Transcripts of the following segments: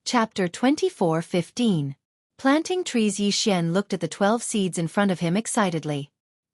Chapter 24:15. Planting trees. Yi Xian looked at the 12 seeds in front of him excitedly.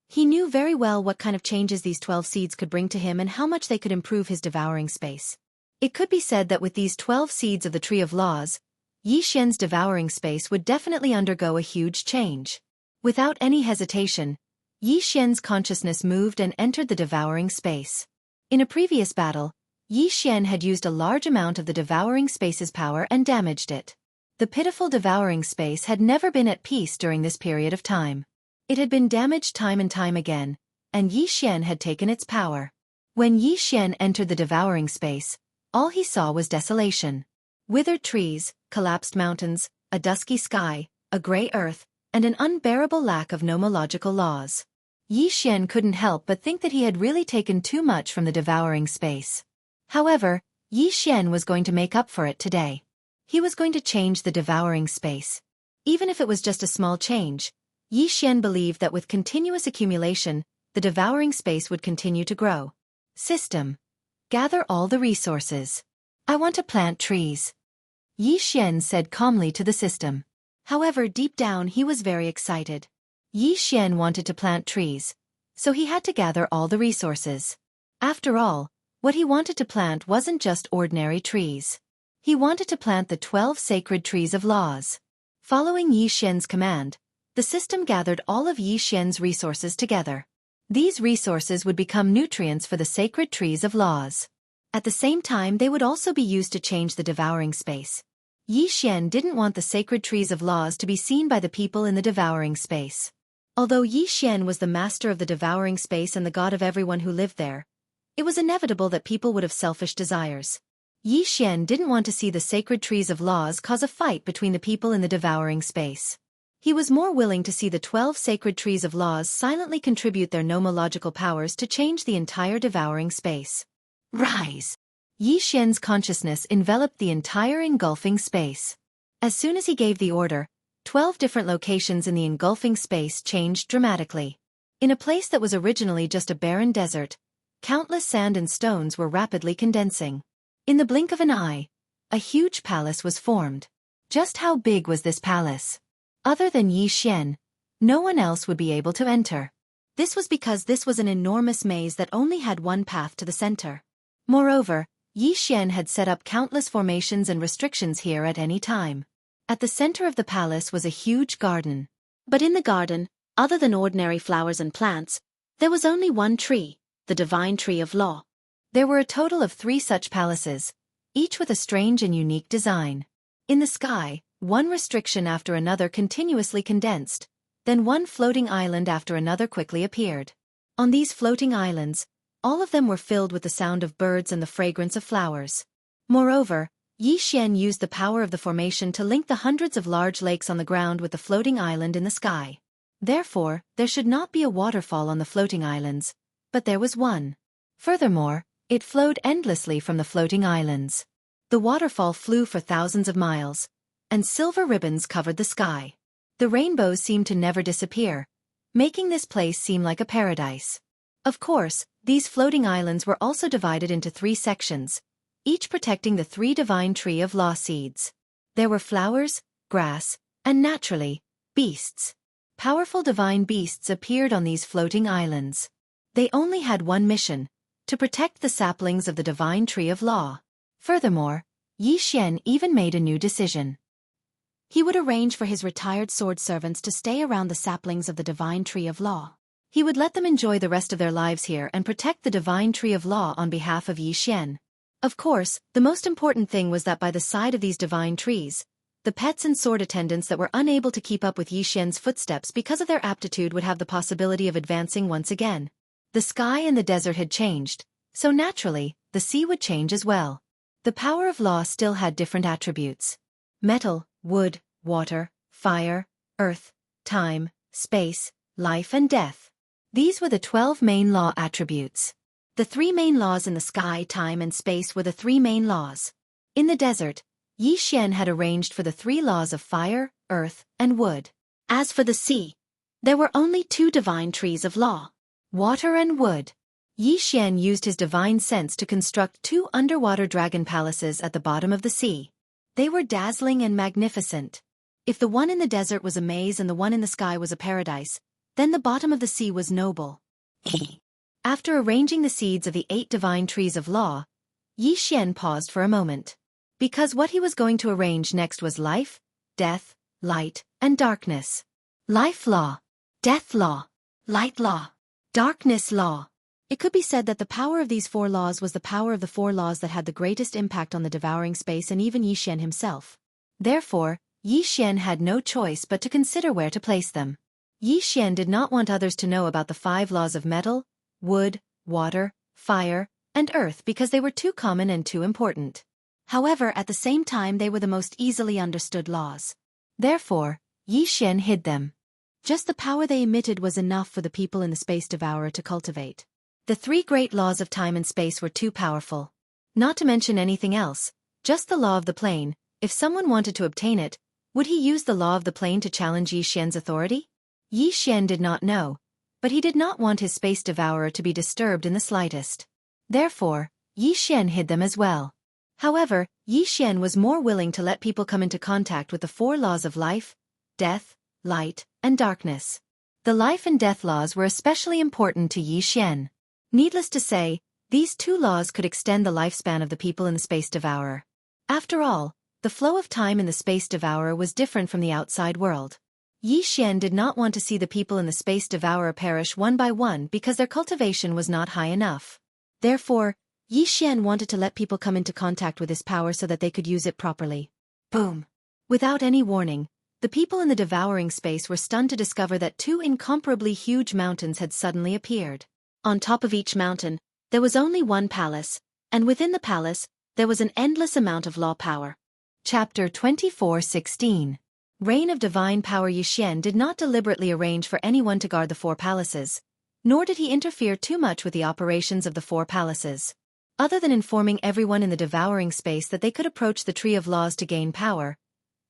He knew very well what kind of changes these 12 seeds could bring to him and how much they could improve his devouring space. It could be said that with these 12 seeds of the Tree of Laws, Yi Xian's devouring space would definitely undergo a huge change. Without any hesitation, Yi Xian's consciousness moved and entered the devouring space. In a previous battle, Yi Xian had used a large amount of the devouring space's power and damaged it. The pitiful devouring space had never been at peace during this period of time. It had been damaged time and time again, and Yi Xian had taken its power. When Yi Xian entered the devouring space, all he saw was desolation. Withered trees, collapsed mountains, a dusky sky, a gray earth, and an unbearable lack of nomological laws. Yi Xian couldn't help but think that he had really taken too much from the devouring space. However, Yi Xian was going to make up for it today. He was going to change the devouring space. Even if it was just a small change, Yi Xian believed that with continuous accumulation, the devouring space would continue to grow. System. Gather all the resources. I want to plant trees. Yi Xian said calmly to the system. However, deep down he was very excited. Yi Xian wanted to plant trees, so he had to gather all the resources. After all, what he wanted to plant wasn't just ordinary trees. He wanted to plant the 12 sacred trees of laws. Following Yi Xian's command, the system gathered all of Yi Xian's resources together. These resources would become nutrients for the sacred trees of laws. At the same time, they would also be used to change the devouring space. Yi Xian didn't want the sacred trees of laws to be seen by the people in the devouring space. Although Yi Xian was the master of the devouring space and the god of everyone who lived there, it was inevitable that people would have selfish desires. Yi Xian didn't want to see the sacred trees of laws cause a fight between the people in the devouring space. He was more willing to see the 12 sacred trees of laws silently contribute their nomological powers to change the entire devouring space. Rise! Yi Xian's consciousness enveloped the entire engulfing space. As soon as he gave the order, 12 different locations in the engulfing space changed dramatically. In a place that was originally just a barren desert, countless sand and stones were rapidly condensing. In the blink of an eye, a huge palace was formed. Just how big was this palace? Other than Yi Xian, no one else would be able to enter. This was because this was an enormous maze that only had one path to the center. Moreover, Yi Xian had set up countless formations and restrictions here at any time. At the center of the palace was a huge garden. But in the garden, other than ordinary flowers and plants, there was only one tree, the divine tree of law. There were a total of 3 such palaces, each with a strange and unique design. In the sky, one restriction after another continuously condensed, then one floating island after another quickly appeared. On these floating islands, all of them were filled with the sound of birds and the fragrance of flowers. Moreover, Yi Xian used the power of the formation to link the hundreds of large lakes on the ground with the floating island in the sky. Therefore, there should not be a waterfall on the floating islands, but there was one. Furthermore, it flowed endlessly from the floating islands. The waterfall flew for thousands of miles, and silver ribbons covered the sky. The rainbows seemed to never disappear, making this place seem like a paradise. Of course, these floating islands were also divided into 3 sections, each protecting the 3 divine tree of law seeds. There were flowers, grass, and naturally, beasts. Powerful divine beasts appeared on these floating islands. They only had one mission: to protect the saplings of the divine tree of law. Furthermore, Yi Xian even made a new decision. He would arrange for his retired sword servants to stay around the saplings of the divine tree of law. He would let them enjoy the rest of their lives here and protect the divine tree of law on behalf of Yi Xian. Of course, the most important thing was that by the side of these divine trees, the pets and sword attendants that were unable to keep up with Yi Xian's footsteps because of their aptitude would have the possibility of advancing once again. The sky and the desert had changed, so naturally, the sea would change as well. The power of law still had different attributes: metal, wood, water, fire, earth, time, space, life and death. These were the 12 main law attributes. The 3 main laws in the sky, time and space were the 3 main laws. In the desert, Yi Xian had arranged for the 3 laws of fire, earth, and wood. As for the sea, there were only 2 divine trees of law: water and wood. Yi Xian used his divine sense to construct 2 underwater dragon palaces at the bottom of the sea. They were dazzling and magnificent. If the one in the desert was a maze and the one in the sky was a paradise, then the bottom of the sea was noble. After arranging the seeds of the 8 divine trees of law, Yi Xian paused for a moment. Because what he was going to arrange next was life, death, light, and darkness. Life law, death law, light law, darkness law. It could be said that the power of these 4 laws was the power of the 4 laws that had the greatest impact on the devouring space and even Yi Xian himself. Therefore, Yi Xian had no choice but to consider where to place them. Yi Xian did not want others to know about the 5 laws of metal, wood, water, fire, and earth because they were too common and too important. However, at the same time they were the most easily understood laws. Therefore, Yi Xian hid them. Just the power they emitted was enough for the people in the Space Devourer to cultivate. The 3 great laws of time and space were too powerful. Not to mention anything else, just the law of the plane. If someone wanted to obtain it, would he use the law of the plane to challenge Yi Xian's authority? Yi Xian did not know, but he did not want his Space Devourer to be disturbed in the slightest. Therefore, Yi Xian hid them as well. However, Yi Xian was more willing to let people come into contact with the 4 laws of life, death, light, and darkness. The life and death laws were especially important to Yi Xian. Needless to say, these 2 laws could extend the lifespan of the people in the Space Devourer. After all, the flow of time in the Space Devourer was different from the outside world. Yi Xian did not want to see the people in the Space Devourer perish one by one because their cultivation was not high enough. Therefore, Yi Xian wanted to let people come into contact with his power so that they could use it properly. Boom! Without any warning, the people in the devouring space were stunned to discover that 2 incomparably huge mountains had suddenly appeared. On top of each mountain, there was only one palace, and within the palace, there was an endless amount of law power. Chapter 24:16. Reign of Divine Power. Yi Xian did not deliberately arrange for anyone to guard the 4 palaces, nor did he interfere too much with the operations of the 4 palaces. Other than informing everyone in the devouring space that they could approach the Tree of Laws to gain power,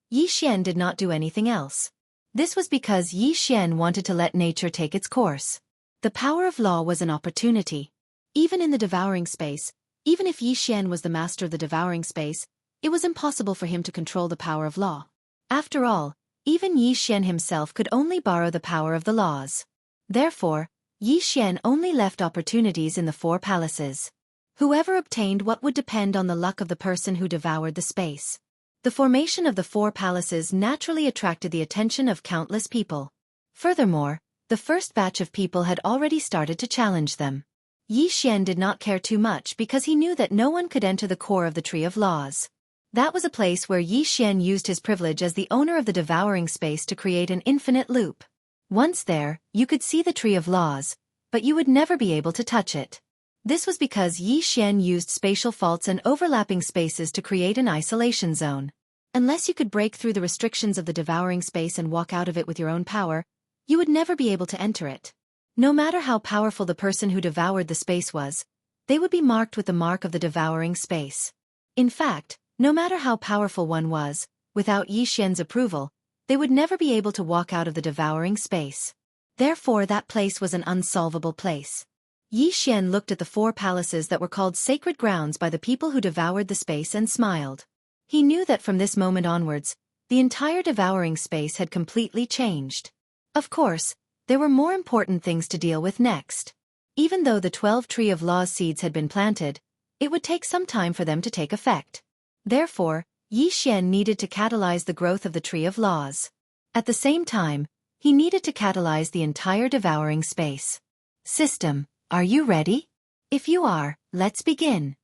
Yi Xian did not do anything else. This was because Yi Xian wanted to let nature take its course. The power of law was an opportunity. Even in the devouring space, even if Yi Xian was the master of the devouring space, it was impossible for him to control the power of law. After all, even Yi Xian himself could only borrow the power of the laws. Therefore, Yi Xian only left opportunities in the 4 palaces. Whoever obtained what would depend on the luck of the person who devoured the space. The formation of the 4 palaces naturally attracted the attention of countless people. Furthermore, the first batch of people had already started to challenge them. Yi Xian did not care too much because he knew that no one could enter the core of the Tree of Laws. That was a place where Yi Xian used his privilege as the owner of the devouring space to create an infinite loop. Once there, you could see the Tree of Laws, but you would never be able to touch it. This was because Yi Xian used spatial faults and overlapping spaces to create an isolation zone. Unless you could break through the restrictions of the devouring space and walk out of it with your own power, you would never be able to enter it. No matter how powerful the person who devoured the space was, they would be marked with the mark of the devouring space. In fact, no matter how powerful one was, without Yi Xian's approval, they would never be able to walk out of the devouring space. Therefore that place was an unsolvable place. Yi Xian looked at the 4 palaces that were called sacred grounds by the people who devoured the space and smiled. He knew that from this moment onwards, the entire devouring space had completely changed. Of course, there were more important things to deal with next. Even though the 12 Tree of Laws seeds had been planted, it would take some time for them to take effect. Therefore, Yi Xian needed to catalyze the growth of the Tree of Laws. At the same time, he needed to catalyze the entire devouring space. System, are you ready? If you are, let's begin.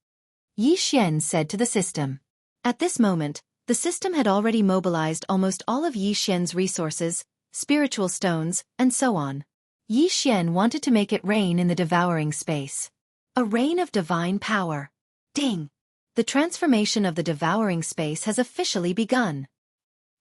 Yi Xian said to the system. At this moment, the system had already mobilized almost all of Yi Xian's resources, spiritual stones, and so on. Yi Xian wanted to make it rain in the devouring space. A rain of divine power. Ding! The transformation of the devouring space has officially begun.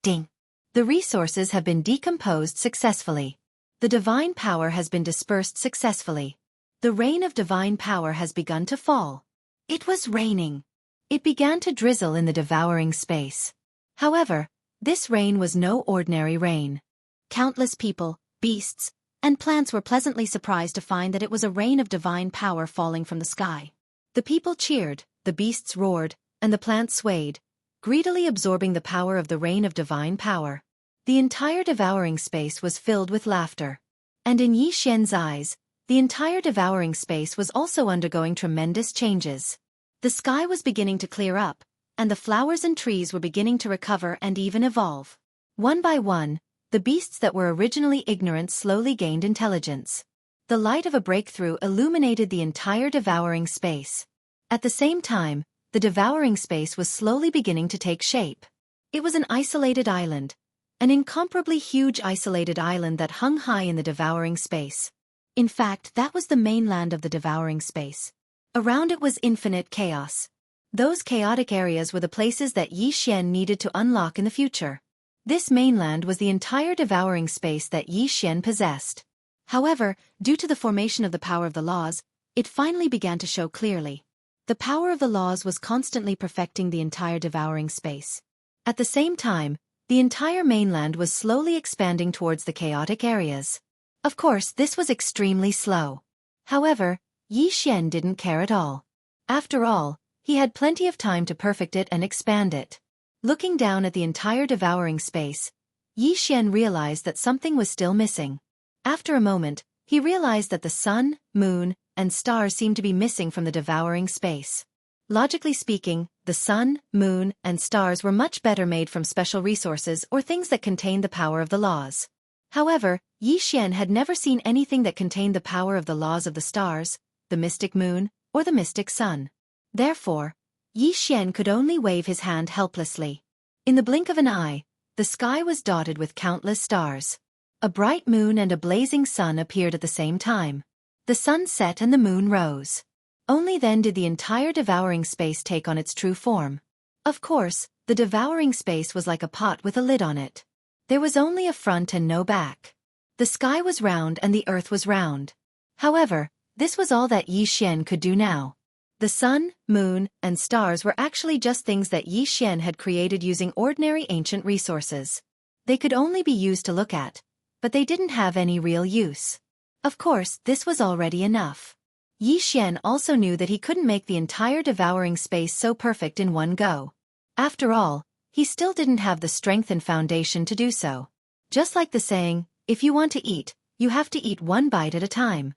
Ding! The resources have been decomposed successfully. The divine power has been dispersed successfully. The rain of divine power has begun to fall. It was raining. It began to drizzle in the devouring space. However, this rain was no ordinary rain. Countless people, beasts, and plants were pleasantly surprised to find that it was a rain of divine power falling from the sky. The people cheered, the beasts roared, and the plants swayed, greedily absorbing the power of the rain of divine power. The entire devouring space was filled with laughter. And in Yi Xian's eyes, the entire devouring space was also undergoing tremendous changes. The sky was beginning to clear up, and the flowers and trees were beginning to recover and even evolve. One by one, the beasts that were originally ignorant slowly gained intelligence. The light of a breakthrough illuminated the entire devouring space. At the same time, the devouring space was slowly beginning to take shape. It was an isolated island, an incomparably huge isolated island that hung high in the devouring space. In fact, that was the mainland of the devouring space. Around it was infinite chaos. Those chaotic areas were the places that Yi Xian needed to unlock in the future. This mainland was the entire devouring space that Yi Xian possessed. However, due to the formation of the power of the laws, it finally began to show clearly. The power of the laws was constantly perfecting the entire devouring space. At the same time, the entire mainland was slowly expanding towards the chaotic areas. Of course, this was extremely slow. However, Yi Xian didn't care at all. After all, he had plenty of time to perfect it and expand it. Looking down at the entire devouring space, Yi Xian realized that something was still missing. After a moment, he realized that the sun, moon, and stars seemed to be missing from the devouring space. Logically speaking, the sun, moon, and stars were much better made from special resources or things that contained the power of the laws. However, Yi Xian had never seen anything that contained the power of the laws of the stars, the mystic moon, or the mystic sun. Therefore, Yi Xian could only wave his hand helplessly. In the blink of an eye, the sky was dotted with countless stars. A bright moon and a blazing sun appeared at the same time. The sun set and the moon rose. Only then did the entire devouring space take on its true form. Of course, the devouring space was like a pot with a lid on it. There was only a front and no back. The sky was round and the earth was round. However, this was all that Yi Xian could do now. The sun, moon, and stars were actually just things that Yi Xian had created using ordinary ancient resources. They could only be used to look at, but they didn't have any real use. Of course, this was already enough. Yi Xian also knew that he couldn't make the entire devouring space so perfect in one go. After all, he still didn't have the strength and foundation to do so. Just like the saying, if you want to eat, you have to eat one bite at a time.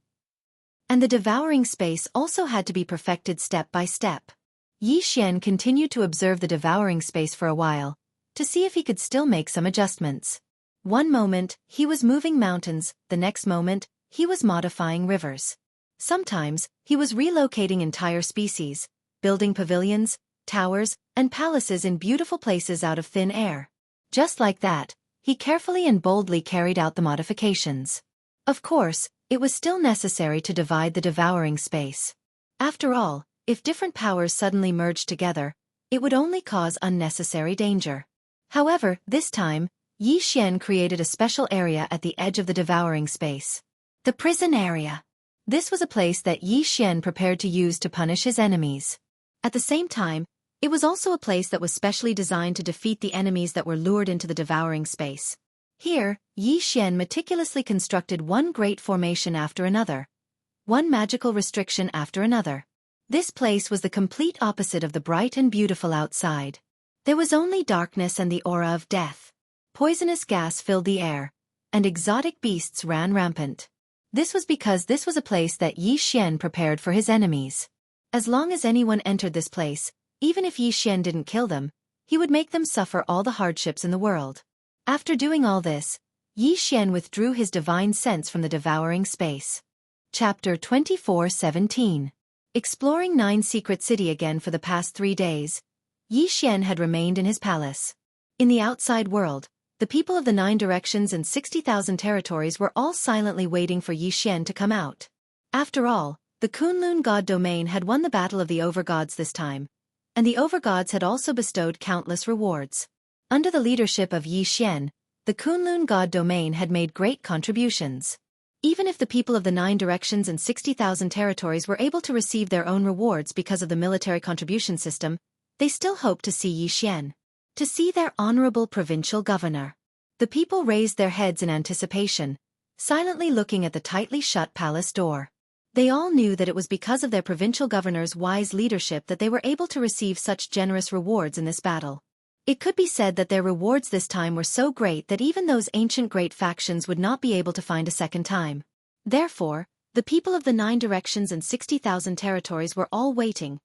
And the devouring space also had to be perfected step by step. Yi Xian continued to observe the devouring space for a while, to see if he could still make some adjustments. One moment, he was moving mountains, the next moment, he was modifying rivers. Sometimes, he was relocating entire species, building pavilions, towers, and palaces in beautiful places out of thin air. Just like that, he carefully and boldly carried out the modifications. Of course, it was still necessary to divide the devouring space. After all, if different powers suddenly merged together, it would only cause unnecessary danger. However, this time, Yi Xian created a special area at the edge of the devouring space. The prison area. This was a place that Yi Xian prepared to use to punish his enemies. At the same time, it was also a place that was specially designed to defeat the enemies that were lured into the devouring space. Here, Yi Xian meticulously constructed one great formation after another, one magical restriction after another. This place was the complete opposite of the bright and beautiful outside. There was only darkness and the aura of death. Poisonous gas filled the air, and exotic beasts ran rampant. This was because this was a place that Yi Xian prepared for his enemies. As long as anyone entered this place, even if Yi Xian didn't kill them, he would make them suffer all the hardships in the world. After doing all this, Yi Xian withdrew his divine sense from the devouring space. Chapter 24:17. Exploring Nine Secret City again for the past 3 days, Yi Xian had remained in his palace. In the outside world, the people of the 9 directions and 60,000 territories were all silently waiting for Yi Xian to come out. After all, the Kunlun god domain had won the battle of the overgods this time, and the overgods had also bestowed countless rewards. Under the leadership of Yi Xian, the Kunlun god domain had made great contributions. Even if the people of the 9 directions and 60,000 territories were able to receive their own rewards because of the military contribution system, they still hoped to see Yi Xian. To see their honorable provincial governor. The people raised their heads in anticipation, silently looking at the tightly shut palace door. They all knew that it was because of their provincial governor's wise leadership that they were able to receive such generous rewards in this battle. It could be said that their rewards this time were so great that even those ancient great factions would not be able to find a second time. Therefore, the people of the 9 directions and 60,000 territories were all waiting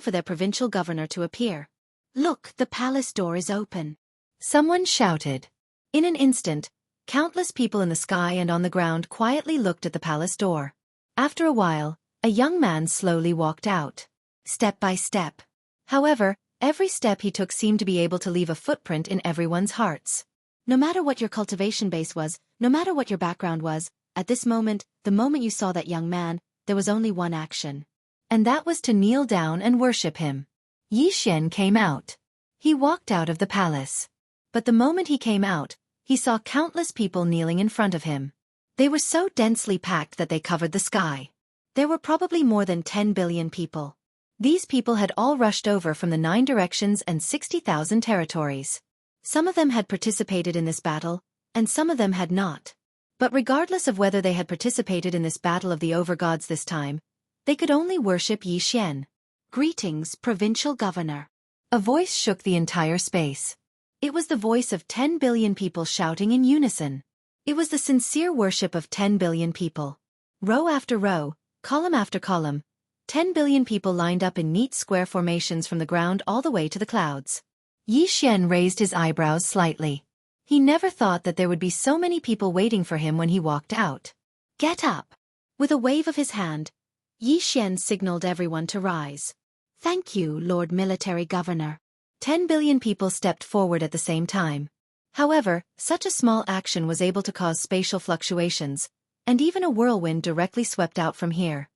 for their provincial governor to appear. "Look, the palace door is open," someone shouted. In an instant, countless people in the sky and on the ground quietly looked at the palace door. After a while, a young man slowly walked out, step by step. However, every step he took seemed to be able to leave a footprint in everyone's hearts. No matter what your cultivation base was, no matter what your background was, at this moment, the moment you saw that young man, there was only one action. And that was to kneel down and worship him. Yi Xian came out. He walked out of the palace. But the moment he came out, he saw countless people kneeling in front of him. They were so densely packed that they covered the sky. There were probably more than 10 billion people. These people had all rushed over from the 9 directions and 60,000 territories. Some of them had participated in this battle, and some of them had not. But regardless of whether they had participated in this battle of the overgods this time, they could only worship Yi Xian. "Greetings, provincial governor." A voice shook the entire space. It was the voice of 10 billion people shouting in unison. It was the sincere worship of 10 billion people. Row after row, column after column, 10 billion people lined up in neat square formations from the ground all the way to the clouds. Yi Xian raised his eyebrows slightly. He never thought that there would be so many people waiting for him when he walked out. "Get up!" With a wave of his hand, Yi Xian signaled everyone to rise. "Thank you, Lord Military Governor." 10 billion people stepped forward at the same time. However, such a small action was able to cause spatial fluctuations, and even a whirlwind directly swept out from here.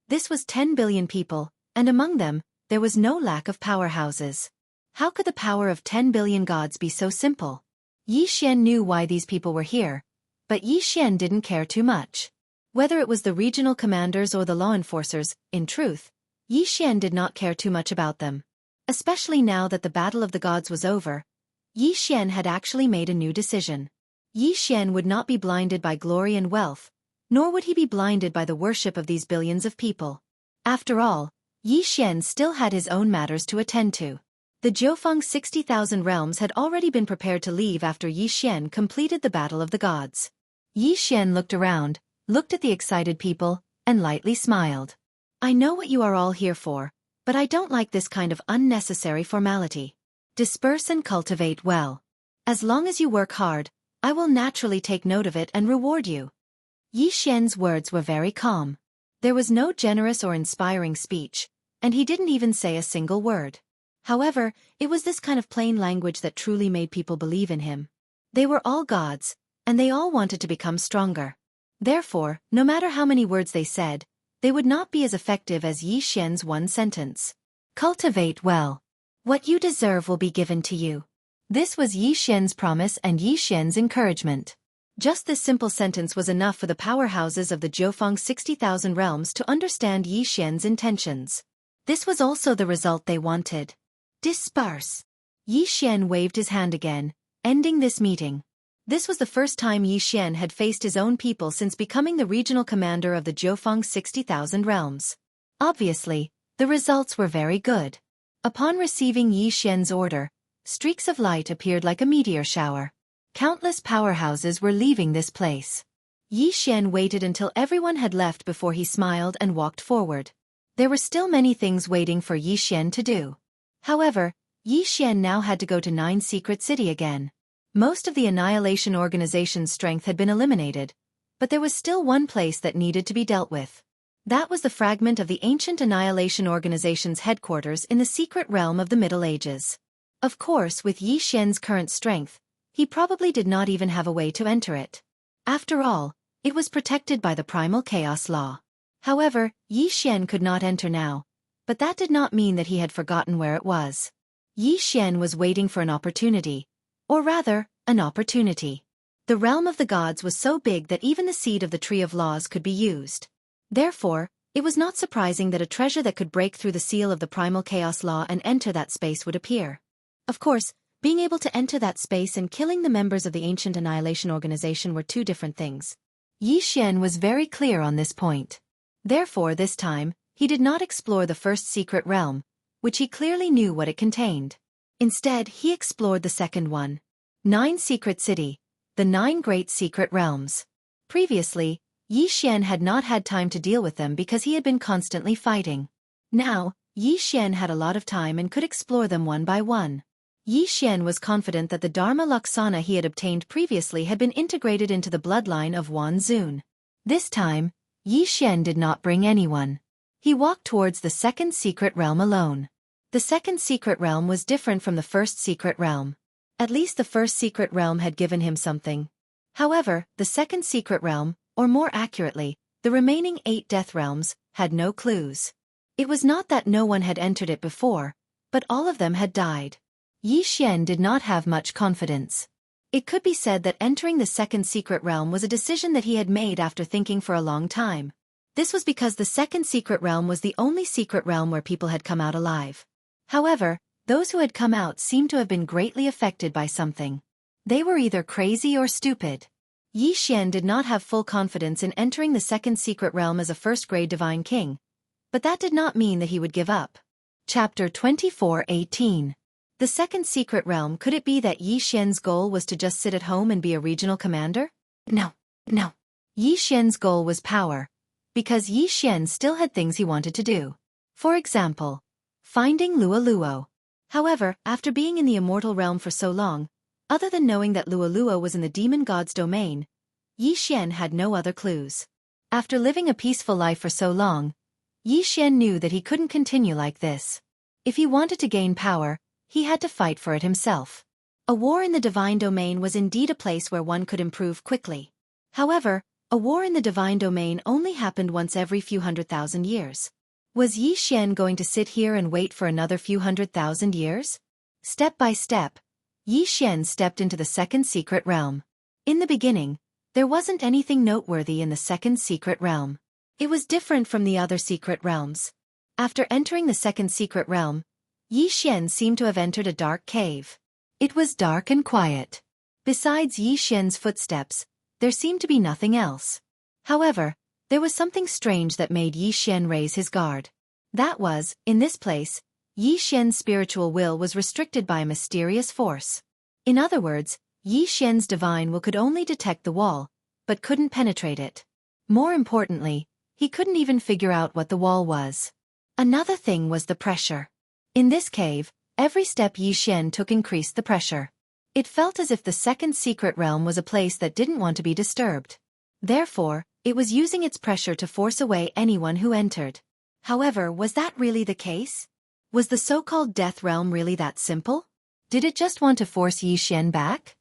This was 10 billion people, and among them, there was no lack of powerhouses. How could the power of 10 billion gods be so simple? Yi Xian knew why these people were here, but Yi Xian didn't care too much. Whether it was the regional commanders or the law enforcers, in truth, Yi Xian did not care too much about them. Especially now that the Battle of the Gods was over, Yi Xian had actually made a new decision. Yi Xian would not be blinded by glory and wealth, nor would he be blinded by the worship of these billions of people. After all, Yi Xian still had his own matters to attend to. The Jiufeng 60,000 realms had already been prepared to leave after Yi Xian completed the Battle of the Gods. Yi Xian looked around, looked at the excited people, and lightly smiled. "I know what you are all here for, but I don't like this kind of unnecessary formality. Disperse and cultivate well. As long as you work hard, I will naturally take note of it and reward you." Yi Xian's words were very calm. There was no generous or inspiring speech, and he didn't even say a single word. However, it was this kind of plain language that truly made people believe in him. They were all gods, and they all wanted to become stronger. Therefore, no matter how many words they said, they would not be as effective as Yi Xian's one sentence. "Cultivate well. What you deserve will be given to you." This was Yi Xian's promise and Yi Xian's encouragement. Just this simple sentence was enough for the powerhouses of the Jiufeng 60,000 realms to understand Yi Xian's intentions. This was also the result they wanted. "Disperse." Yi Xian waved his hand again, ending this meeting. This was the first time Yi Xian had faced his own people since becoming the regional commander of the Jiufeng 60,000 realms. Obviously, the results were very good. Upon receiving Yi Xian's order, streaks of light appeared like a meteor shower. Countless powerhouses were leaving this place. Yi Xian waited until everyone had left before he smiled and walked forward. There were still many things waiting for Yi Xian to do. However, Yi Xian now had to go to 9 Secret City again. Most of the Annihilation Organization's strength had been eliminated, but there was still one place that needed to be dealt with. That was the fragment of the ancient Annihilation Organization's headquarters in the secret realm of the Middle Ages. Of course, with Yi Xian's current strength, he probably did not even have a way to enter it. After all, it was protected by the primal chaos law. However, Yi Xian could not enter now, but that did not mean that he had forgotten where it was. Yi Xian was waiting for an opportunity, or rather, an opportunity. The realm of the gods was so big that even the seed of the Tree of Laws could be used. Therefore, it was not surprising that a treasure that could break through the seal of the primal chaos law and enter that space would appear. Of course, being able to enter that space and killing the members of the ancient Annihilation Organization were two different things. Yi Xian was very clear on this point. Therefore, this time, he did not explore the first secret realm, which he clearly knew what it contained. Instead, he explored the second one. 9 Secret City, the 9 Great Secret Realms. Previously, Yi Xian had not had time to deal with them because he had been constantly fighting. Now, Yi Xian had a lot of time and could explore them one by one. Yi Xian was confident that the Dharma Laksana he had obtained previously had been integrated into the bloodline of Wan Zun. This time, Yi Xian did not bring anyone. He walked towards the second secret realm alone. The second secret realm was different from the first secret realm. At least the first secret realm had given him something. However, the second secret realm, or more accurately, the remaining 8 death realms, had no clues. It was not that no one had entered it before, but all of them had died. Yi Xian did not have much confidence. It could be said that entering the second secret realm was a decision that he had made after thinking for a long time. This was because the second secret realm was the only secret realm where people had come out alive. However, those who had come out seemed to have been greatly affected by something. They were either crazy or stupid. Yi Xian did not have full confidence in entering the second secret realm as a first-grade divine king, but that did not mean that he would give up. Chapter 24:18. The second secret realm. Could it be that Yi Xian's goal was to just sit at home and be a regional commander? No. Yi Xian's goal was power, because Yi Xian still had things he wanted to do. For example, finding Luo Luo. However, after being in the immortal realm for so long, other than knowing that Luo Luo was in the demon god's domain, Yi Xian had no other clues. After living a peaceful life for so long, Yi Xian knew that he couldn't continue like this. If he wanted to gain power, he had to fight for it himself. A war in the divine domain was indeed a place where one could improve quickly. However, a war in the divine domain only happened once every few 100,000 years. Was Yi Xian going to sit here and wait for another few 100,000 years? Step by step, Yi Xian stepped into the second secret realm. In the beginning, there wasn't anything noteworthy in the second secret realm. It was different from the other secret realms. After entering the second secret realm, Yi Xian seemed to have entered a dark cave. It was dark and quiet. Besides Yi Xian's footsteps, there seemed to be nothing else. However, there was something strange that made Yi Xian raise his guard. That was, in this place, Yi Xian's spiritual will was restricted by a mysterious force. In other words, Yi Xian's divine will could only detect the wall, but couldn't penetrate it. More importantly, he couldn't even figure out what the wall was. Another thing was the pressure. In this cave, every step Yi Xian took increased the pressure. It felt as if the second secret realm was a place that didn't want to be disturbed. Therefore, it was using its pressure to force away anyone who entered. However, was that really the case? Was the so-called death realm really that simple? Did it just want to force Yi Xian back?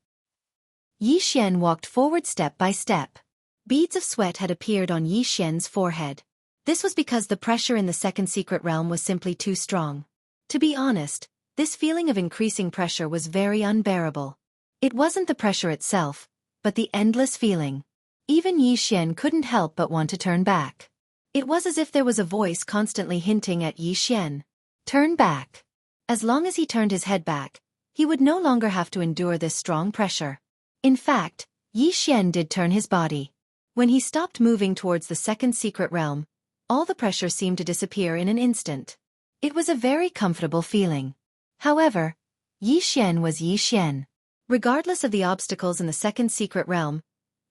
Yi Xian walked forward step by step. Beads of sweat had appeared on Yi Xian's forehead. This was because the pressure in the second secret realm was simply too strong. To be honest, this feeling of increasing pressure was very unbearable. It wasn't the pressure itself, but the endless feeling. Even Yi Xian couldn't help but want to turn back. It was as if there was a voice constantly hinting at Yi Xian. Turn back. As long as he turned his head back, he would no longer have to endure this strong pressure. In fact, Yi Xian did turn his body. When he stopped moving towards the second secret realm, all the pressure seemed to disappear in an instant. It was a very comfortable feeling. However, Yi Xian was Yi Xian. Regardless of the obstacles in the second secret realm,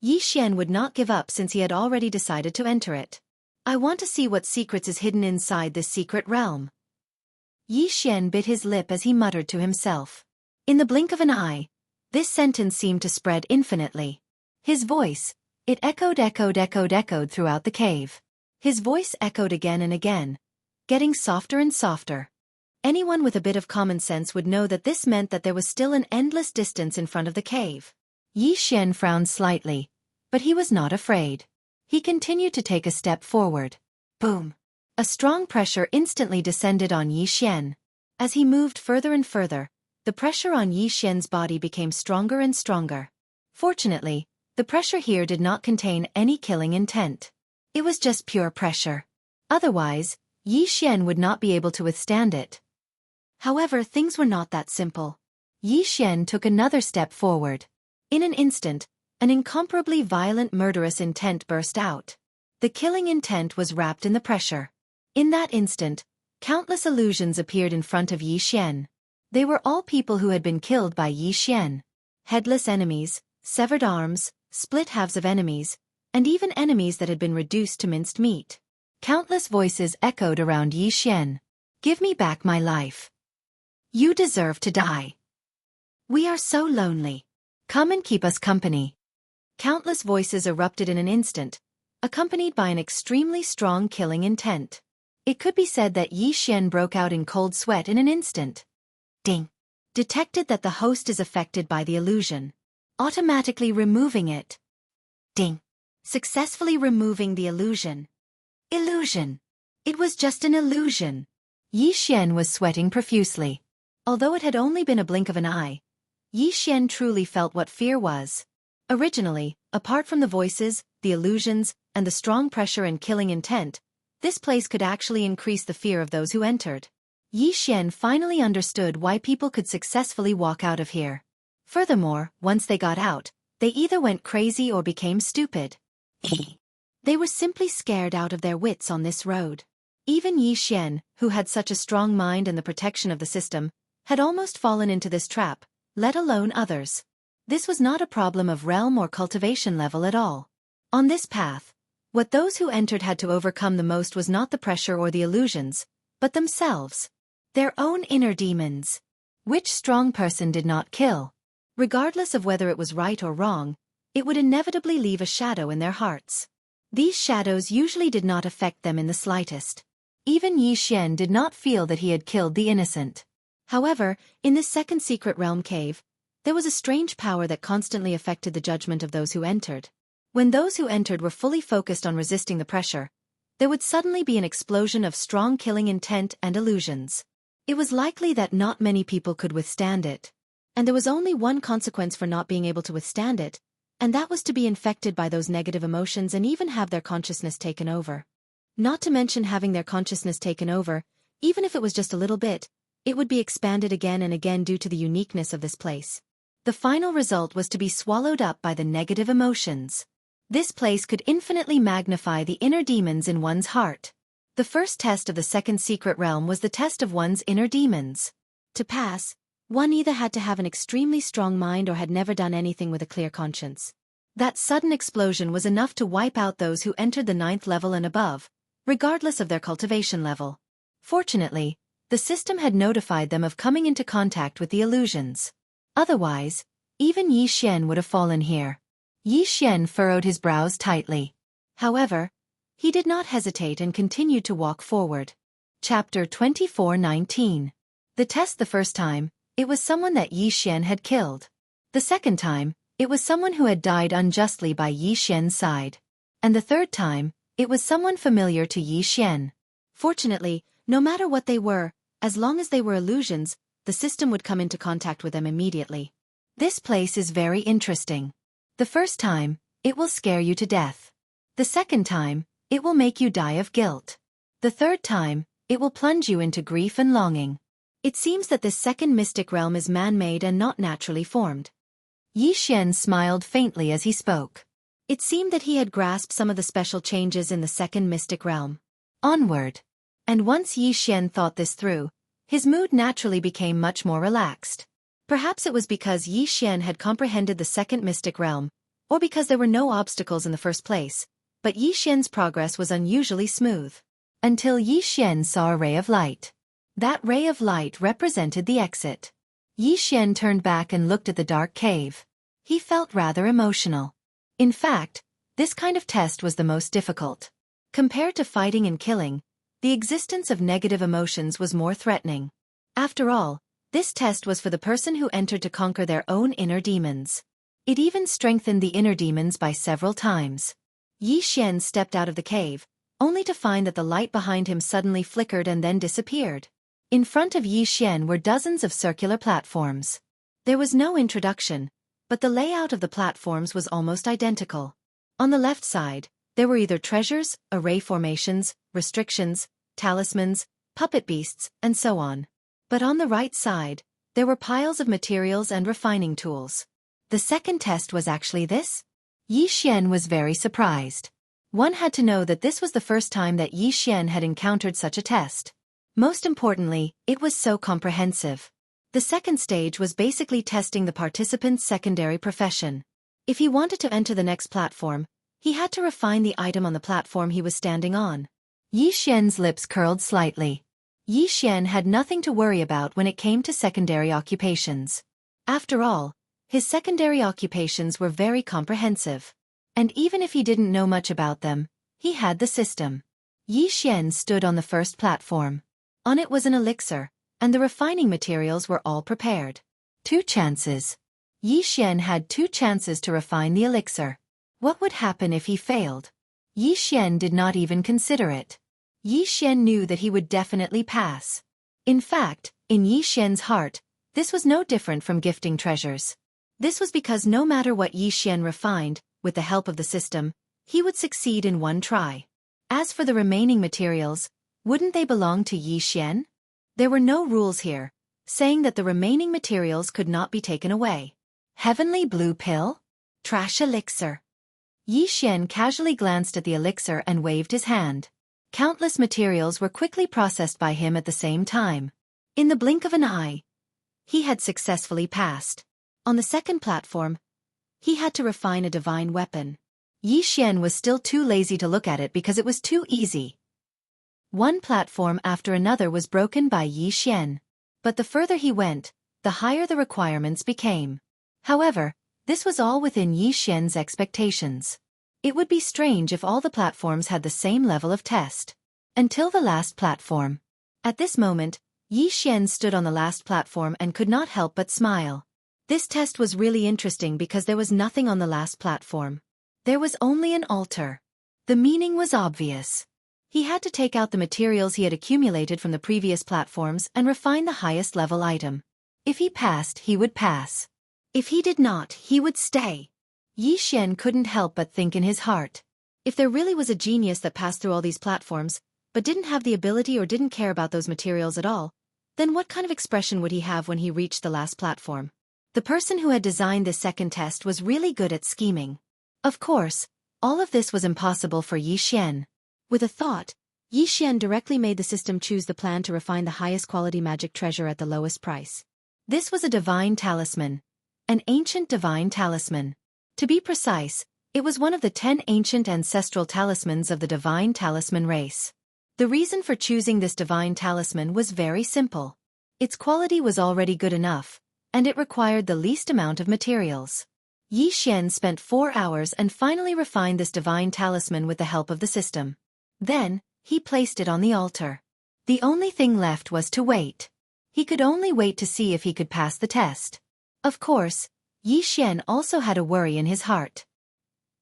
Yi Xian would not give up since he had already decided to enter it. I want to see what secrets is hidden inside this secret realm. Yi Xian bit his lip as he muttered to himself. In the blink of an eye, this sentence seemed to spread infinitely. His voice, it echoed throughout the cave. His voice echoed again and again, getting softer and softer. Anyone with a bit of common sense would know that this meant that there was still an endless distance in front of the cave. Yi Xian frowned slightly, but he was not afraid. He continued to take a step forward. Boom! A strong pressure instantly descended on Yi Xian. As he moved further and further, the pressure on Yi Xian's body became stronger and stronger. Fortunately, the pressure here did not contain any killing intent. It was just pure pressure. Otherwise, Yi Xian would not be able to withstand it. However, things were not that simple. Yi Xian took another step forward. In an instant, an incomparably violent murderous intent burst out. The killing intent was wrapped in the pressure. In that instant, countless illusions appeared in front of Yi Xian. They were all people who had been killed by Yi Xian. Headless enemies, severed arms, split halves of enemies, and even enemies that had been reduced to minced meat. Countless voices echoed around Yi Xian. "Give me back my life. You deserve to die. We are so lonely. Come and keep us company." Countless voices erupted in an instant, accompanied by an extremely strong killing intent. It could be said that Yi Xian broke out in cold sweat in an instant. Ding. Detected that the host is affected by the illusion. Automatically removing it. Ding. Successfully removing the illusion. Illusion. It was just an illusion. Yi Xian was sweating profusely. Although it had only been a blink of an eye, Yi Xian truly felt what fear was. Originally, apart from the voices, the illusions, and the strong pressure and killing intent, this place could actually increase the fear of those who entered. Yi Xian finally understood why people could successfully walk out of here. Furthermore, once they got out, they either went crazy or became stupid. They were simply scared out of their wits on this road. Even Yi Xian, who had such a strong mind and the protection of the system, had almost fallen into this trap, let alone others. This was not a problem of realm or cultivation level at all. On this path, what those who entered had to overcome the most was not the pressure or the illusions, but themselves. Their own inner demons. Which strong person did not kill? Regardless of whether it was right or wrong, it would inevitably leave a shadow in their hearts. These shadows usually did not affect them in the slightest. Even Yi Xian did not feel that he had killed the innocent. However, in this second secret realm cave, there was a strange power that constantly affected the judgment of those who entered. When those who entered were fully focused on resisting the pressure, there would suddenly be an explosion of strong killing intent and illusions. It was likely that not many people could withstand it. And there was only one consequence for not being able to withstand it, and that was to be infected by those negative emotions and even have their consciousness taken over. Not to mention having their consciousness taken over, even if it was just a little bit, it would be expanded again and again due to the uniqueness of this place. The final result was to be swallowed up by the negative emotions. This place could infinitely magnify the inner demons in one's heart. The first test of the second secret realm was the test of one's inner demons. To pass, one either had to have an extremely strong mind or had never done anything with a clear conscience. That sudden explosion was enough to wipe out those who entered the 9th level and above, regardless of their cultivation level. Fortunately, the system had notified them of coming into contact with the illusions. Otherwise, even Yi Xian would have fallen here. Yi Xian furrowed his brows tightly. However, he did not hesitate and continued to walk forward. Chapter 24:19. The test. The first time, it was someone that Yi Xian had killed. The second time, it was someone who had died unjustly by Yi Xian's side. And the third time, it was someone familiar to Yi Xian. Fortunately, no matter what they were, as long as they were illusions, the system would come into contact with them immediately. This place is very interesting. The first time, it will scare you to death. The second time, it will make you die of guilt. The third time, it will plunge you into grief and longing. It seems that this second mystic realm is man-made and not naturally formed. Yi Xian smiled faintly as he spoke. It seemed that he had grasped some of the special changes in the second mystic realm. Onward. And once Yi Xian thought this through, his mood naturally became much more relaxed. Perhaps it was because Yi Xian had comprehended the second mystic realm, or because there were no obstacles in the first place, but Yi Xian's progress was unusually smooth. Until Yi Xian saw a ray of light. That ray of light represented the exit. Yi Xian turned back and looked at the dark cave. He felt rather emotional. In fact, this kind of test was the most difficult. Compared to fighting and killing, the existence of negative emotions was more threatening. After all, this test was for the person who entered to conquer their own inner demons. It even strengthened the inner demons by several times. Yi Xian stepped out of the cave, only to find that the light behind him suddenly flickered and then disappeared. In front of Yi Xian were dozens of circular platforms. There was no introduction, but the layout of the platforms was almost identical. On the left side, there were either treasures, array formations, restrictions, talismans, puppet beasts, and so on. But on the right side, there were piles of materials and refining tools. The second test was actually this? Yi Xian was very surprised. One had to know that this was the first time that Yi Xian had encountered such a test. Most importantly, it was so comprehensive. The second stage was basically testing the participant's secondary profession. If he wanted to enter the next platform, he had to refine the item on the platform he was standing on. Yi Xian's lips curled slightly. Yi Xian had nothing to worry about when it came to secondary occupations. After all, his secondary occupations were very comprehensive. And even if he didn't know much about them, he had the system. Yi Xian stood on the first platform. On it was an elixir, and the refining materials were all prepared. 2 chances. Yi Xian had 2 chances to refine the elixir. What would happen if he failed? Yi Xian did not even consider it. Yi Xian knew that he would definitely pass. In fact, in Yi Xian's heart, this was no different from gifting treasures. This was because no matter what Yi Xian refined, with the help of the system, he would succeed in 1 try. As for the remaining materials, wouldn't they belong to Yi Xian? There were no rules here, saying that the remaining materials could not be taken away. Heavenly blue pill? Trash elixir. Yi Xian casually glanced at the elixir and waved his hand. Countless materials were quickly processed by him at the same time. In the blink of an eye, he had successfully passed. On the second platform, he had to refine a divine weapon. Yi Xian was still too lazy to look at it because it was too easy. One platform after another was broken by Yi Xian. But the further he went, the higher the requirements became. However, this was all within Yi Xian's expectations. It would be strange if all the platforms had the same level of test. Until the last platform. At this moment, Yi Xian stood on the last platform and could not help but smile. This test was really interesting because there was nothing on the last platform. There was only an altar. The meaning was obvious. He had to take out the materials he had accumulated from the previous platforms and refine the highest level item. If he passed, he would pass. If he did not, he would stay. Yi Xian couldn't help but think in his heart. If there really was a genius that passed through all these platforms, but didn't have the ability or didn't care about those materials at all, then what kind of expression would he have when he reached the last platform? The person who had designed this second test was really good at scheming. Of course, all of this was impossible for Yi Xian. With a thought, Yi Xian directly made the system choose the plan to refine the highest quality magic treasure at the lowest price. This was a divine talisman. An ancient divine talisman. To be precise, it was one of the 10 ancient ancestral talismans of the divine talisman race. The reason for choosing this divine talisman was very simple. Its quality was already good enough, and it required the least amount of materials. Yi Xian spent 4 hours and finally refined this divine talisman with the help of the system. Then, he placed it on the altar. The only thing left was to wait. He could only wait to see if he could pass the test. Of course, Yi Xian also had a worry in his heart.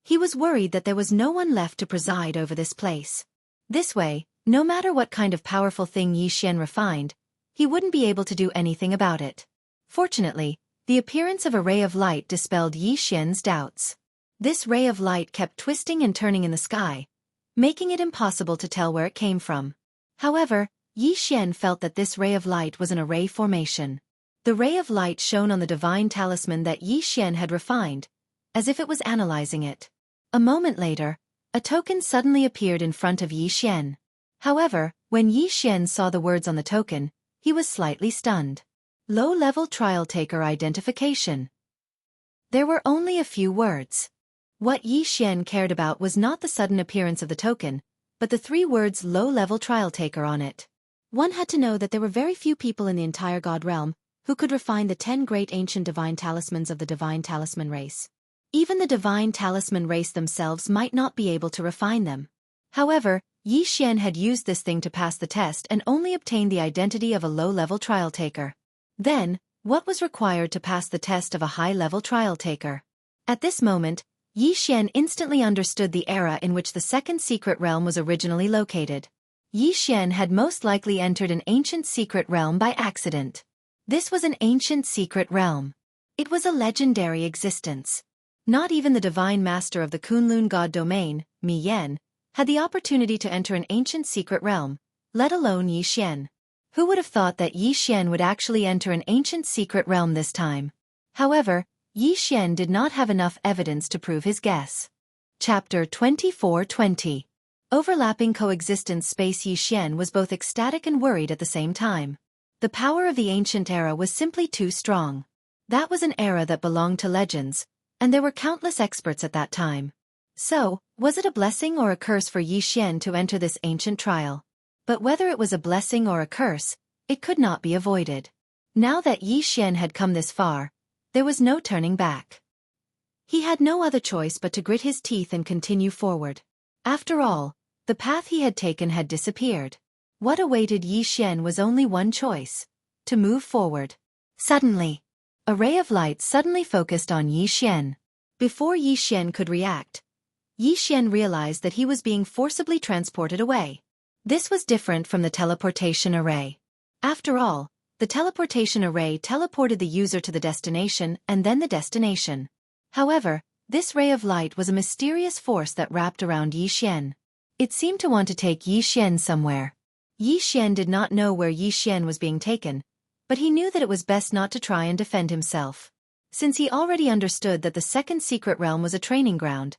He was worried that there was no one left to preside over this place. This way, no matter what kind of powerful thing Yi Xian refined, he wouldn't be able to do anything about it. Fortunately, the appearance of a ray of light dispelled Yi Xian's doubts. This ray of light kept twisting and turning in the sky, making it impossible to tell where it came from. However, Yi Xian felt that this ray of light was an array formation. The ray of light shone on the divine talisman that Yi Xian had refined, as if it was analyzing it. A moment later, a token suddenly appeared in front of Yi Xian. However, when Yi Xian saw the words on the token, he was slightly stunned. Low-level trial taker identification. There were only a few words. What Yi Xian cared about was not the sudden appearance of the token, but the 3 words low-level trial taker on it. One had to know that there were very few people in the entire God realm who could refine the 10 great ancient divine talismans of the divine talisman race. Even the divine talisman race themselves might not be able to refine them. However, Yi Xian had used this thing to pass the test and only obtained the identity of a low-level trial taker. Then, what was required to pass the test of a high-level trial taker? At this moment, Yi Xian instantly understood the era in which the second secret realm was originally located. Yi Xian had most likely entered an ancient secret realm by accident. This was an ancient secret realm. It was a legendary existence. Not even the divine master of the Kunlun god domain, Mi Yan, had the opportunity to enter an ancient secret realm, let alone Yi Xian. Who would have thought that Yi Xian would actually enter an ancient secret realm this time? However, Yi Xian did not have enough evidence to prove his guess. Chapter 2420. Overlapping coexistence space. Yi Xian was both ecstatic and worried at the same time. The power of the ancient era was simply too strong. That was an era that belonged to legends, and there were countless experts at that time. So, was it a blessing or a curse for Yi Xian to enter this ancient trial? But whether it was a blessing or a curse, it could not be avoided. Now that Yi Xian had come this far, there was no turning back. He had no other choice but to grit his teeth and continue forward. After all, the path he had taken had disappeared. What awaited Yi Xian was only one choice: to move forward. Suddenly, a ray of light suddenly focused on Yi Xian. Before Yi Xian could react, Yi Xian realized that he was being forcibly transported away. This was different from the teleportation array. After all, the teleportation array teleported the user to the destination and then the destination. However, this ray of light was a mysterious force that wrapped around Yi Xian. It seemed to want to take Yi Xian somewhere. Yi Xian did not know where Yi Xian was being taken, but he knew that it was best not to try and defend himself. Since he already understood that the second secret realm was a training ground,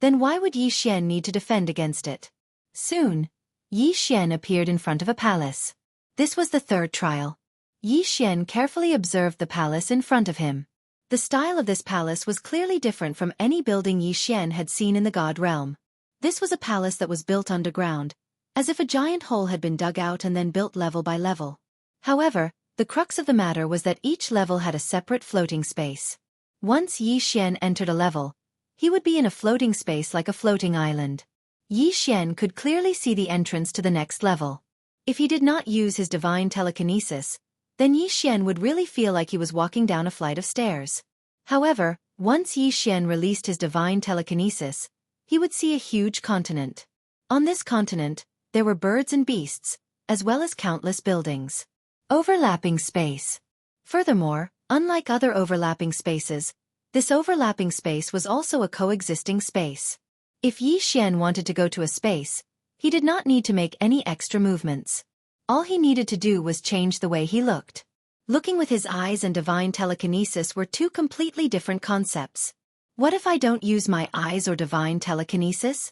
then why would Yi Xian need to defend against it? Soon, Yi Xian appeared in front of a palace. This was the third trial. Yi Xian carefully observed the palace in front of him. The style of this palace was clearly different from any building Yi Xian had seen in the God realm. This was a palace that was built underground, as if a giant hole had been dug out and then built level by level. However, the crux of the matter was that each level had a separate floating space. Once Yi Xian entered a level, he would be in a floating space like a floating island. Yi Xian could clearly see the entrance to the next level. If he did not use his divine telekinesis, then Yi Xian would really feel like he was walking down a flight of stairs. However, once Yi Xian released his divine telekinesis, he would see a huge continent. On this continent, there were birds and beasts, as well as countless buildings. Overlapping space. Furthermore, unlike other overlapping spaces, this overlapping space was also a coexisting space. If Yi Xian wanted to go to a space, he did not need to make any extra movements. All he needed to do was change the way he looked. Looking with his eyes and divine telekinesis were two completely different concepts. What if I don't use my eyes or divine telekinesis?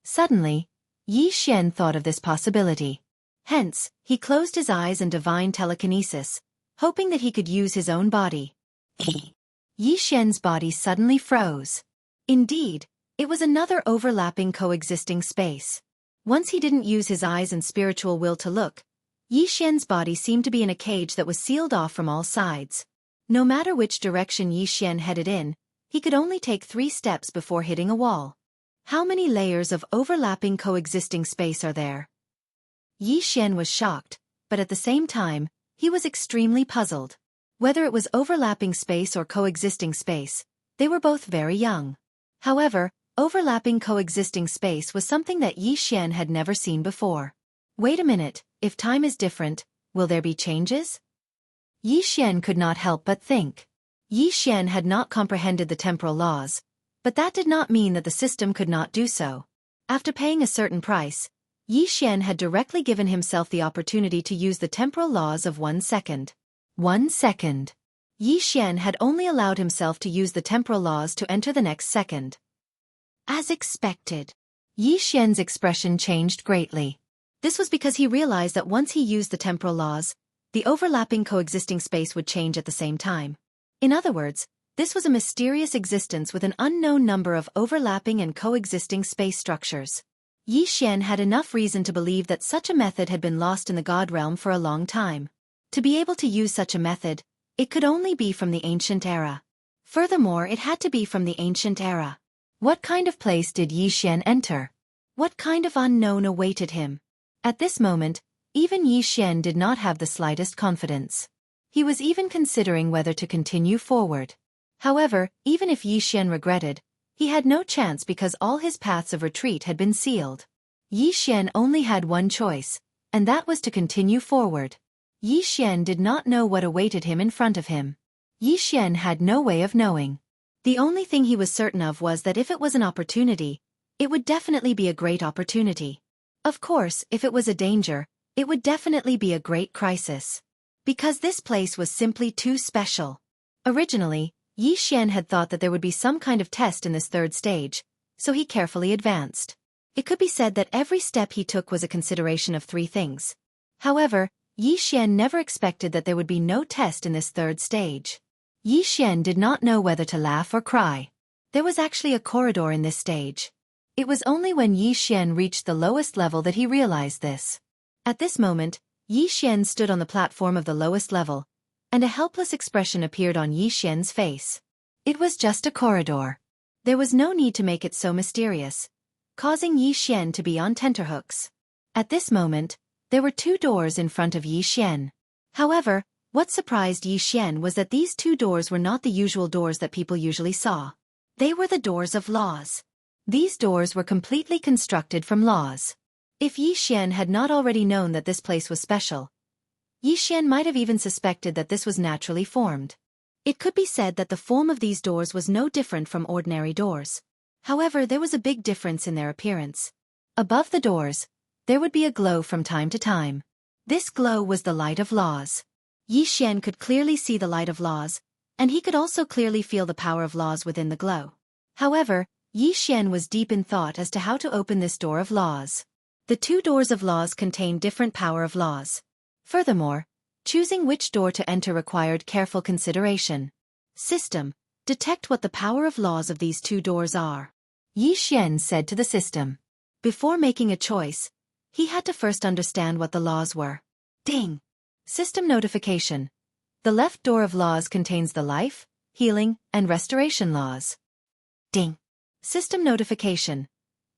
Suddenly, Yi Xian thought of this possibility. Hence, he closed his eyes and divine telekinesis, hoping that he could use his own body. Yi Xian's body suddenly froze. Indeed, it was another overlapping coexisting space. Once he didn't use his eyes and spiritual will to look, Yi Xian's body seemed to be in a cage that was sealed off from all sides. No matter which direction Yi Xian headed in, he could only take 3 steps before hitting a wall. How many layers of overlapping coexisting space are there? Yi Xian was shocked, but at the same time, he was extremely puzzled. Whether it was overlapping space or coexisting space, they were both very young. However, overlapping coexisting space was something that Yi Xian had never seen before. Wait a minute, if time is different, will there be changes? Yi Xian could not help but think. Yi Xian had not comprehended the temporal laws, but that did not mean that the system could not do so. After paying a certain price, Yi Xian had directly given himself the opportunity to use the temporal laws of 1 second. 1 second. Yi Xian had only allowed himself to use the temporal laws to enter the next second. As expected, Yi Xian's expression changed greatly. This was because he realized that once he used the temporal laws, the overlapping coexisting space would change at the same time. In other words, this was a mysterious existence with an unknown number of overlapping and coexisting space structures. Yi Xian had enough reason to believe that such a method had been lost in the God realm for a long time. To be able to use such a method, it could only be from the ancient era. Furthermore, it had to be from the ancient era. What kind of place did Yi Xian enter? What kind of unknown awaited him? At this moment, even Yi Xian did not have the slightest confidence. He was even considering whether to continue forward. However, even if Yi Xian regretted, he had no chance because all his paths of retreat had been sealed. Yi Xian only had one choice, and that was to continue forward. Yi Xian did not know what awaited him in front of him. Yi Xian had no way of knowing. The only thing he was certain of was that if it was an opportunity, it would definitely be a great opportunity. Of course, if it was a danger, it would definitely be a great crisis. Because this place was simply too special. Originally, Yi Xian had thought that there would be some kind of test in this third stage, so he carefully advanced. It could be said that every step he took was a consideration of 3 things. However, Yi Xian never expected that there would be no test in this third stage. Yi Xian did not know whether to laugh or cry. There was actually a corridor in this stage. It was only when Yi Xian reached the lowest level that he realized this. At this moment, Yi Xian stood on the platform of the lowest level, and a helpless expression appeared on Yi Xian's face. It was just a corridor. There was no need to make it so mysterious, causing Yi Xian to be on tenterhooks. At this moment, there were 2 doors in front of Yi Xian. However, what surprised Yi Xian was that these 2 doors were not the usual doors that people usually saw. They were the doors of laws. These doors were completely constructed from laws. If Yi Xian had not already known that this place was special, Yi Xian might have even suspected that this was naturally formed. It could be said that the form of these doors was no different from ordinary doors. However, there was a big difference in their appearance. Above the doors, there would be a glow from time to time. This glow was the light of laws. Yi Xian could clearly see the light of laws, and he could also clearly feel the power of laws within the glow. However, Yi Xian was deep in thought as to how to open this door of laws. The 2 doors of laws contained different power of laws. Furthermore, choosing which door to enter required careful consideration. System, detect what the power of laws of these 2 doors are. Yi Xian said to the system. Before making a choice, he had to first understand what the laws were. Ding! System notification. The left door of laws contains the life, healing, and restoration laws. Ding! System notification.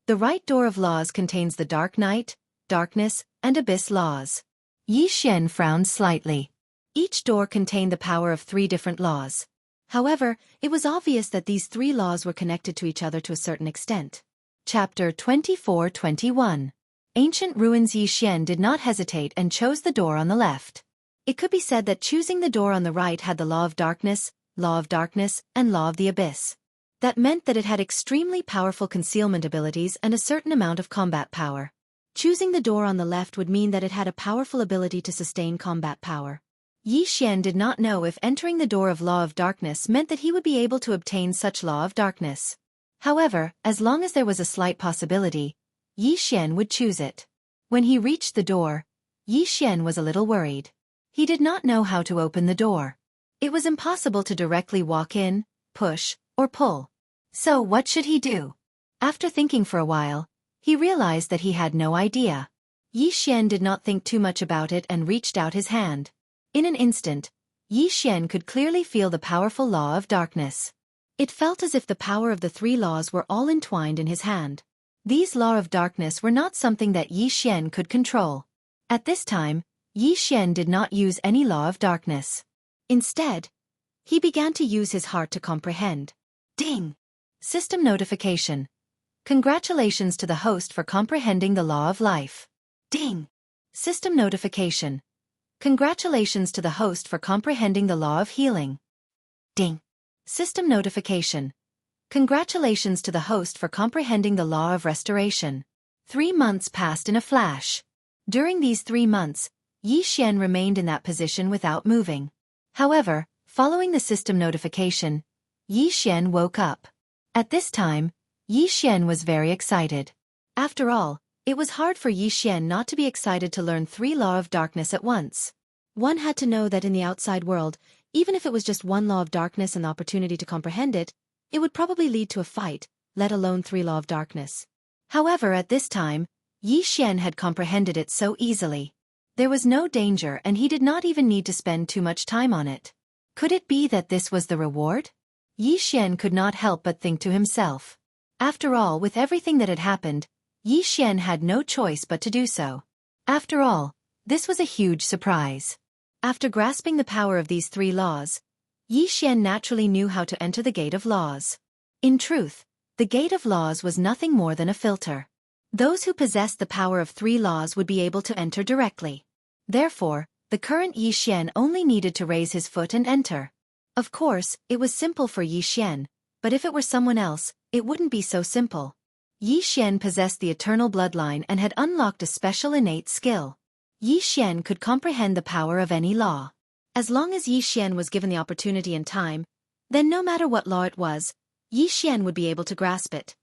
The right door of laws contains the dark night, darkness, and abyss laws. Yi Xian frowned slightly. Each door contained the power of 3 different laws. However, it was obvious that these 3 laws were connected to each other to a certain extent. Chapter 24-21. Ancient Ruins. Yi Xian did not hesitate and chose the door on the left. It could be said that choosing the door on the right had the law of darkness, and law of the abyss. That meant that it had extremely powerful concealment abilities and a certain amount of combat power. Choosing the door on the left would mean that it had a powerful ability to sustain combat power. Yi Xian did not know if entering the door of law of darkness meant that he would be able to obtain such law of darkness. However, as long as there was a slight possibility, Yi Xian would choose it. When he reached the door, Yi Xian was a little worried. He did not know how to open the door. It was impossible to directly walk in, push, or pull. So what should he do? After thinking for a while, he realized that he had no idea. Yi Xian did not think too much about it and reached out his hand. In an instant, Yi Xian could clearly feel the powerful law of darkness. It felt as if the power of the 3 laws were all entwined in his hand. These laws of darkness were not something that Yi Xian could control. At this time, Yi Xian did not use any law of darkness. Instead, he began to use his heart to comprehend. Ding! System notification. Congratulations to the host for comprehending the law of life. Ding! System notification. Congratulations to the host for comprehending the law of healing. Ding! System notification. Congratulations to the host for comprehending the law of restoration. 3 months passed in a flash. During these 3 months, Yi Xian remained in that position without moving. However, following the system notification, Yi Xian woke up. At this time, Yi Xian was very excited. After all, it was hard for Yi Xian not to be excited to learn 3 laws of darkness at once. One had to know that in the outside world, even if it was just 1 law of darkness and the opportunity to comprehend it, it would probably lead to a fight, let alone 3 laws of darkness. However, at this time, Yi Xian had comprehended it so easily. There was no danger and he did not even need to spend too much time on it. Could it be that this was the reward? Yi Xian could not help but think to himself. After all, with everything that had happened, Yi Xian had no choice but to do so. After all, this was a huge surprise. After grasping the power of these 3 laws, Yi Xian naturally knew how to enter the Gate of Laws. In truth, the Gate of Laws was nothing more than a filter. Those who possessed the power of 3 laws would be able to enter directly. Therefore, the current Yi Xian only needed to raise his foot and enter. Of course, it was simple for Yi Xian, but if it were someone else, it wouldn't be so simple. Yi Xian possessed the eternal bloodline and had unlocked a special innate skill. Yi Xian could comprehend the power of any law. As long as Yi Xian was given the opportunity and time, then no matter what law it was, Yi Xian would be able to grasp it.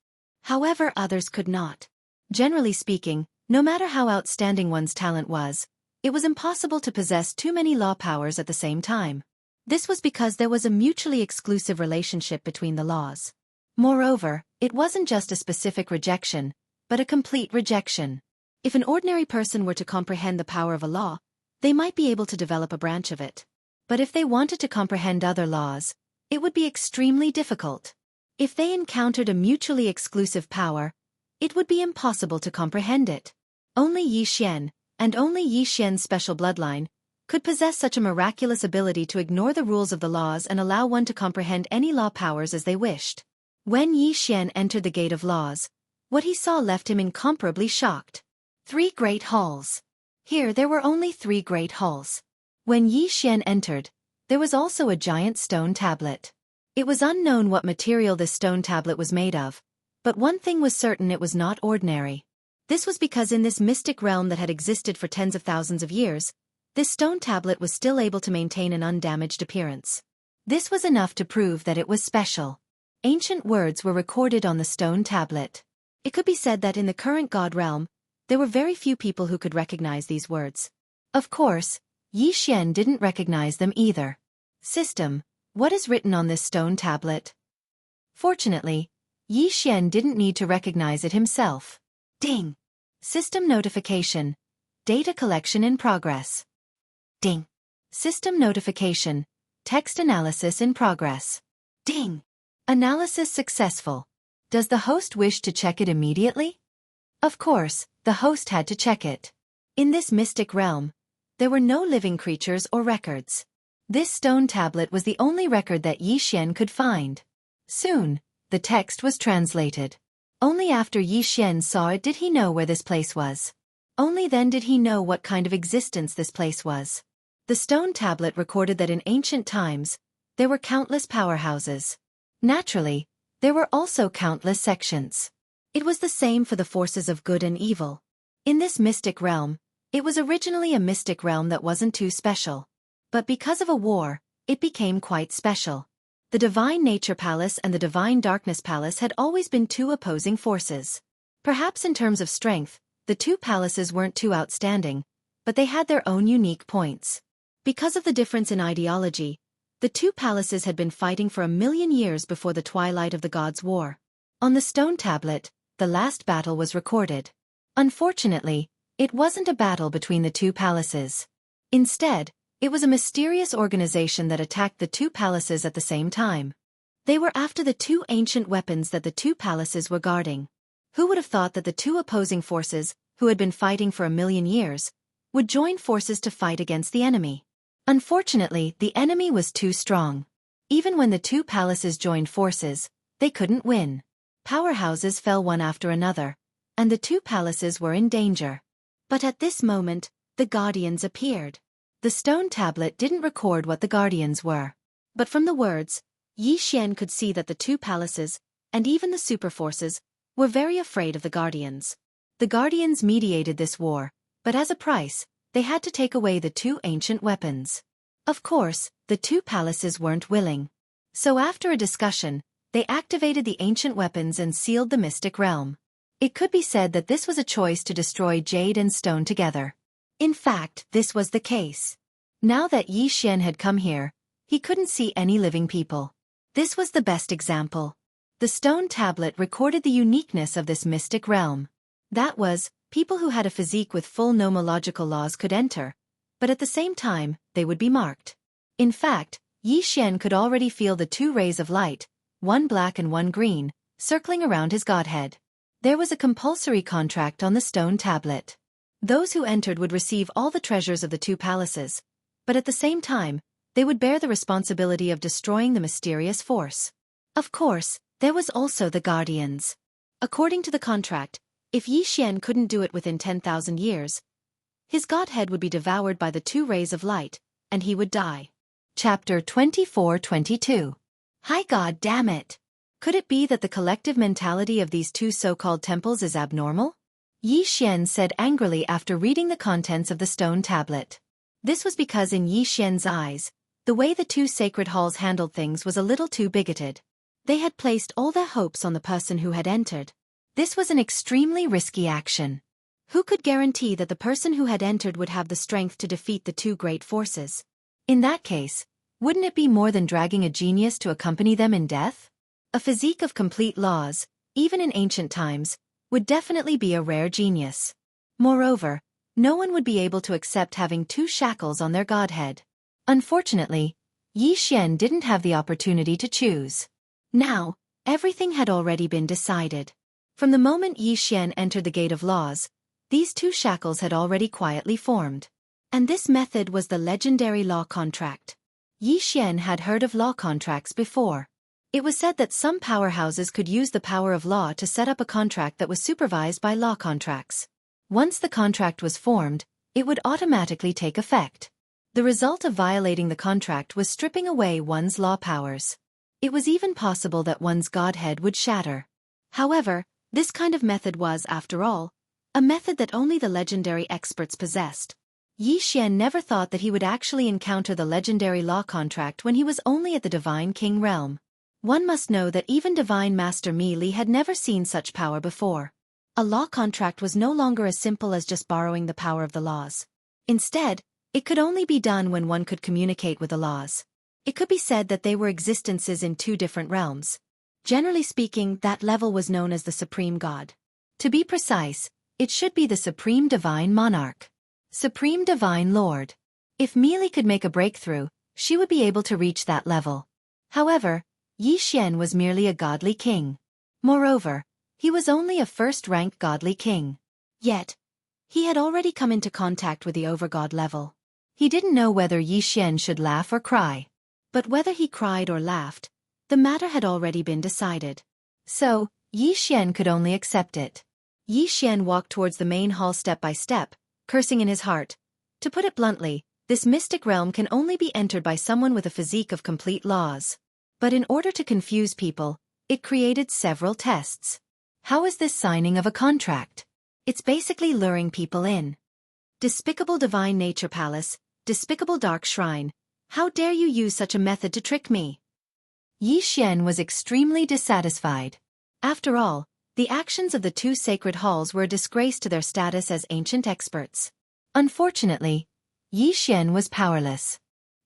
However, others could not. Generally speaking, no matter how outstanding one's talent was, It was impossible to possess too many law powers at the same time. This was because there was a mutually exclusive relationship between the laws. Moreover, it wasn't just a specific rejection, but a complete rejection. If an ordinary person were to comprehend the power of a law, they might be able to develop a branch of it. But if they wanted to comprehend other laws, it would be extremely difficult. If they encountered a mutually exclusive power, it would be impossible to comprehend it. Only Yi Xian, and only Yi Xian's special bloodline, could possess such a miraculous ability to ignore the rules of the laws and allow one to comprehend any law powers as they wished. When Yi Xian entered the Gate of Laws, what he saw left him incomparably shocked. 3 great halls. Here there were only 3 great halls. When Yi Xian entered, there was also a giant stone tablet. It was unknown what material this stone tablet was made of, but one thing was certain: it was not ordinary. This was because in this mystic realm that had existed for tens of thousands of years, this stone tablet was still able to maintain an undamaged appearance. This was enough to prove that it was special. Ancient words were recorded on the stone tablet. It could be said that in the current God realm, there were very few people who could recognize these words. Of course, Yi Xian didn't recognize them either. System, what is written on this stone tablet? Fortunately, Yi Xian didn't need to recognize it himself. Ding! System notification. Data collection in progress. Ding! System notification. Text analysis in progress. Ding! Analysis successful. Does the host wish to check it immediately? Of course, the host had to check it. In this mystic realm, there were no living creatures or records. This stone tablet was the only record that Yi Xian could find. Soon, the text was translated. Only after Yi Xian saw it did he know where this place was. Only then did he know what kind of existence this place was. The stone tablet recorded that in ancient times, there were countless powerhouses. Naturally, there were also countless sections. It was the same for the forces of good and evil. In this mystic realm, it was originally a mystic realm that wasn't too special. But because of a war, it became quite special. The Divine Nature Palace and the Divine Darkness Palace had always been 2 opposing forces. Perhaps in terms of strength, the 2 palaces weren't too outstanding, but they had their own unique points. Because of the difference in ideology, the 2 palaces had been fighting for 1,000,000 years before the twilight of the Gods' War. On the stone tablet, the last battle was recorded. Unfortunately, it wasn't a battle between the 2 palaces. Instead, it was a mysterious organization that attacked the 2 palaces at the same time. They were after the 2 ancient weapons that the 2 palaces were guarding. Who would have thought that the 2 opposing forces, who had been fighting for 1,000,000 years, would join forces to fight against the enemy? Unfortunately, the enemy was too strong. Even when the 2 palaces joined forces, they couldn't win. Powerhouses fell one after another, and the 2 palaces were in danger. But at this moment, the Guardians appeared. The stone tablet didn't record what the Guardians were. But from the words, Yi Xian could see that the 2 palaces, and even the superforces, were very afraid of the Guardians. The Guardians mediated this war, but as a price, they had to take away the 2 ancient weapons. Of course, the 2 palaces weren't willing. So after a discussion, they activated the ancient weapons and sealed the mystic realm. It could be said that this was a choice to destroy jade and stone together. In fact, this was the case. Now that Yi Xian had come here, he couldn't see any living people. This was the best example. The stone tablet recorded the uniqueness of this mystic realm. That was, people who had a physique with full nomological laws could enter, but at the same time, they would be marked. In fact, Yi Xian could already feel the 2 rays of light, one black and one green, circling around his godhead. There was a compulsory contract on the stone tablet. Those who entered would receive all the treasures of the 2 palaces, but at the same time, they would bear the responsibility of destroying the mysterious force. Of course, there was also the Guardians. According to the contract, if Yi Xian couldn't do it within 10,000 years, his godhead would be devoured by the 2 rays of light, and he would die. Chapter 24-22. Hi, god damn it! Could it be that the collective mentality of these 2 so-called temples is abnormal? Yi Xian said angrily after reading the contents of the stone tablet. This was because in Yi Xian's eyes, the way the 2 sacred halls handled things was a little too bigoted. They had placed all their hopes on the person who had entered. This was an extremely risky action. Who could guarantee that the person who had entered would have the strength to defeat the two great forces? In that case, wouldn't it be more than dragging a genius to accompany them in death? A physique of complete laws, even in ancient times, would definitely be a rare genius. Moreover, no one would be able to accept having two shackles on their godhead. Unfortunately, Yi Xian didn't have the opportunity to choose. Now, everything had already been decided. From the moment Yi Xian entered the Gate of Laws, these two shackles had already quietly formed. And this method was the legendary law contract. Yi Xian had heard of law contracts before. It was said that some powerhouses could use the power of law to set up a contract that was supervised by law contracts. Once the contract was formed, it would automatically take effect. The result of violating the contract was stripping away one's law powers. It was even possible that one's godhead would shatter. However, this kind of method was, after all, a method that only the legendary experts possessed. Yi Xian never thought that he would actually encounter the legendary law contract when he was only at the Divine King realm. One must know that even Divine Master Mi Li had never seen such power before. A law contract was no longer as simple as just borrowing the power of the laws. Instead, it could only be done when one could communicate with the laws. It could be said that they were existences in two different realms. Generally speaking, that level was known as the Supreme God. To be precise, it should be the Supreme Divine Monarch. Supreme Divine Lord. If Mi Li could make a breakthrough, she would be able to reach that level. However, Yi Xian was merely a godly king. Moreover, he was only a first-rank godly king. Yet, he had already come into contact with the overgod level. He didn't know whether Yi Xian should laugh or cry. But whether he cried or laughed, the matter had already been decided. So, Yi Xian could only accept it. Yi Xian walked towards the main hall step by step, cursing in his heart. To put it bluntly, this mystic realm can only be entered by someone with a physique of complete laws. But in order to confuse people, it created several tests. How is this signing of a contract? It's basically luring people in. Despicable Divine Nature Palace, despicable Dark Shrine, how dare you use such a method to trick me? Yi Xian was extremely dissatisfied. After all, the actions of the two sacred halls were a disgrace to their status as ancient experts. Unfortunately, Yi Xian was powerless.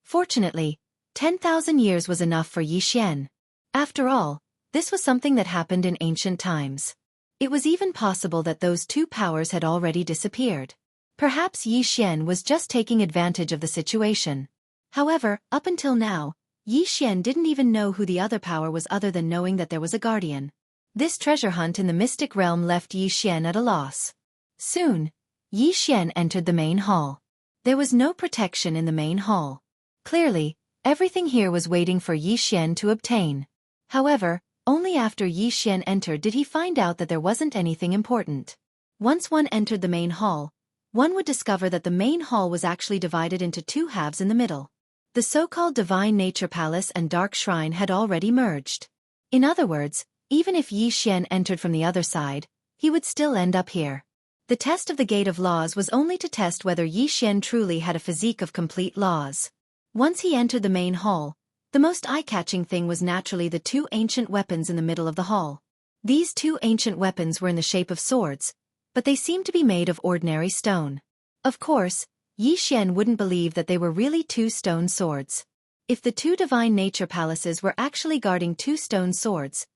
Fortunately, 10,000 years was enough for Yi Xian. After all, this was something that happened in ancient times. It was even possible that those two powers had already disappeared. Perhaps Yi Xian was just taking advantage of the situation. However, up until now, Yi Xian didn't even know who the other power was other than knowing that there was a guardian. This treasure hunt in the mystic realm left Yi Xian at a loss. Soon, Yi Xian entered the main hall. There was no protection in the main hall. Clearly, everything here was waiting for Yi Xian to obtain. However, only after Yi Xian entered did he find out that there wasn't anything important. Once one entered the main hall, one would discover that the main hall was actually divided into two halves in the middle. The so-called Divine Nature Palace and Dark Shrine had already merged. In other words, even if Yi Xian entered from the other side, he would still end up here. The test of the Gate of Laws was only to test whether Yi Xian truly had a physique of complete laws. Once he entered the main hall, the most eye-catching thing was naturally the two ancient weapons in the middle of the hall. These two ancient weapons were in the shape of swords, but they seemed to be made of ordinary stone. Of course, Yi Xian wouldn't believe that they were really two stone swords. If the two Divine Nature Palaces were actually guarding two stone swords,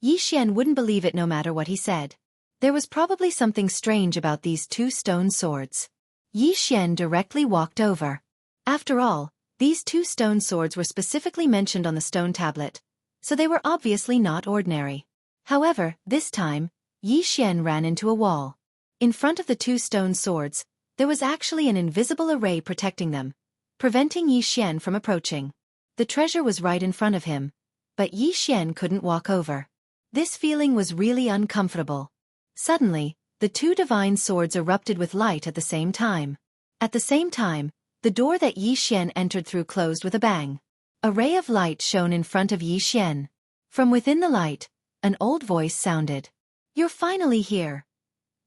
Yi Xian wouldn't believe it no matter what he said. There was probably something strange about these two stone swords. Yi Xian directly walked over. After all, these two stone swords were specifically mentioned on the stone tablet, so they were obviously not ordinary. However, this time, Yi Xian ran into a wall. In front of the two stone swords, there was actually an invisible array protecting them, preventing Yi Xian from approaching. The treasure was right in front of him, but Yi Xian couldn't walk over. This feeling was really uncomfortable. Suddenly, the two divine swords erupted with light at the same time. At the same time, the door that Yi Xian entered through closed with a bang. A ray of light shone in front of Yi Xian. From within the light, an old voice sounded. "You're finally here."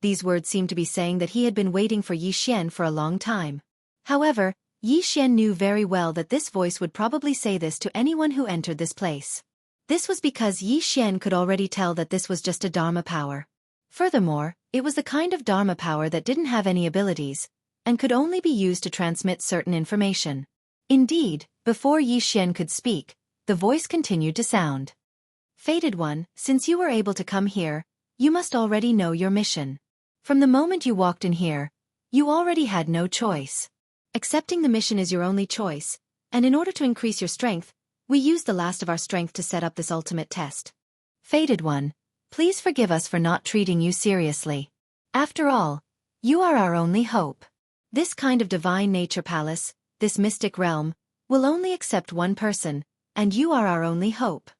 These words seemed to be saying that he had been waiting for Yi Xian for a long time. However, Yi Xian knew very well that this voice would probably say this to anyone who entered this place. This was because Yi Xian could already tell that this was just a Dharma power. Furthermore, it was the kind of Dharma power that didn't have any abilities, and could only be used to transmit certain information. Indeed, before Yi Xian could speak, the voice continued to sound. Fated One, since you were able to come here, you must already know your mission. From the moment you walked in here, you already had no choice. Accepting the mission is your only choice, and in order to increase your strength, we used the last of our strength to set up this ultimate test. Fated One, please forgive us for not treating you seriously. After all, you are our only hope. This kind of divine nature palace, this mystic realm, will only accept one person, and you are our only hope.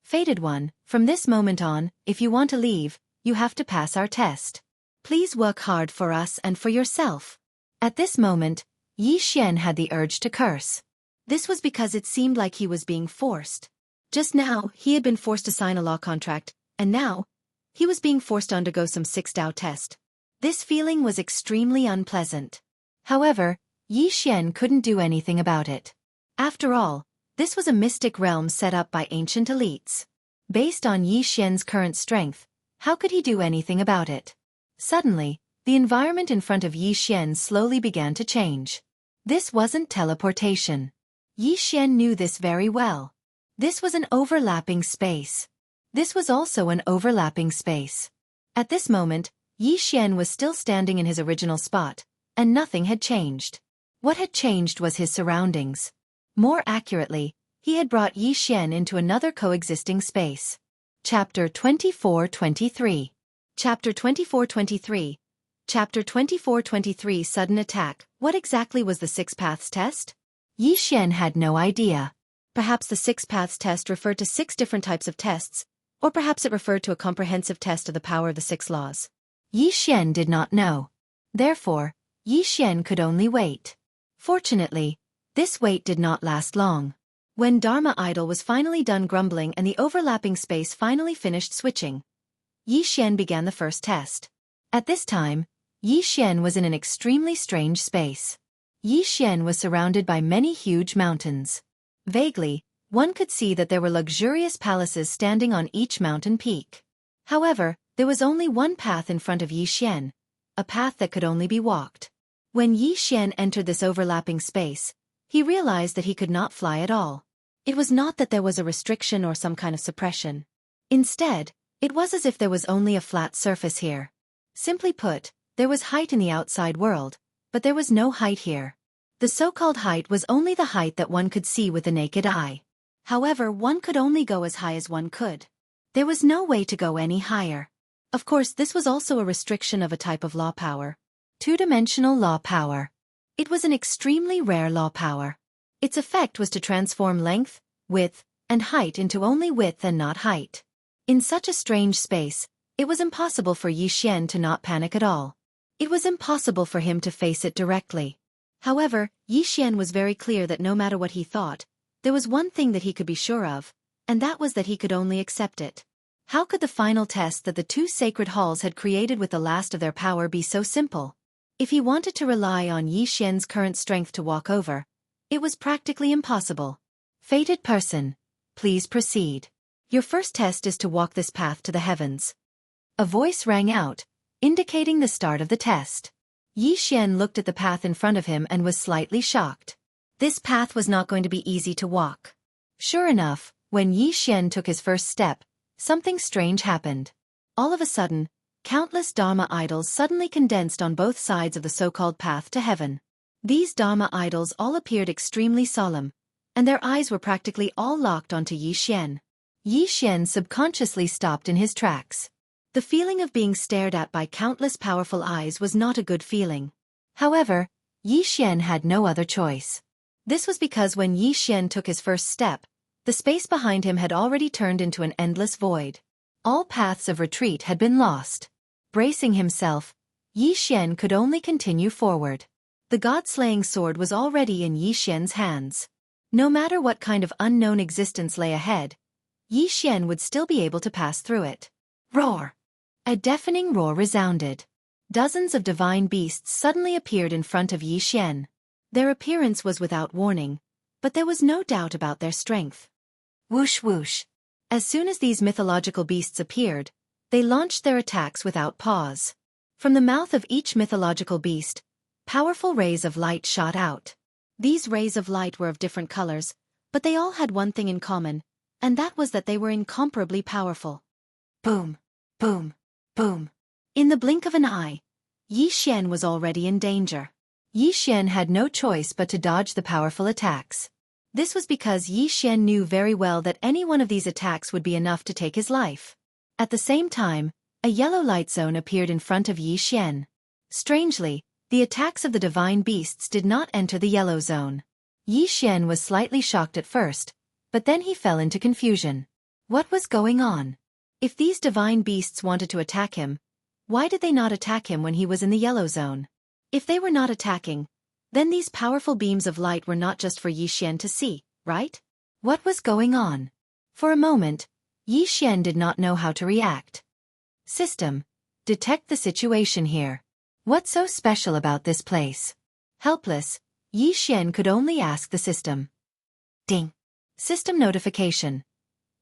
Fated One, from this moment on, if you want to leave, you have to pass our test. Please work hard for us and for yourself. At this moment, Yi Xian had the urge to curse. This was because it seemed like he was being forced. Just now, he had been forced to sign a law contract, and now, he was being forced to undergo some 6 Dao test. This feeling was extremely unpleasant. However, Yi Xian couldn't do anything about it. After all, this was a mystic realm set up by ancient elites. Based on Yi Xian's current strength, how could he do anything about it? Suddenly, the environment in front of Yi Xian slowly began to change. This wasn't teleportation. Yi Xian knew this very well. This was an overlapping space. This was also an overlapping space. At this moment, Yi Xian was still standing in his original spot, and nothing had changed. What had changed was his surroundings. More accurately, he had brought Yi Xian into another coexisting space. Chapter 24-23. Chapter 24-23. Chapter 24-23 Sudden Attack. What exactly was the 6 Paths test? Yi Xian had no idea. Perhaps the 6 Paths test referred to 6 different types of tests, or perhaps it referred to a comprehensive test of the power of the 6 laws. Yi Xian did not know. Therefore, Yi Xian could only wait. Fortunately, this wait did not last long. When Dharma Idol was finally done grumbling and the overlapping space finally finished switching, Yi Xian began the first test. At this time, Yi Xian was in an extremely strange space. Yi Xian was surrounded by many huge mountains. Vaguely, one could see that there were luxurious palaces standing on each mountain peak. However, there was only one path in front of Yi Xian, a path that could only be walked. When Yi Xian entered this overlapping space, he realized that he could not fly at all. It was not that there was a restriction or some kind of suppression. Instead, it was as if there was only a flat surface here. Simply put, there was height in the outside world, but there was no height here. The so-called height was only the height that one could see with the naked eye. However, one could only go as high as one could. There was no way to go any higher. Of course, this was also a restriction of a type of law power. Two-dimensional law power. It was an extremely rare law power. Its effect was to transform length, width, and height into only width and not height. In such a strange space, it was impossible for Yi Xian to not panic at all. It was impossible for him to face it directly. However, Yi Xian was very clear that no matter what he thought, there was one thing that he could be sure of, and that was that he could only accept it. How could the final test that the 2 sacred halls had created with the last of their power be so simple? If he wanted to rely on Yi Xian's current strength to walk over, it was practically impossible. Fated person, please proceed. Your first test is to walk this path to the heavens. A voice rang out, indicating the start of the test. Yi Xian looked at the path in front of him and was slightly shocked. This path was not going to be easy to walk. Sure enough, when Yi Xian took his first step, something strange happened. All of a sudden, countless Dharma idols suddenly condensed on both sides of the so-called path to heaven. These Dharma idols all appeared extremely solemn, and their eyes were practically all locked onto Yi Xian. Yi Xian subconsciously stopped in his tracks. The feeling of being stared at by countless powerful eyes was not a good feeling. However, Yi Xian had no other choice. This was because when Yi Xian took his first step, the space behind him had already turned into an endless void. All paths of retreat had been lost. Bracing himself, Yi Xian could only continue forward. The god-slaying sword was already in Yi Xian's hands. No matter what kind of unknown existence lay ahead, Yi Xian would still be able to pass through it. Roar! A deafening roar resounded. Dozens of divine beasts suddenly appeared in front of Yi Xian. Their appearance was without warning, but there was no doubt about their strength. Whoosh whoosh. As soon as these mythological beasts appeared, They launched their attacks without pause. From the mouth of each mythological beast, powerful rays of light shot out. These rays of light were of different colors, but they all had one thing in common, and that was that they were incomparably powerful. Boom, boom, boom. In the blink of an eye, Yi Xian was already in danger. Yi Xian had no choice but to dodge the powerful attacks. This was because Yi Xian knew very well that any one of these attacks would be enough to take his life. At the same time, a yellow light zone appeared in front of Yi Xian. Strangely, the attacks of the divine beasts did not enter the yellow zone. Yi Xian was slightly shocked at first, but then he fell into confusion. What was going on? If these divine beasts wanted to attack him, why did they not attack him when he was in the yellow zone? If they were not attacking, then these powerful beams of light were not just for Yi Xian to see, right? What was going on? For a moment, Yi Xian did not know how to react. System, detect the situation here. What's so special about this place? Helpless, Yi Xian could only ask the system. Ding. System notification.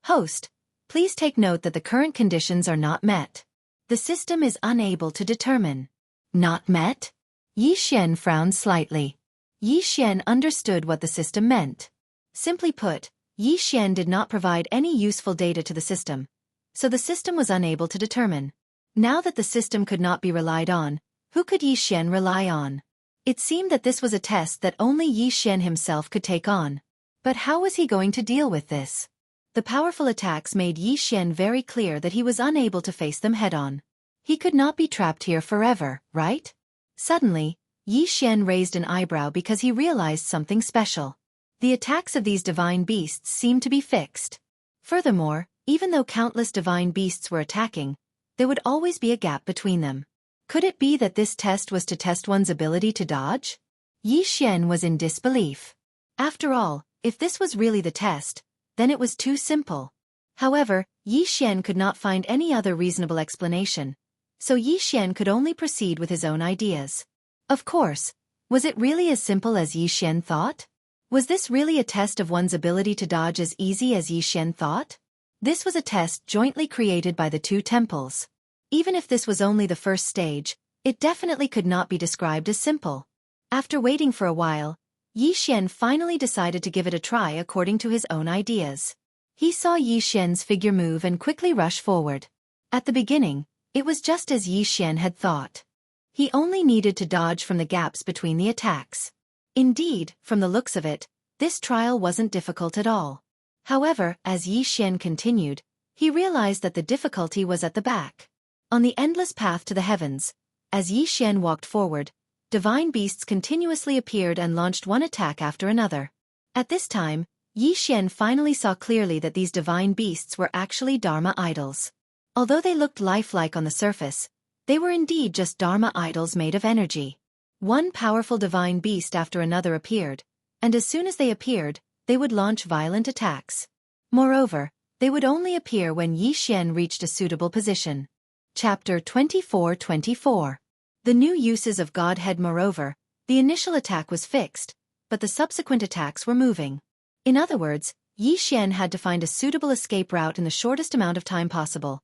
Host, please take note that the current conditions are not met. The system is unable to determine. Not met? Yi Xian frowned slightly. Yi Xian understood what the system meant. Simply put, Yi Xian did not provide any useful data to the system, so the system was unable to determine. Now that the system could not be relied on, who could Yi Xian rely on? It seemed that this was a test that only Yi Xian himself could take on. But how was he going to deal with this? The powerful attacks made Yi Xian very clear that he was unable to face them head-on. He could not be trapped here forever, right? Suddenly, Yi Xian raised an eyebrow because he realized something special. The attacks of these divine beasts seemed to be fixed. Furthermore, even though countless divine beasts were attacking, there would always be a gap between them. Could it be that this test was to test one's ability to dodge? Yi Xian was in disbelief. After all, if this was really the test, then it was too simple. However, Yi Xian could not find any other reasonable explanation, so Yi Xian could only proceed with his own ideas. Of course, was it really as simple as Yi Xian thought? Was this really a test of one's ability to dodge as easy as Yi Xian thought? This was a test jointly created by the two temples. Even if this was only the first stage, it definitely could not be described as simple. After waiting for a while, Yi Xian finally decided to give it a try according to his own ideas. He saw Yi Xian's figure move and quickly rush forward. At the beginning, it was just as Yi Xian had thought. He only needed to dodge from the gaps between the attacks. Indeed, from the looks of it, this trial wasn't difficult at all. However, as Yi Xian continued, he realized that the difficulty was at the back. On the endless path to the heavens, as Yi Xian walked forward, divine beasts continuously appeared and launched one attack after another. At this time, Yi Xian finally saw clearly that these divine beasts were actually Dharma idols. Although they looked lifelike on the surface, they were indeed just Dharma idols made of energy. One powerful divine beast after another appeared, and as soon as they appeared, they would launch violent attacks. Moreover, they would only appear when Yi Xian reached a suitable position. Chapter 24-24. The new uses of Godhead. Moreover, the initial attack was fixed, but the subsequent attacks were moving. In other words, Yi Xian had to find a suitable escape route in the shortest amount of time possible,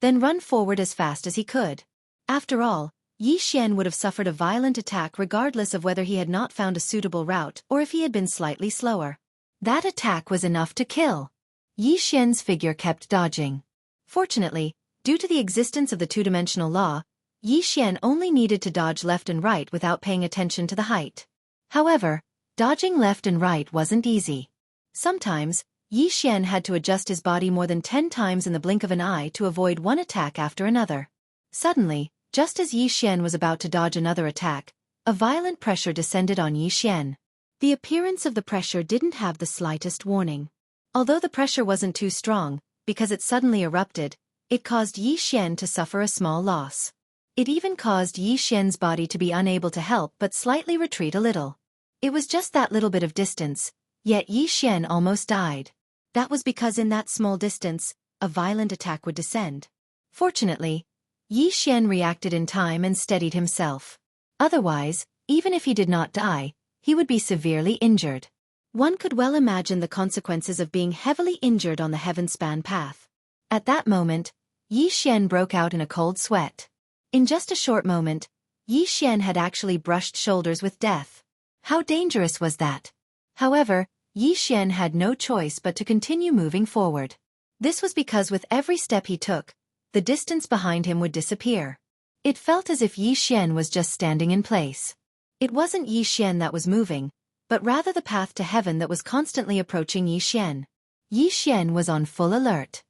then run forward as fast as he could. After all, Yi Xian would have suffered a violent attack regardless of whether he had not found a suitable route or if he had been slightly slower. That attack was enough to kill. Yi Xian's figure kept dodging. Fortunately, due to the existence of the two-dimensional law, Yi Xian only needed to dodge left and right without paying attention to the height. However, dodging left and right wasn't easy. Sometimes, Yi Xian had to adjust his body more than 10 times in the blink of an eye to avoid one attack after another. Suddenly, just as Yi Xian was about to dodge another attack, a violent pressure descended on Yi Xian. The appearance of the pressure didn't have the slightest warning. Although the pressure wasn't too strong, because it suddenly erupted, it caused Yi Xian to suffer a small loss. It even caused Yi Xian's body to be unable to help but slightly retreat a little. It was just that little bit of distance, yet Yi Xian almost died. That was because in that small distance, a violent attack would descend. Fortunately, Yi Xian reacted in time and steadied himself. Otherwise, even if he did not die, he would be severely injured. One could well imagine the consequences of being heavily injured on the heaven-span path. At that moment, Yi Xian broke out in a cold sweat. In just a short moment, Yi Xian had actually brushed shoulders with death. How dangerous was that? However, Yi Xian had no choice but to continue moving forward. This was because with every step he took, the distance behind him would disappear. It felt as if Yi Xian was just standing in place. It wasn't Yi Xian that was moving, but rather the path to heaven that was constantly approaching Yi Xian. Yi Xian was on full alert.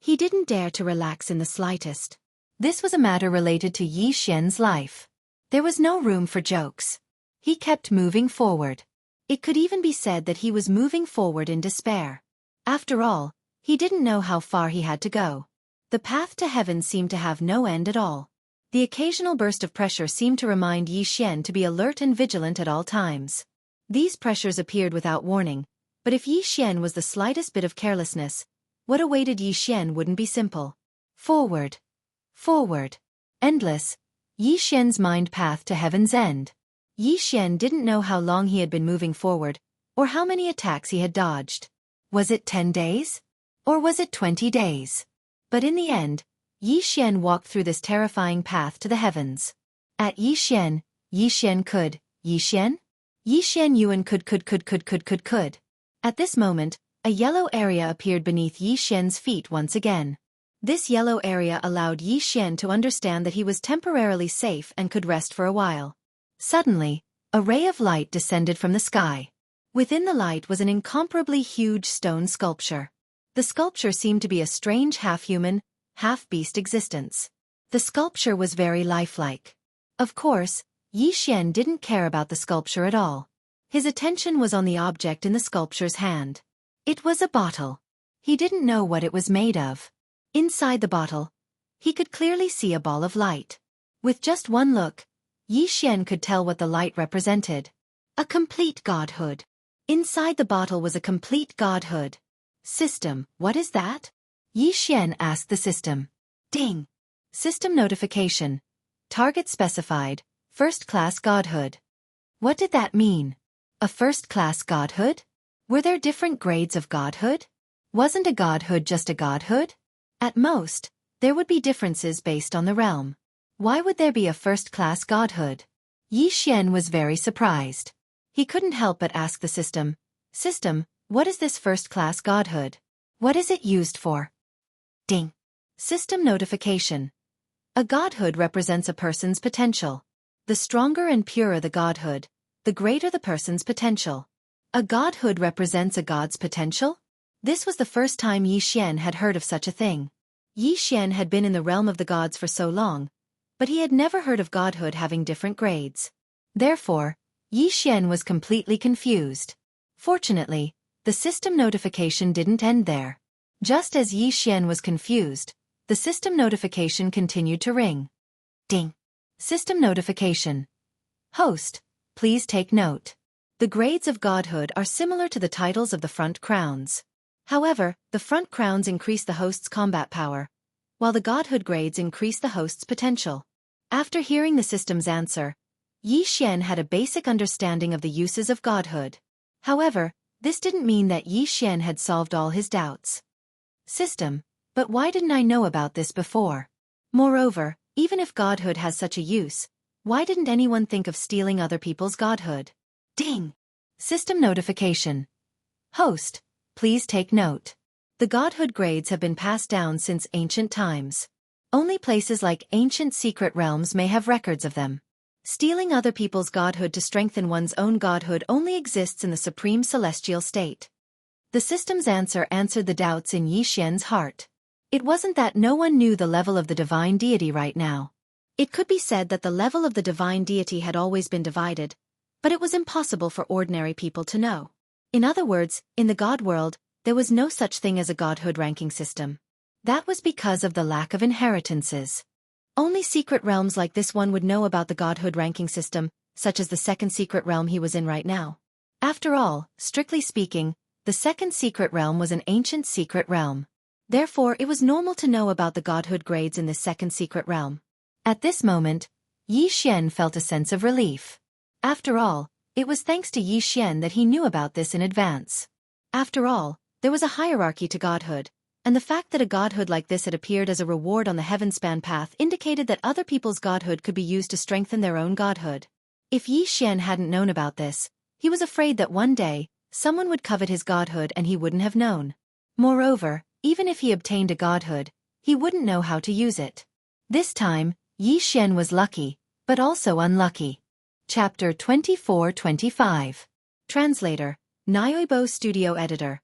He didn't dare to relax in the slightest. This was a matter related to Yi Xian's life. There was no room for jokes. He kept moving forward. It could even be said that he was moving forward in despair. After all, he didn't know how far he had to go. The path to heaven seemed to have no end at all. The occasional burst of pressure seemed to remind Yi Xian to be alert and vigilant at all times. These pressures appeared without warning, but if Yi Xian was the slightest bit of carelessness, what awaited Yi Xian wouldn't be simple. Forward. Forward. Endless. Yi Xian's mind path to heaven's end. Yi Xian didn't know how long he had been moving forward, or how many attacks he had dodged. Was it 10 days? Or was it 20 days? But in the end, Yi Xian walked through this terrifying path to the heavens. At Yi Xian could. Yi Xian Yuan could. At this moment, a yellow area appeared beneath Yi Xian's feet once again. This yellow area allowed Yi Xian to understand that he was temporarily safe and could rest for a while. Suddenly, a ray of light descended from the sky. Within the light was an incomparably huge stone sculpture. The sculpture seemed to be a strange half-human, half-beast existence. The sculpture was very lifelike. Of course, Yi Xian didn't care about the sculpture at all. His attention was on the object in the sculpture's hand. It was a bottle. He didn't know what it was made of. Inside the bottle, he could clearly see a ball of light. With just one look, Yi Xian could tell what the light represented. A complete godhood. Inside the bottle was a complete godhood. System, what is that? Yi Xian asked the system. Ding. System notification. Target specified, first-class godhood. What did that mean? A first-class godhood? Were there different grades of godhood? Wasn't a godhood just a godhood? At most, there would be differences based on the realm. Why would there be a first-class godhood? Yi Xian was very surprised. He couldn't help but ask the system, System, what is this first-class godhood? What is it used for? Ding. System notification. A godhood represents a person's potential. The stronger and purer the godhood, the greater the person's potential. A godhood represents a god's potential? This was the first time Yi Xian had heard of such a thing. Yi Xian had been in the realm of the gods for so long, but he had never heard of godhood having different grades. Therefore, Yi Xian was completely confused. Fortunately, the system notification didn't end there. Just as Yi Xian was confused, the system notification continued to ring. Ding. System notification. Host, please take note. The grades of godhood are similar to the titles of the front crowns. However, the front crowns increase the host's combat power, while the godhood grades increase the host's potential. After hearing the system's answer, Yi Xian had a basic understanding of the uses of godhood. However, this didn't mean that Yi Xian had solved all his doubts. System, but why didn't I know about this before? Moreover, even if godhood has such a use, why didn't anyone think of stealing other people's godhood? Ding! System notification. Host, please take note. The godhood grades have been passed down since ancient times. Only places like ancient secret realms may have records of them. Stealing other people's godhood to strengthen one's own godhood only exists in the supreme celestial state. The system's answer answered the doubts in Yi Xian's heart. It wasn't that no one knew the level of the divine deity right now. It could be said that the level of the divine deity had always been divided, but it was impossible for ordinary people to know. In other words, in the god world, there was no such thing as a godhood ranking system. That was because of the lack of inheritances. Only secret realms like this one would know about the godhood ranking system, such as the second secret realm he was in right now. After all, strictly speaking, the second secret realm was an ancient secret realm. Therefore, it was normal to know about the godhood grades in this second secret realm. At this moment, Yi Xian felt a sense of relief. After all, it was thanks to Yi Xian that he knew about this in advance. After all, there was a hierarchy to godhood, and the fact that a godhood like this had appeared as a reward on the Heavenspan path indicated that other people's godhood could be used to strengthen their own godhood. If Yi Xian hadn't known about this, he was afraid that one day, someone would covet his godhood and he wouldn't have known. Moreover, even if he obtained a godhood, he wouldn't know how to use it. This time, Yi Xian was lucky, but also unlucky. Chapter 24-25. Translator, Nyoibo Studio Editor.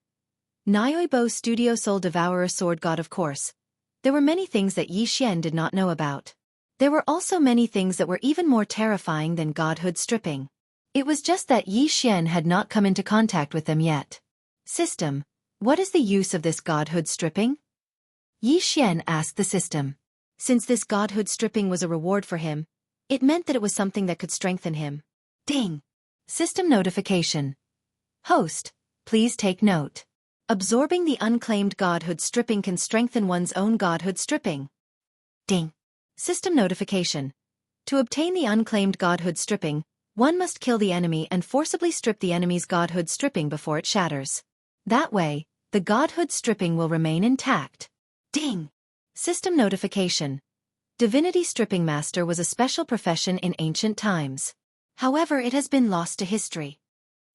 Nyoibo Studio Soul Devourer Sword God. Of course, there were many things that Yi Xian did not know about. There were also many things that were even more terrifying than godhood stripping. It was just that Yi Xian had not come into contact with them yet. System, what is the use of this godhood stripping? Yi Xian asked the system. Since this godhood stripping was a reward for him, it meant that it was something that could strengthen him. Ding! System notification. Host, please take note. Absorbing the unclaimed godhood stripping can strengthen one's own godhood stripping. Ding! System notification. To obtain the unclaimed godhood stripping, one must kill the enemy and forcibly strip the enemy's godhood stripping before it shatters. That way, the godhood stripping will remain intact. Ding! System notification. Divinity Stripping Master was a special profession in ancient times. However, it has been lost to history.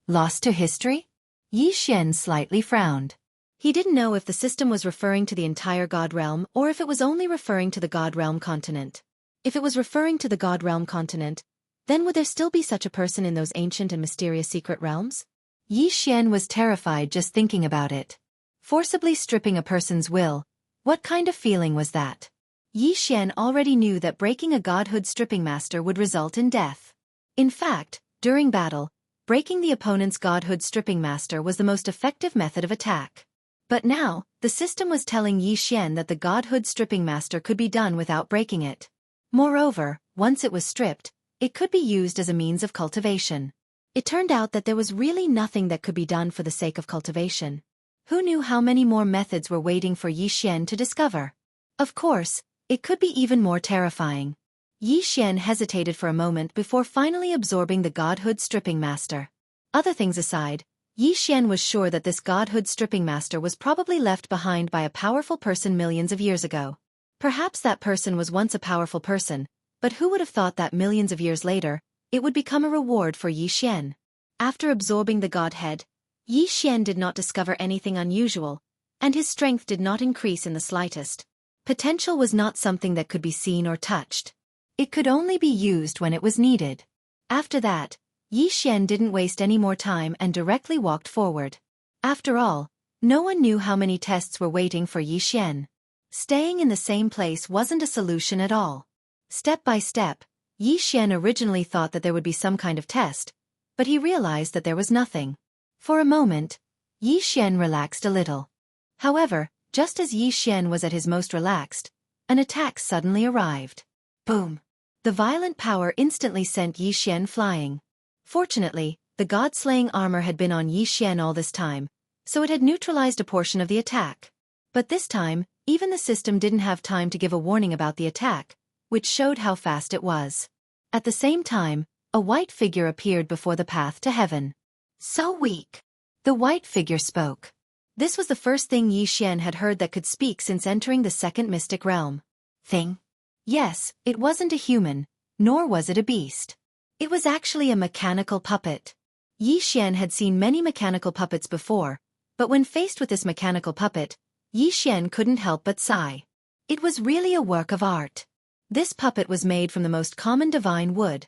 Lost to history? Yi Xian slightly frowned. He didn't know if the system was referring to the entire God Realm or if it was only referring to the God Realm continent. If it was referring to the God Realm continent, then would there still be such a person in those ancient and mysterious secret realms? Yi Xian was terrified just thinking about it. Forcibly stripping a person's will, what kind of feeling was that? Yi Xian already knew that breaking a godhood stripping master would result in death. In fact, during battle, breaking the opponent's godhood stripping master was the most effective method of attack. But now, the system was telling Yi Xian that the godhood stripping master could be done without breaking it. Moreover, once it was stripped, it could be used as a means of cultivation. It turned out that there was really nothing that could be done for the sake of cultivation. Who knew how many more methods were waiting for Yi Xian to discover? Of course, it could be even more terrifying. Yi Xian hesitated for a moment before finally absorbing the godhood stripping master. Other things aside, Yi Xian was sure that this godhood stripping master was probably left behind by a powerful person millions of years ago. Perhaps that person was once a powerful person, but who would have thought that millions of years later, it would become a reward for Yi Xian? After absorbing the godhead, Yi Xian did not discover anything unusual, and his strength did not increase in the slightest. Potential was not something that could be seen or touched. It could only be used when it was needed. After that, Yi Xian didn't waste any more time and directly walked forward. After all, no one knew how many tests were waiting for Yi Xian. Staying in the same place wasn't a solution at all. Step by step, Yi Xian originally thought that there would be some kind of test, but he realized that there was nothing. For a moment, Yi Xian relaxed a little. However, just as Yi Xian was at his most relaxed, an attack suddenly arrived. Boom! The violent power instantly sent Yi Xian flying. Fortunately, the god-slaying armor had been on Yi Xian all this time, so it had neutralized a portion of the attack. But this time, even the system didn't have time to give a warning about the attack, which showed how fast it was. At the same time, a white figure appeared before the path to heaven. So weak! The white figure spoke. This was the first thing Yi Xian had heard that could speak since entering the second mystic realm. Thing? Yes, it wasn't a human, nor was it a beast. It was actually a mechanical puppet. Yi Xian had seen many mechanical puppets before, but when faced with this mechanical puppet, Yi Xian couldn't help but sigh. It was really a work of art. This puppet was made from the most common divine wood,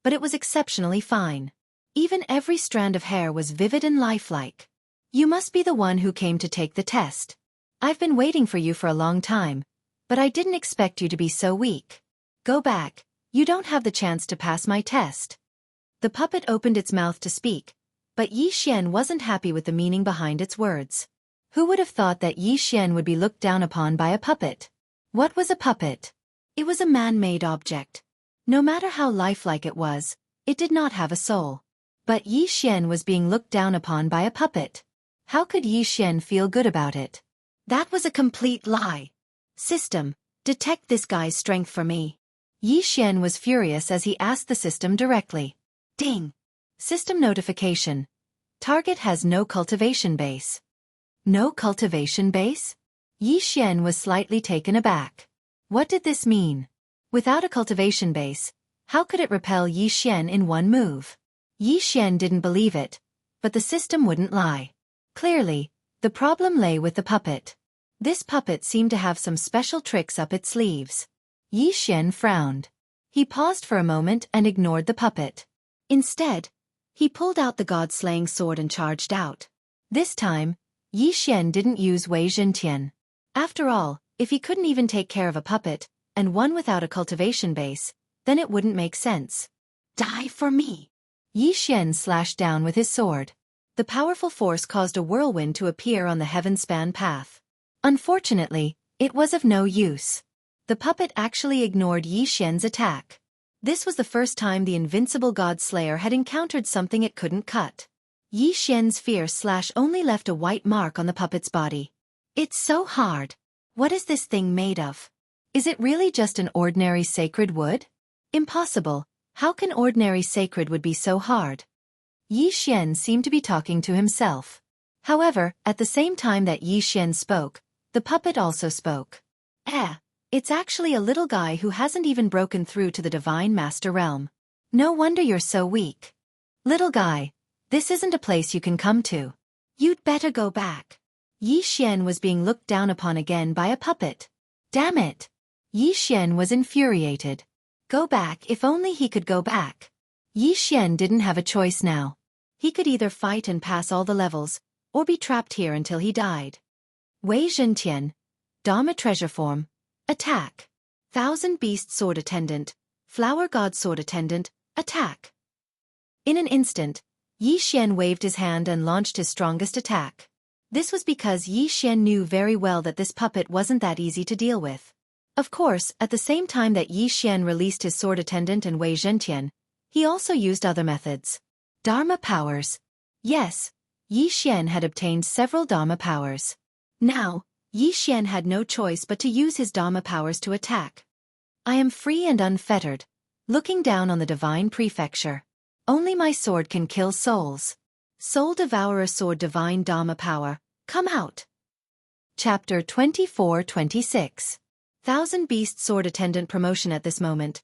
but it was exceptionally fine. Even every strand of hair was vivid and lifelike. You must be the one who came to take the test. I've been waiting for you for a long time, but I didn't expect you to be so weak. Go back, you don't have the chance to pass my test. The puppet opened its mouth to speak, but Yi Xian wasn't happy with the meaning behind its words. Who would have thought that Yi Xian would be looked down upon by a puppet? What was a puppet? It was a man-made object. No matter how lifelike it was, it did not have a soul. But Yi Xian was being looked down upon by a puppet. How could Yi Xian feel good about it? That was a complete lie. System, detect this guy's strength for me. Yi Xian was furious as he asked the system directly. Ding! System notification. Target has no cultivation base. No cultivation base? Yi Xian was slightly taken aback. What did this mean? Without a cultivation base, how could it repel Yi Xian in one move? Yi Xian didn't believe it, but the system wouldn't lie. Clearly, the problem lay with the puppet. This puppet seemed to have some special tricks up its sleeves. Yi Xian frowned. He paused for a moment and ignored the puppet. Instead, he pulled out the god-slaying sword and charged out. This time, Yi Xian didn't use Wei Zhentian. After all, if he couldn't even take care of a puppet, and one without a cultivation base, then it wouldn't make sense. Die for me! Yi Xian slashed down with his sword. The powerful force caused a whirlwind to appear on the heaven-span path. Unfortunately, it was of no use. The puppet actually ignored Yi Xian's attack. This was the first time the invincible God Slayer had encountered something it couldn't cut. Yi Xian's fierce slash only left a white mark on the puppet's body. It's so hard. What is this thing made of? Is it really just an ordinary sacred wood? Impossible. How can ordinary sacred wood be so hard? Yi Xian seemed to be talking to himself. However, at the same time that Yi Xian spoke, the puppet also spoke. It's actually a little guy who hasn't even broken through to the Divine Master Realm. No wonder you're so weak. Little guy, this isn't a place you can come to. You'd better go back. Yi Xian was being looked down upon again by a puppet. Damn it! Yi Xian was infuriated. Go back, if only he could go back. Yi Xian didn't have a choice now. He could either fight and pass all the levels, or be trapped here until he died. Wei Zhentian, Dharma Treasure Form, attack. Thousand Beast Sword Attendant, Flower God Sword Attendant, attack. In an instant, Yi Xian waved his hand and launched his strongest attack. This was because Yi Xian knew very well that this puppet wasn't that easy to deal with. Of course, at the same time that Yi Xian released his sword attendant and Wei Zhentian, he also used other methods. Dharma powers. Yes, Yi Xian had obtained several Dharma powers. Now, Yi Xian had no choice but to use his Dharma powers to attack. I am free and unfettered, looking down on the divine prefecture. Only my sword can kill souls. Soul Devourer Sword Divine Dharma Power, come out. Chapter 24-26. Thousand Beast Sword Attendant Promotion. At this moment,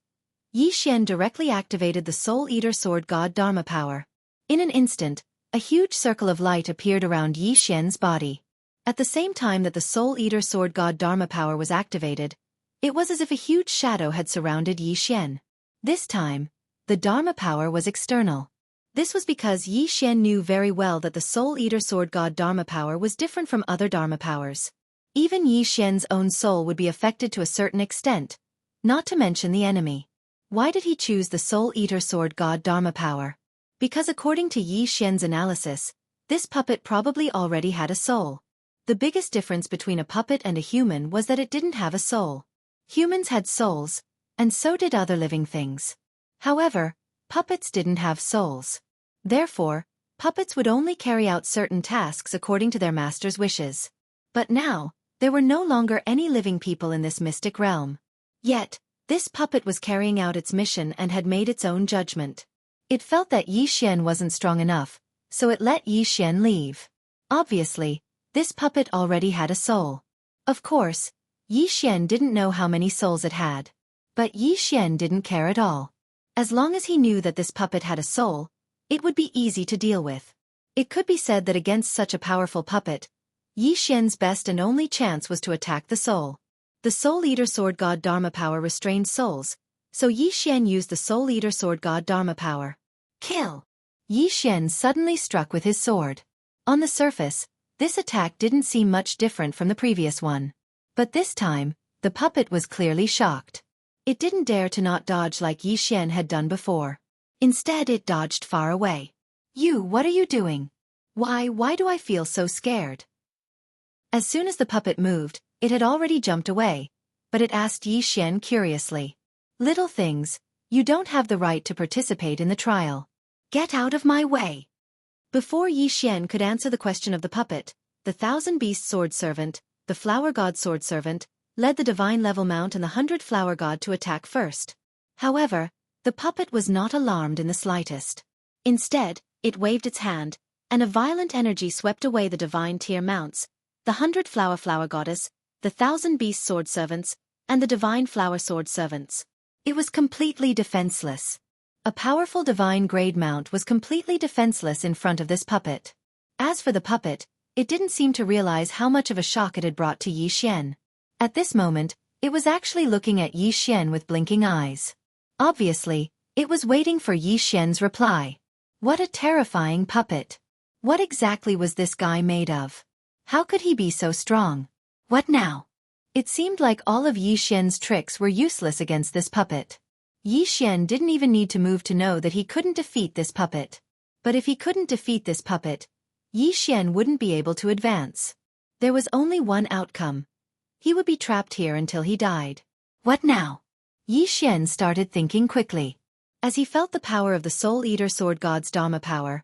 Yi Xian directly activated the Soul Eater Sword God Dharma Power. In an instant, a huge circle of light appeared around Yi Xian's body. At the same time that the Soul Eater Sword God Dharma Power was activated, it was as if a huge shadow had surrounded Yi Xian. This time, the Dharma Power was external. This was because Yi Xian knew very well that the Soul Eater Sword God Dharma Power was different from other Dharma powers. Even Yi Xian's own soul would be affected to a certain extent, not to mention the enemy. Why did he choose the Soul Eater Sword God Dharma Power? Because according to Yi Xian's analysis, this puppet probably already had a soul. The biggest difference between a puppet and a human was that it didn't have a soul. Humans had souls, and so did other living things. However, puppets didn't have souls. Therefore, puppets would only carry out certain tasks according to their master's wishes. But now, there were no longer any living people in this mystic realm. Yet, this puppet was carrying out its mission and had made its own judgment. It felt that Yi Xian wasn't strong enough, so it let Yi Xian leave. Obviously, this puppet already had a soul. Of course, Yi Xian didn't know how many souls it had. But Yi Xian didn't care at all. As long as he knew that this puppet had a soul, it would be easy to deal with. It could be said that against such a powerful puppet, Yi Xian's best and only chance was to attack the soul. The Soul Eater Sword God Dharma Power restrained souls, so Yi Xian used the Soul Eater Sword God Dharma Power. Kill! Yi Xian suddenly struck with his sword. On the surface, this attack didn't seem much different from the previous one. But this time, the puppet was clearly shocked. It didn't dare to not dodge like Yi Xian had done before. Instead, it dodged far away. What are you doing? Why do I feel so scared? As soon as the puppet moved, it had already jumped away, but it asked Yi Xian curiously. Little things, you don't have the right to participate in the trial. Get out of my way. Before Yi Xian could answer the question of the puppet, the Thousand Beast Sword Servant, the Flower God Sword Servant, led the Divine Level Mount and the 100 Flower God to attack first. However, the puppet was not alarmed in the slightest. Instead, it waved its hand, and a violent energy swept away the Divine Tier Mounts, the 100 Flower Goddess, the 1,000 Beast Sword Servants, and the Divine Flower Sword Servants. It was completely defenseless. A powerful divine grade mount was completely defenseless in front of this puppet. As for the puppet, it didn't seem to realize how much of a shock it had brought to Yi Xian. At this moment, it was actually looking at Yi Xian with blinking eyes. Obviously, it was waiting for Yi Xian's reply. What a terrifying puppet. What exactly was this guy made of? How could he be so strong? What now? It seemed like all of Yi Xian's tricks were useless against this puppet. Yi Xian didn't even need to move to know that he couldn't defeat this puppet. But if he couldn't defeat this puppet, Yi Xian wouldn't be able to advance. There was only one outcome. He would be trapped here until he died. What now? Yi Xian started thinking quickly. As he felt the power of the Soul Eater Sword God's Dharma power,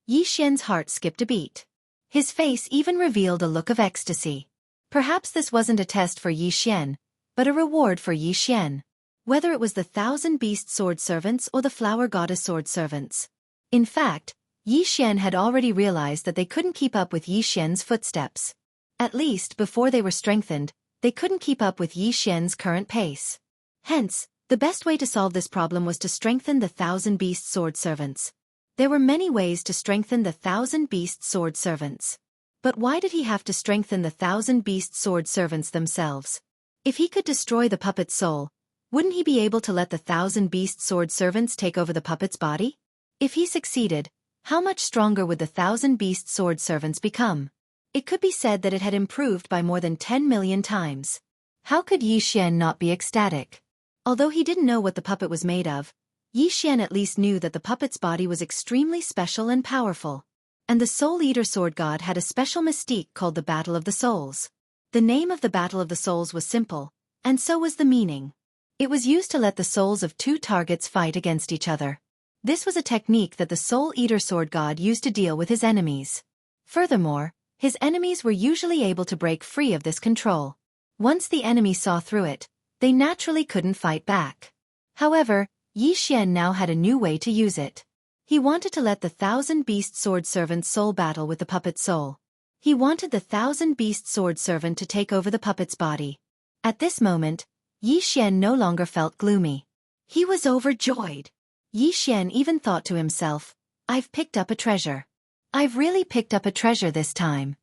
Yi Xian's heart skipped a beat. His face even revealed a look of ecstasy. Perhaps this wasn't a test for Yi Xian, but a reward for Yi Xian. Whether it was the 1,000 Beast Sword Servants or the Flower Goddess Sword Servants. In fact, Yi Xian had already realized that they couldn't keep up with Yi Xian's footsteps. At least, before they were strengthened, they couldn't keep up with Yi Xian's current pace. Hence, the best way to solve this problem was to strengthen the 1,000 Beast Sword Servants. There were many ways to strengthen the 1,000 Beast Sword Servants. But why did he have to strengthen the 1,000 Beast Sword Servants themselves? If he could destroy the puppet's soul, wouldn't he be able to let the 1,000 Beast Sword Servants take over the puppet's body? If he succeeded, how much stronger would the 1,000 Beast Sword Servants become? It could be said that it had improved by more than 10 million times. How could Yi Xian not be ecstatic? Although he didn't know what the puppet was made of, Yi Xian at least knew that the puppet's body was extremely special and powerful. And the Soul Eater Sword God had a special mystique called the Battle of the Souls. The name of the Battle of the Souls was simple, and so was the meaning. It was used to let the souls of two targets fight against each other. This was a technique that the Soul Eater Sword God used to deal with his enemies. Furthermore, his enemies were usually able to break free of this control. Once the enemy saw through it, they naturally couldn't fight back. However, Yi Xian now had a new way to use it. He wanted to let the 1,000 Beast Sword Servant's soul battle with the puppet's soul. He wanted the 1,000 Beast Sword Servant to take over the puppet's body. At this moment, Yi Xian no longer felt gloomy. He was overjoyed. Yi Xian even thought to himself, I've picked up a treasure. I've really picked up a treasure this time.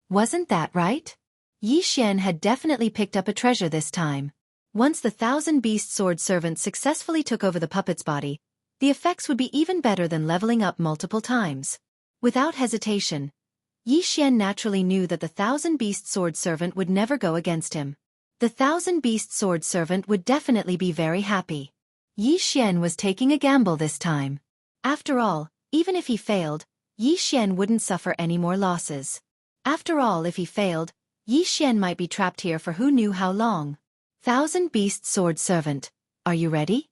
Wasn't that right? Yi Xian had definitely picked up a treasure this time. Once the 1,000 Beast Sword Servant successfully took over the puppet's body, the effects would be even better than leveling up multiple times. Without hesitation, Yi Xian naturally knew that the 1,000 Beast Sword Servant would never go against him. The 1,000 Beast Sword Servant would definitely be very happy. Yi Xian was taking a gamble this time. After all, even if he failed, Yi Xian wouldn't suffer any more losses. After all, if he failed, Yi Xian might be trapped here for who knew how long. 1,000 Beast Sword Servant, are you ready?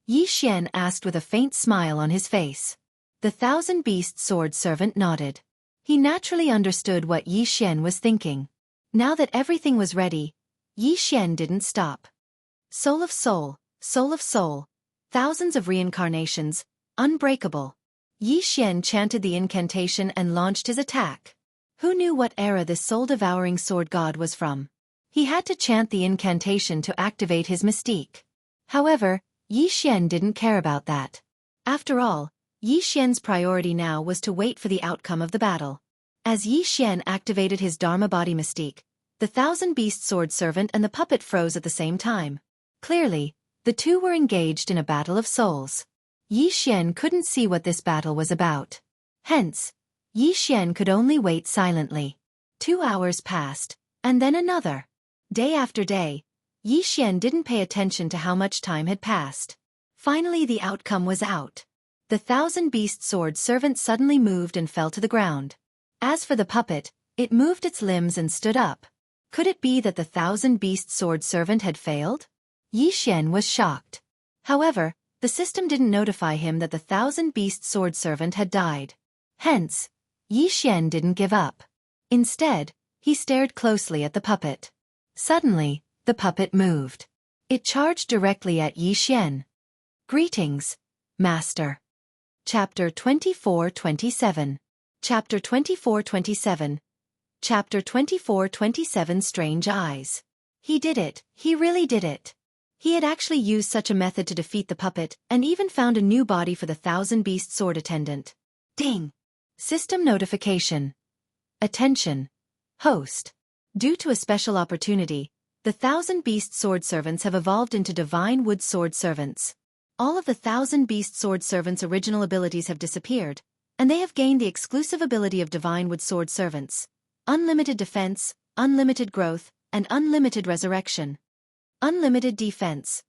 Yi Xian asked with a faint smile on his face. The 1,000 Beast Sword Servant nodded. He naturally understood what Yi Xian was thinking. Now that everything was ready, Yi Xian didn't stop. Soul of Soul, Soul of Soul, thousands of reincarnations, unbreakable. Yi Xian chanted the incantation and launched his attack. Who knew what era this soul-devouring sword god was from? He had to chant the incantation to activate his mystique. However, Yi Xian didn't care about that. After all, Yi Xian's priority now was to wait for the outcome of the battle. As Yi Xian activated his Dharma body mystique, the 1,000 Beast Sword Servant and the puppet froze at the same time. Clearly, the two were engaged in a battle of souls. Yi Xian couldn't see what this battle was about. Hence, Yi Xian could only wait silently. 2 hours passed, and then another. Day after day, Yi Xian didn't pay attention to how much time had passed. Finally the outcome was out. The 1,000 Beast Sword Servant suddenly moved and fell to the ground. As for the puppet, it moved its limbs and stood up. Could it be that the 1,000 Beast Sword Servant had failed? Yi Xian was shocked. However, the system didn't notify him that the 1,000 Beast Sword Servant had died. Hence, Yi Xian didn't give up. Instead, he stared closely at the puppet. Suddenly, the puppet moved. It charged directly at Yi Xian. Greetings, Master. Chapter 24-27. Chapter 24-27. Chapter 24-27 Strange Eyes. He did it, he really did it. He had actually used such a method to defeat the puppet, and even found a new body for the Thousand Beast Sword Attendant. Ding! System notification. Attention. Host. Due to a special opportunity, the Thousand Beast Sword Servants have evolved into Divine Wood Sword Servants. All of the Thousand Beast Sword Servants' original abilities have disappeared, and they have gained the exclusive ability of Divine Wood Sword Servants: unlimited defense, unlimited growth, and unlimited resurrection. Unlimited defense.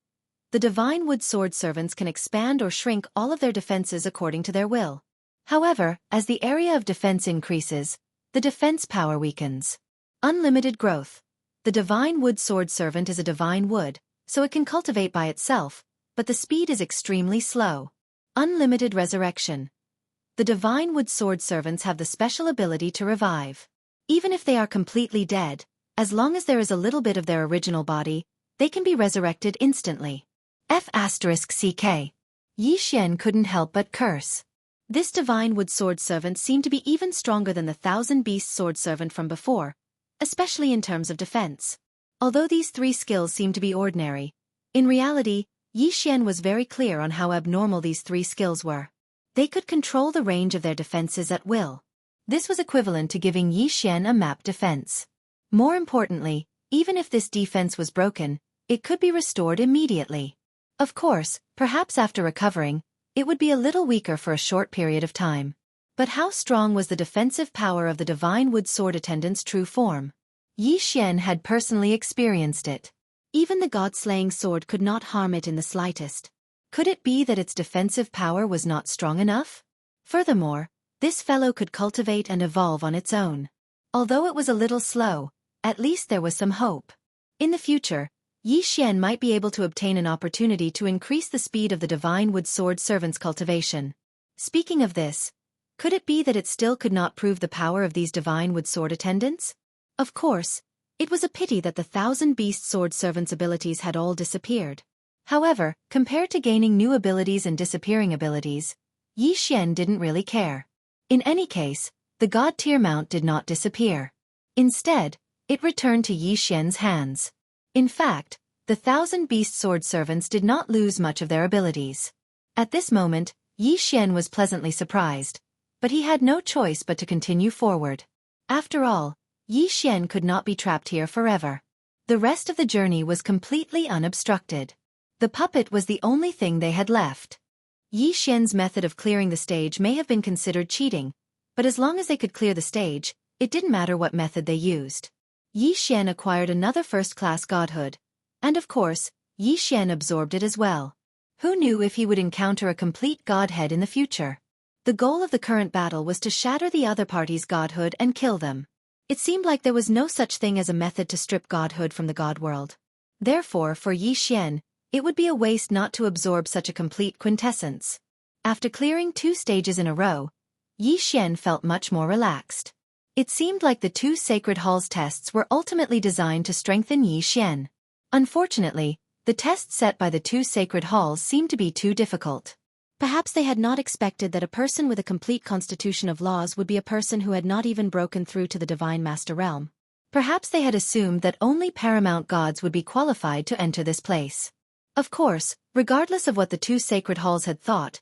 The Divine Wood Sword Servants can expand or shrink all of their defenses according to their will. However, as the area of defense increases, the defense power weakens. Unlimited growth. The Divine Wood Sword Servant is a divine wood, so it can cultivate by itself, but the speed is extremely slow. Unlimited resurrection. The Divine Wood Sword Servants have the special ability to revive. Even if they are completely dead, as long as there is a little bit of their original body, they can be resurrected instantly. F***CK. Yi Xian couldn't help but curse. This Divine Wood Sword Servant seemed to be even stronger than the Thousand Beast Sword Servant from before, especially in terms of defense. Although these three skills seem to be ordinary, in reality, Yi Xian was very clear on how abnormal these three skills were. They could control the range of their defenses at will. This was equivalent to giving Yi Xian a map defense. More importantly, even if this defense was broken, it could be restored immediately. Of course, perhaps after recovering, it would be a little weaker for a short period of time. But how strong was the defensive power of the Divine Wood Sword Attendant's true form? Yi Xian had personally experienced it. Even the God-slaying sword could not harm it in the slightest. Could it be that its defensive power was not strong enough? Furthermore, this fellow could cultivate and evolve on its own. Although it was a little slow, at least there was some hope. In the future, Yi Xian might be able to obtain an opportunity to increase the speed of the Divine Wood Sword Servant's cultivation. Speaking of this, could it be that it still could not prove the power of these Divine Wood Sword Attendants? Of course, it was a pity that the Thousand Beast Sword Servants' abilities had all disappeared. However, compared to gaining new abilities and disappearing abilities, Yi Xian didn't really care. In any case, the God tier mount did not disappear. Instead, it returned to Yi Xian's hands. In fact, the Thousand Beast Sword Servants did not lose much of their abilities. At this moment, Yi Xian was pleasantly surprised, but he had no choice but to continue forward. After all, Yi Xian could not be trapped here forever. The rest of the journey was completely unobstructed. The puppet was the only thing they had left. Yi Xian's method of clearing the stage may have been considered cheating, but as long as they could clear the stage, it didn't matter what method they used. Yi Xian acquired another first-class godhood, and of course, Yi Xian absorbed it as well. Who knew if he would encounter a complete godhead in the future? The goal of the current battle was to shatter the other party's godhood and kill them. It seemed like there was no such thing as a method to strip godhood from the god world. Therefore, for Yi Xian, it would be a waste not to absorb such a complete quintessence. After clearing 2 stages in a row, Yi Xian felt much more relaxed. It seemed like the 2 Sacred Halls tests were ultimately designed to strengthen Yi Xian. Unfortunately, the tests set by the 2 Sacred Halls seemed to be too difficult. Perhaps they had not expected that a person with a complete constitution of laws would be a person who had not even broken through to the Divine Master Realm. Perhaps they had assumed that only paramount gods would be qualified to enter this place. Of course, regardless of what the 2 Sacred Halls had thought,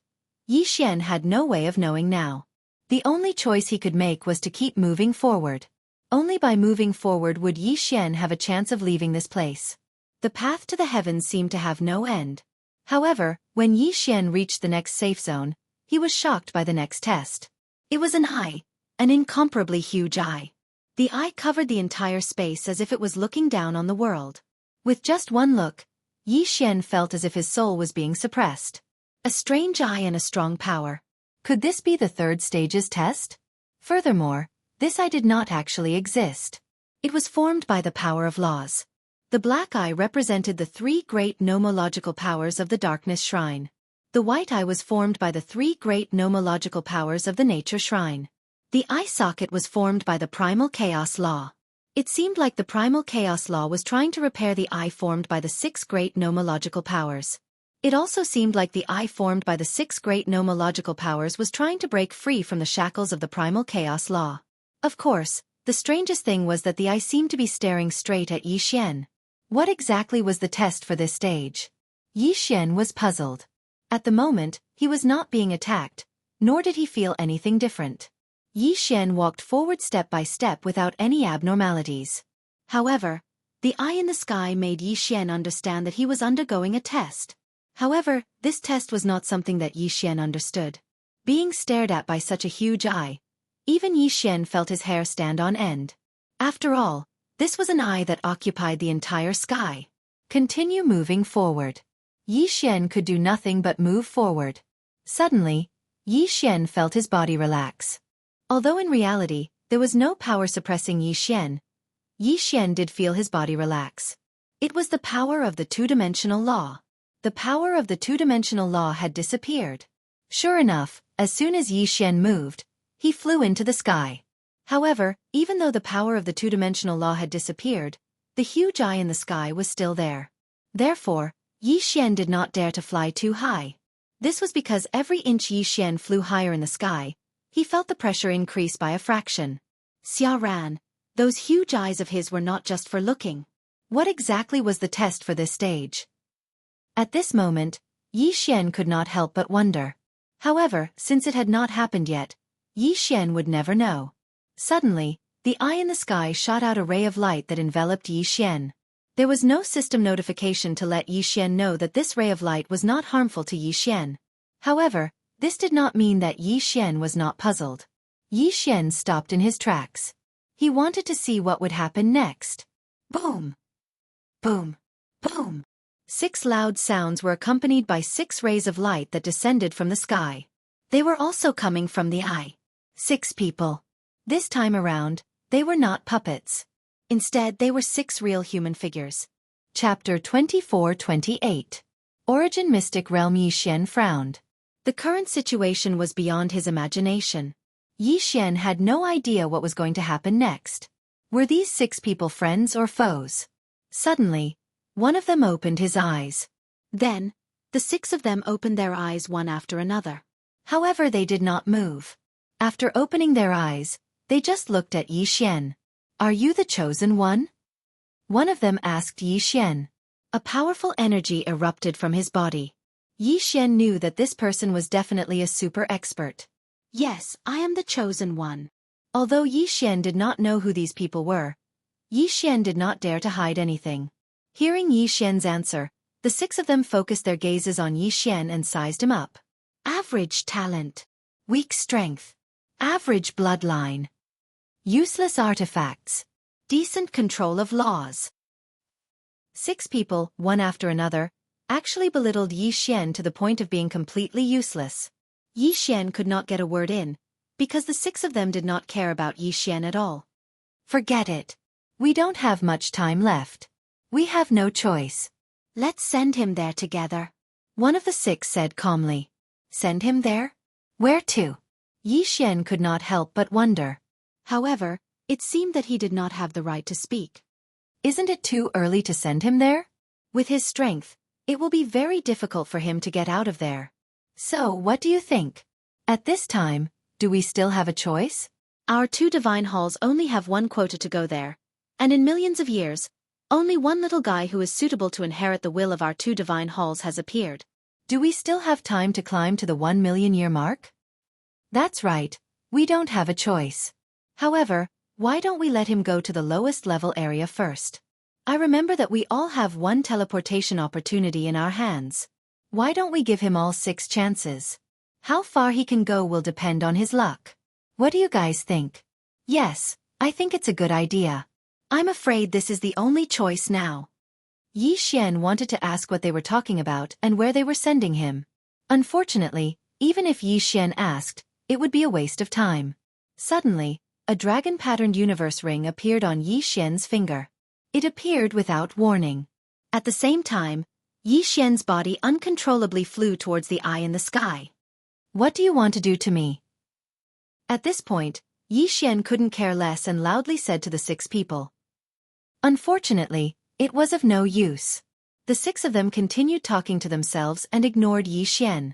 Yi Xian had no way of knowing now. The only choice he could make was to keep moving forward. Only by moving forward would Yi Xian have a chance of leaving this place. The path to the heavens seemed to have no end. However, when Yi Xian reached the next safe zone, he was shocked by the next test. It was an eye, an incomparably huge eye. The eye covered the entire space as if it was looking down on the world. With just one look, Yi Xian felt as if his soul was being suppressed. A strange eye and a strong power. Could this be the 3rd stage's test? Furthermore, this eye did not actually exist. It was formed by the power of laws. The black eye represented the 3 great nomological powers of the Darkness Shrine. The white eye was formed by the 3 great nomological powers of the Nature Shrine. The eye socket was formed by the Primal Chaos Law. It seemed like the Primal Chaos Law was trying to repair the eye formed by the 6 great nomological powers. It also seemed like the eye formed by the 6 great nomological powers was trying to break free from the shackles of the Primal Chaos Law. Of course, The strangest thing was that the eye seemed to be staring straight at Yi Xian. What exactly was the test for this stage? Yi Xian was puzzled. At the moment, he was not being attacked, nor did he feel anything different. Yi Xian walked forward step by step without any abnormalities. However, the eye in the sky made Yi Xian understand that he was undergoing a test. However, this test was not something that Yi Xian understood. Being stared at by such a huge eye, even Yi Xian felt his hair stand on end. After all, this was an eye that occupied the entire sky. Continue moving forward. Yi Xian could do nothing but move forward. Suddenly, Yi Xian felt his body relax. Although in reality, there was no power suppressing Yi Xian did feel his body relax. It was the power of the two-dimensional law. The power of the two-dimensional law had disappeared. Sure enough, as soon as Yi Xian moved, he flew into the sky. However, even though the power of the two-dimensional law had disappeared, the huge eye in the sky was still there. Therefore, Yi Xian did not dare to fly too high. This was because every inch Yi Xian flew higher in the sky, he felt the pressure increase by a fraction. Xia Ran, those huge eyes of his were not just for looking. What exactly was the test for this stage? At this moment, Yi Xian could not help but wonder. However, since it had not happened yet, Yi Xian would never know. Suddenly, the eye in the sky shot out a ray of light that enveloped Yi Xian. There was no system notification to let Yi Xian know that this ray of light was not harmful to Yi Xian. However, this did not mean that Yi Xian was not puzzled. Yi Xian stopped in his tracks. He wanted to see what would happen next. Boom! Boom! Boom! 6 loud sounds were accompanied by 6 rays of light that descended from the sky. They were also coming from the eye. 6 people. This time around, they were not puppets. Instead, they were 6 real human figures. Chapter 24-28. Origin Mystic Realm. Yi Xian frowned. The current situation was beyond his imagination. Yi Xian had no idea what was going to happen next. Were these 6 people friends or foes? Suddenly, one of them opened his eyes. Then, the 6 of them opened their eyes one after another. However, they did not move. After opening their eyes, they just looked at Yi Xian. Are you the chosen one? One of them asked Yi Xian. A powerful energy erupted from his body. Yi Xian knew that this person was definitely a super expert. Yes, I am the chosen one. Although Yi Xian did not know who these people were, Yi Xian did not dare to hide anything. Hearing Yi Xian's answer, the 6 of them focused their gazes on Yi Xian and sized him up. Average talent. Weak strength. Average bloodline. Useless artifacts. Decent control of laws. 6 people, one after another, actually belittled Yi Xian to the point of being completely useless. Yi Xian could not get a word in, because the 6 of them did not care about Yi Xian at all. Forget it. We don't have much time left. We have no choice. Let's send him there together. One of the 6 said calmly. Send him there? Where to? Yi Xian could not help but wonder. However, it seemed that he did not have the right to speak. Isn't it too early to send him there? With his strength, it will be very difficult for him to get out of there. So, what do you think? At this time, do we still have a choice? Our 2 divine halls only have 1 quota to go there, and in millions of years, only one little guy who is suitable to inherit the will of our 2 divine halls has appeared. Do we still have time to climb to the 1 million year mark? That's right, we don't have a choice. However, why don't we let him go to the lowest level area first? I remember that we all have 1 teleportation opportunity in our hands. Why don't we give him all 6 chances? How far he can go will depend on his luck. What do you guys think? Yes, I think it's a good idea. I'm afraid this is the only choice now. Yi Xian wanted to ask what they were talking about and where they were sending him. Unfortunately, even if Yi Xian asked, it would be a waste of time. Suddenly, a dragon-patterned universe ring appeared on Yi Xian's finger. It appeared without warning. At the same time, Yi Xian's body uncontrollably flew towards the eye in the sky. What do you want to do to me? At this point, Yi Xian couldn't care less and loudly said to the 6 people. Unfortunately, it was of no use. The 6 of them continued talking to themselves and ignored Yi Xian.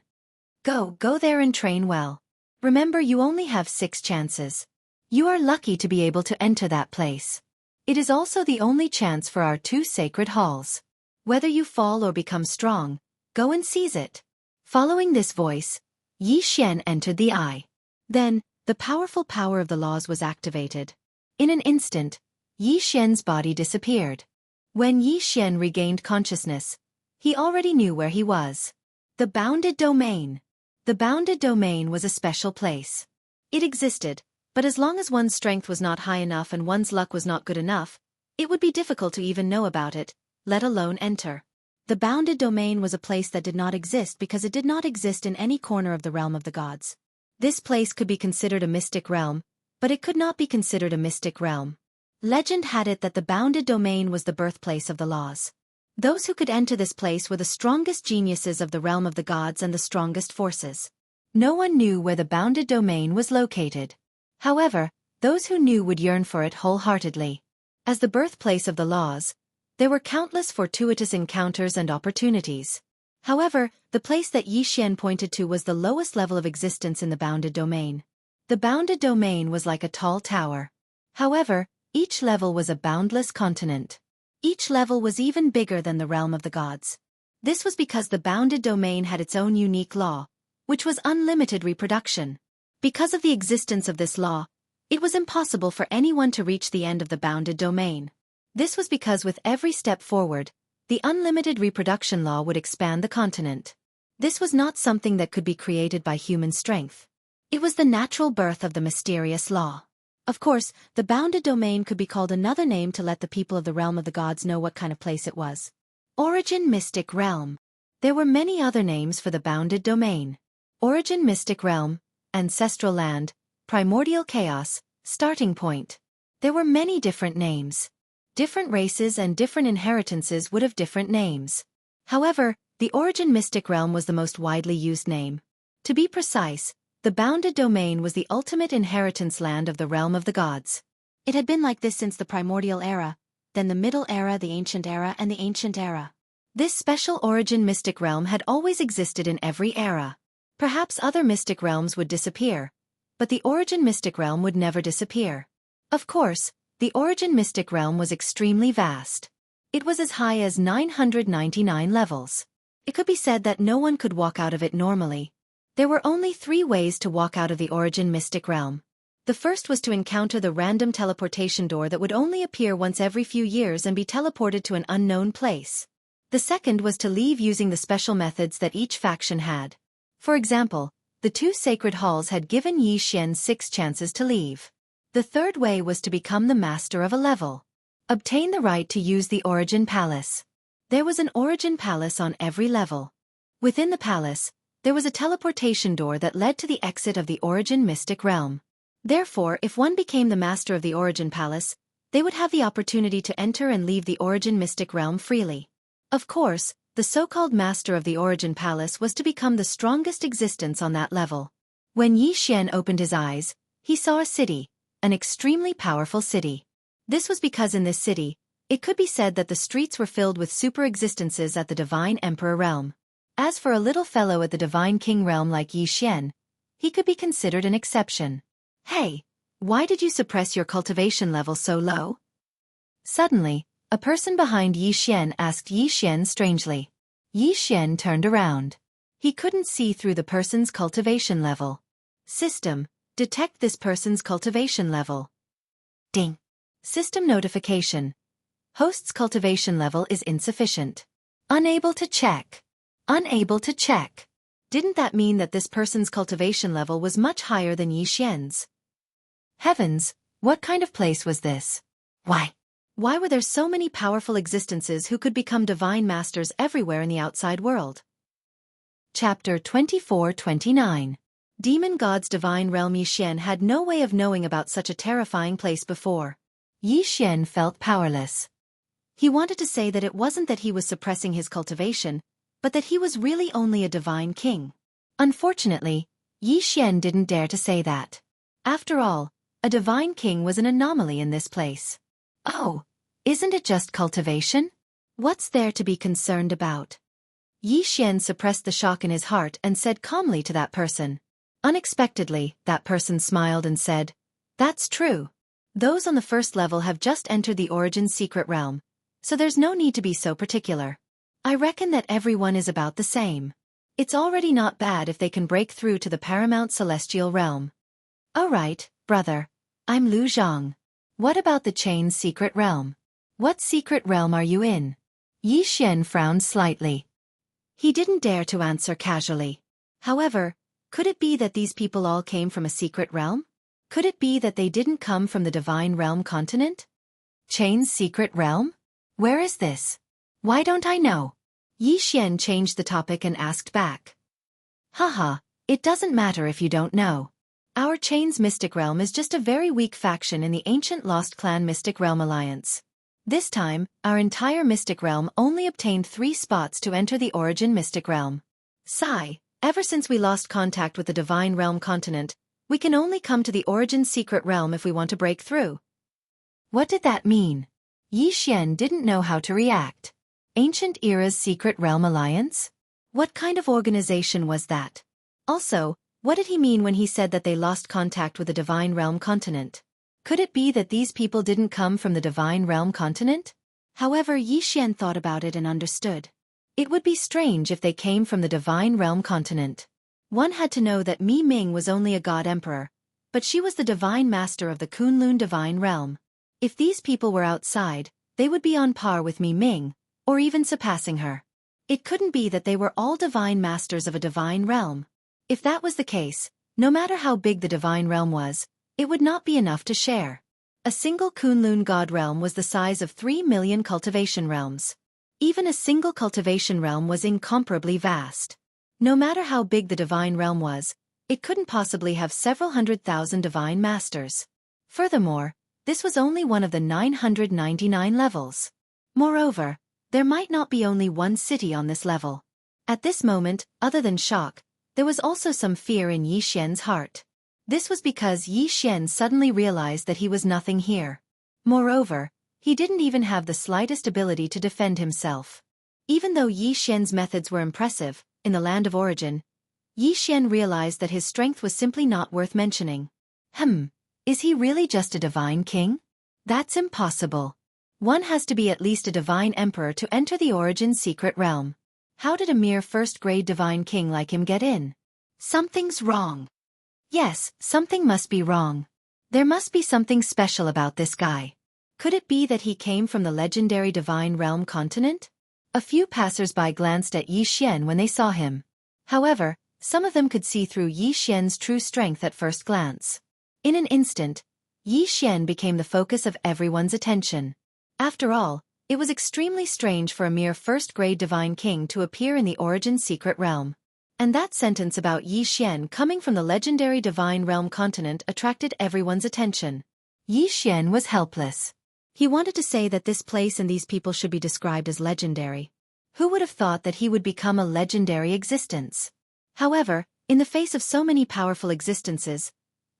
Go there and train well. Remember, you only have 6 chances. You are lucky to be able to enter that place. It is also the only chance for our 2 sacred halls. Whether you fall or become strong, go and seize it. Following this voice, Yi Xian entered the eye. Then, the powerful power of the laws was activated. In an instant, Yi Xian's body disappeared. When Yi Xian regained consciousness, he already knew where he was. The bounded domain. The bounded domain was a special place. It existed, but as long as one's strength was not high enough and one's luck was not good enough, it would be difficult to even know about it, let alone enter. The bounded domain was a place that did not exist because it did not exist in any corner of the realm of the gods. This place could be considered a mystic realm, but it could not be considered a mystic realm. Legend had it that the bounded domain was the birthplace of the laws. Those who could enter this place were the strongest geniuses of the realm of the gods and the strongest forces. No one knew where the bounded domain was located. However, those who knew would yearn for it wholeheartedly. As the birthplace of the laws, there were countless fortuitous encounters and opportunities. However, the place that Yi Xian pointed to was the lowest level of existence in the bounded domain. The bounded domain was like a tall tower. However, each level was a boundless continent. Each level was even bigger than the realm of the gods. This was because the bounded domain had its own unique law, which was unlimited reproduction. Because of the existence of this law, it was impossible for anyone to reach the end of the bounded domain. This was because with every step forward, the unlimited reproduction law would expand the continent. This was not something that could be created by human strength. It was the natural birth of the mysterious law. Of course, the bounded domain could be called another name to let the people of the realm of the gods know what kind of place it was. Origin Mystic Realm. There were many other names for the bounded domain. Origin Mystic Realm, Ancestral Land, Primordial Chaos, Starting Point. There were many different names. Different races and different inheritances would have different names. However, the Origin Mystic Realm was the most widely used name. To be precise, the bounded domain was the ultimate inheritance land of the realm of the gods. It had been like this since the primordial era, then the middle era, the ancient era, and the ancient era. This special Origin Mystic Realm had always existed in every era. Perhaps other mystic realms would disappear, but the Origin Mystic Realm would never disappear. Of course, the Origin Mystic Realm was extremely vast. It was as high as 999 levels. It could be said that no one could walk out of it normally. There were only 3 ways to walk out of the Origin Mystic Realm. The first was to encounter the random teleportation door that would only appear once every few years and be teleported to an unknown place. The second was to leave using the special methods that each faction had. For example, the 2 sacred halls had given Yi Xian 6 chances to leave. The third way was to become the master of a level. Obtain the right to use the Origin Palace. There was an Origin Palace on every level. Within the palace, there was a teleportation door that led to the exit of the Origin Mystic Realm. Therefore, if one became the master of the Origin Palace, they would have the opportunity to enter and leave the Origin Mystic Realm freely. Of course, the so-called master of the Origin Palace was to become the strongest existence on that level. When Yi Xian opened his eyes, he saw a city, an extremely powerful city. This was because in this city, it could be said that the streets were filled with super existences at the Divine Emperor realm. As for a little fellow at the Divine King realm like Yi Xian, he could be considered an exception. Hey, why did you suppress your cultivation level so low? Suddenly, a person behind Yi Xian asked Yi Xian strangely. Yi Xian turned around. He couldn't see through the person's cultivation level. System, detect this person's cultivation level. Ding. System notification. Host's cultivation level is insufficient. Unable to check. Unable to check. Didn't that mean that this person's cultivation level was much higher than Yi Xian's? Heavens, what kind of place was this? Why were there so many powerful existences who could become divine masters everywhere in the outside world? Chapter 24-29. Demon God's Divine Realm. Yi Xian had no way of knowing about such a terrifying place before. Yi Xian felt powerless. He wanted to say that it wasn't that he was suppressing his cultivation, but that he was really only a divine king. Unfortunately, Yi Xian didn't dare to say that. After all, a divine king was an anomaly in this place. Oh, isn't it just cultivation? What's there to be concerned about? Yi Xian suppressed the shock in his heart and said calmly to that person. Unexpectedly, that person smiled and said, That's true. Those on the first level have just entered the Origin Secret Realm, so there's no need to be so particular. I reckon that everyone is about the same. It's already not bad if they can break through to the Paramount Celestial Realm. Alright, brother. I'm Lu Zhang. What about the Chain's Secret Realm? What secret realm are you in? Yi Xian frowned slightly. He didn't dare to answer casually. However, could it be that these people all came from a secret realm? Could it be that they didn't come from the Divine Realm continent? Chain's secret realm? Where is this? Why don't I know? Yi Xian changed the topic and asked back. Haha, it doesn't matter if you don't know. Our Chain's Mystic Realm is just a very weak faction in the ancient Lost Clan Mystic Realm Alliance. This time, our entire Mystic Realm only obtained 3 spots to enter the Origin Mystic Realm. Sigh, ever since we lost contact with the Divine Realm continent, we can only come to the Origin Secret Realm if we want to break through. What did that mean? Yi Xian didn't know how to react. Ancient Era's Secret Realm Alliance? What kind of organization was that? Also, what did he mean when he said that they lost contact with the Divine Realm continent? Could it be that these people didn't come from the Divine Realm continent? However, Yi Xian thought about it and understood. It would be strange if they came from the Divine Realm continent. One had to know that Mi Ming was only a god emperor, but she was the divine master of the Kunlun Divine Realm. If these people were outside, they would be on par with Mi Ming, or even surpassing her. It couldn't be that they were all divine masters of a divine realm. If that was the case, no matter how big the divine realm was, it would not be enough to share. A single Kunlun god realm was the size of 3 million cultivation realms. Even a single cultivation realm was incomparably vast. No matter how big the divine realm was, it couldn't possibly have several 100,000 divine masters. Furthermore, this was only one of the 999 levels. Moreover, there might not be only one city on this level. At this moment, other than shock, there was also some fear in Yi Xian's heart. This was because Yi Xian suddenly realized that he was nothing here. Moreover, he didn't even have the slightest ability to defend himself. Even though Yi Xian's methods were impressive, in the Land of Origin, Yi Xian realized that his strength was simply not worth mentioning. Is he really just a divine king? That's impossible. One has to be at least a divine emperor to enter the Origin Secret Realm. How did a mere first-grade divine king like him get in? Something's wrong. Yes, something must be wrong. There must be something special about this guy. Could it be that he came from the legendary Divine Realm continent? A few passers-by glanced at Yi Xian when they saw him. However, some of them could see through Yi Xian's true strength at first glance. In an instant, Yi Xian became the focus of everyone's attention. After all, it was extremely strange for a mere first-grade divine king to appear in the Origin Secret Realm. And that sentence about Yi Xian coming from the legendary Divine Realm continent attracted everyone's attention. Yi Xian was helpless. He wanted to say that this place and these people should be described as legendary. Who would have thought that he would become a legendary existence? However, in the face of so many powerful existences,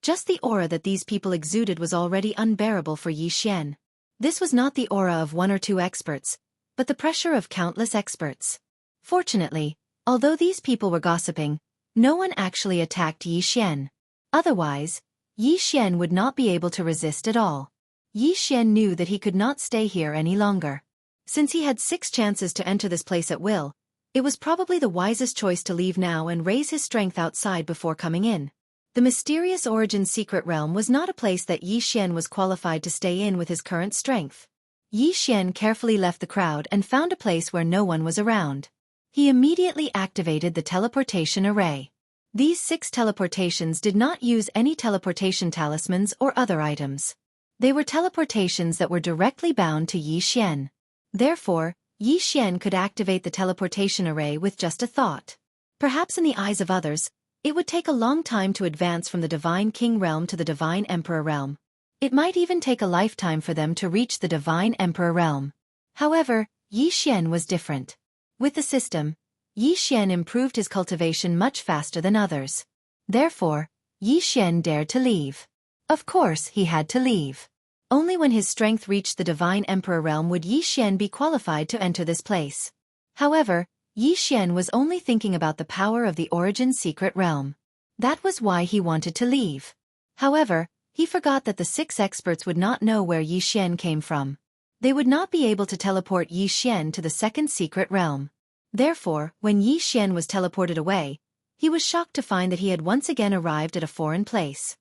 just the aura that these people exuded was already unbearable for Yi Xian. This was not the aura of 1 or 2 experts, but the pressure of countless experts. Fortunately, although these people were gossiping, no one actually attacked Yi Xian. Otherwise, Yi Xian would not be able to resist at all. Yi Xian knew that he could not stay here any longer. Since he had 6 chances to enter this place at will, it was probably the wisest choice to leave now and raise his strength outside before coming in. The mysterious Origin Secret Realm was not a place that Yi Xian was qualified to stay in with his current strength. Yi Xian carefully left the crowd and found a place where no one was around. He immediately activated the teleportation array. These 6 teleportations did not use any teleportation talismans or other items. They were teleportations that were directly bound to Yi Xian. Therefore, Yi Xian could activate the teleportation array with just a thought. Perhaps in the eyes of others, it would take a long time to advance from the Divine King realm to the Divine Emperor realm. It might even take a lifetime for them to reach the Divine Emperor realm. However, Yi Xian was different. With the system, Yi Xian improved his cultivation much faster than others. Therefore, Yi Xian dared to leave. Of course, he had to leave. Only when his strength reached the Divine Emperor realm would Yi Xian be qualified to enter this place. However, Yi Xian was only thinking about the power of the Origin Secret Realm. That was why he wanted to leave. However, He forgot that the 6 experts would not know where Yi Xian came from. They would not be able to teleport Yi Xian to the second secret realm. Therefore, when Yi Xian was teleported away, he was shocked to find that he had once again arrived at a foreign place.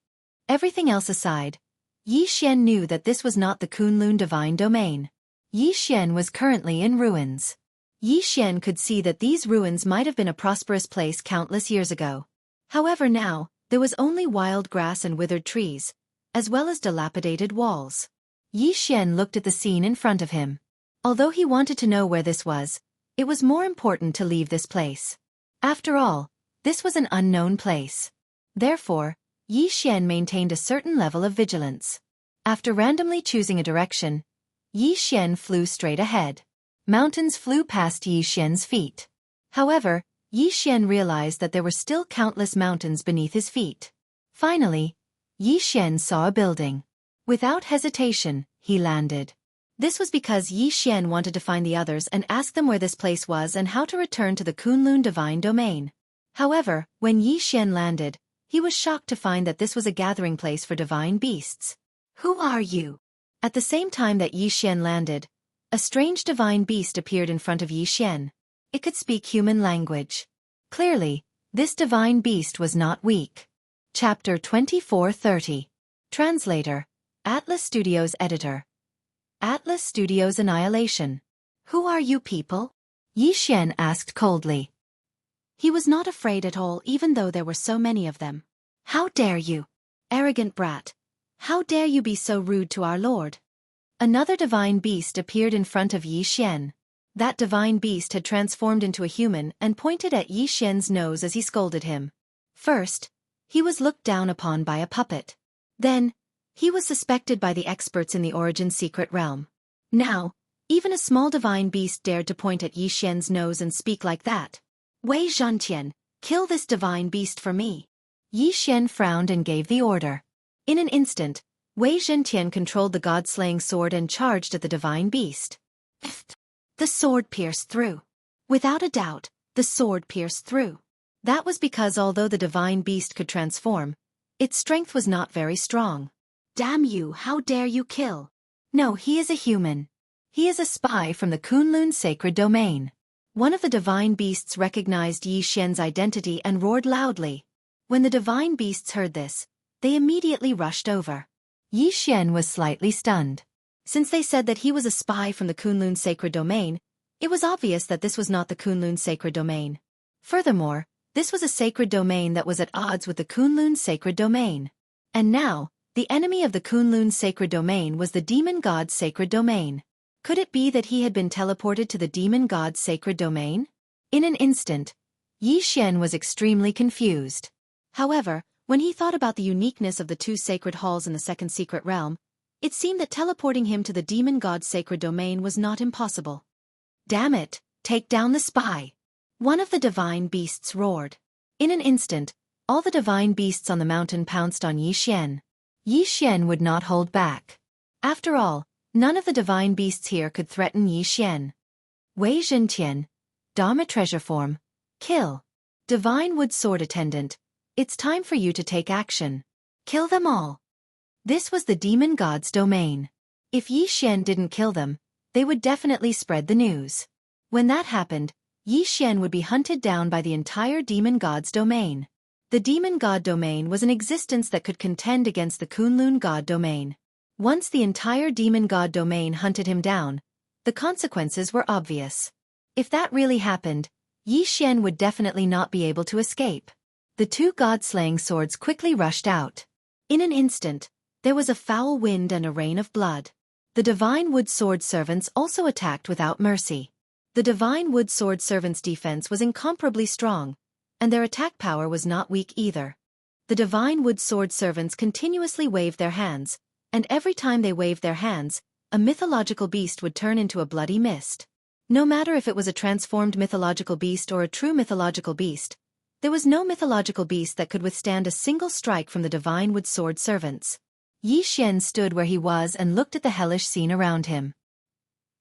Everything else aside, Yi Xian knew that this was not the Kunlun divine domain. Yi Xian was currently in ruins. Yi Xian could see that these ruins might have been a prosperous place countless years ago. However now, there was only wild grass and withered trees, as well as dilapidated walls. Yi Xian looked at the scene in front of him. Although he wanted to know where this was, it was more important to leave this place. After all, this was an unknown place. Therefore, Yi Xian maintained a certain level of vigilance. After randomly choosing a direction, Yi Xian flew straight ahead. Mountains flew past Yi Xian's feet. However, Yi Xian realized that there were still countless mountains beneath his feet. Finally, Yi Xian saw a building. Without hesitation, he landed. This was because Yi Xian wanted to find the others and ask them where this place was and how to return to the Kunlun divine domain. However, when Yi Xian landed, he was shocked to find that this was a gathering place for divine beasts. Who are you? At the same time that Yi Xian landed, a strange divine beast appeared in front of Yi Xian. It could speak human language. Clearly, this divine beast was not weak. Chapter 2430. Translator. Atlas Studios Editor. Atlas Studios Annihilation. Who are you people? Yi Xian asked coldly. He was not afraid at all even though there were so many of them. How dare you? Arrogant brat. How dare you be so rude to our lord? Another divine beast appeared in front of Yi Xian. That divine beast had transformed into a human and pointed at Yi Xian's nose as he scolded him. First, he was looked down upon by a puppet. Then, he was suspected by the experts in the Origin secret realm. Now, even a small divine beast dared to point at Yi Xian's nose and speak like that. Wei Zhantian, kill this divine beast for me. Yi Xian frowned and gave the order. In an instant, Wei Zhantian controlled the god-slaying sword and charged at the divine beast. The sword pierced through. Without a doubt, the sword pierced through. That was because although the divine beast could transform, its strength was not very strong. Damn you, how dare you kill? No, he is a human. He is a spy from the Kunlun sacred domain. One of the divine beasts recognized Yi Xian's identity and roared loudly. When the divine beasts heard this, they immediately rushed over. Yi Xian was slightly stunned. Since they said that he was a spy from the Kunlun sacred domain, it was obvious that this was not the Kunlun sacred domain. Furthermore, this was a sacred domain that was at odds with the Kunlun sacred domain. And now, the enemy of the Kunlun sacred domain was the demon god's sacred domain. Could it be that he had been teleported to the demon god's sacred domain? In an instant, Yi Xian was extremely confused. However, when he thought about the uniqueness of the 2 sacred halls in the second secret realm, it seemed that teleporting him to the demon god's sacred domain was not impossible. Damn it, take down the spy! One of the divine beasts roared. In an instant, all the divine beasts on the mountain pounced on Yi Xian. Yi Xian would not hold back. After all, none of the divine beasts here could threaten Yi Xian. Wei Zhantian, Dharma treasure form, kill. Divine wood sword attendant, it's time for you to take action. Kill them all. This was the demon god's domain. If Yi Xian didn't kill them, they would definitely spread the news. When that happened, Yi Xian would be hunted down by the entire demon god's domain. The demon god domain was an existence that could contend against the Kunlun god domain. Once the entire demon god domain hunted him down, the consequences were obvious. If that really happened, Yi Xian would definitely not be able to escape. The 2 god-slaying swords quickly rushed out. In an instant, there was a foul wind and a rain of blood. The divine wood sword servants also attacked without mercy. The divine wood sword servants' defense was incomparably strong, and their attack power was not weak either. The divine wood sword servants continuously waved their hands, and every time they waved their hands, a mythological beast would turn into a bloody mist. No matter if it was a transformed mythological beast or a true mythological beast, there was no mythological beast that could withstand a single strike from the divine wood sword servants. Yi Xian stood where he was and looked at the hellish scene around him.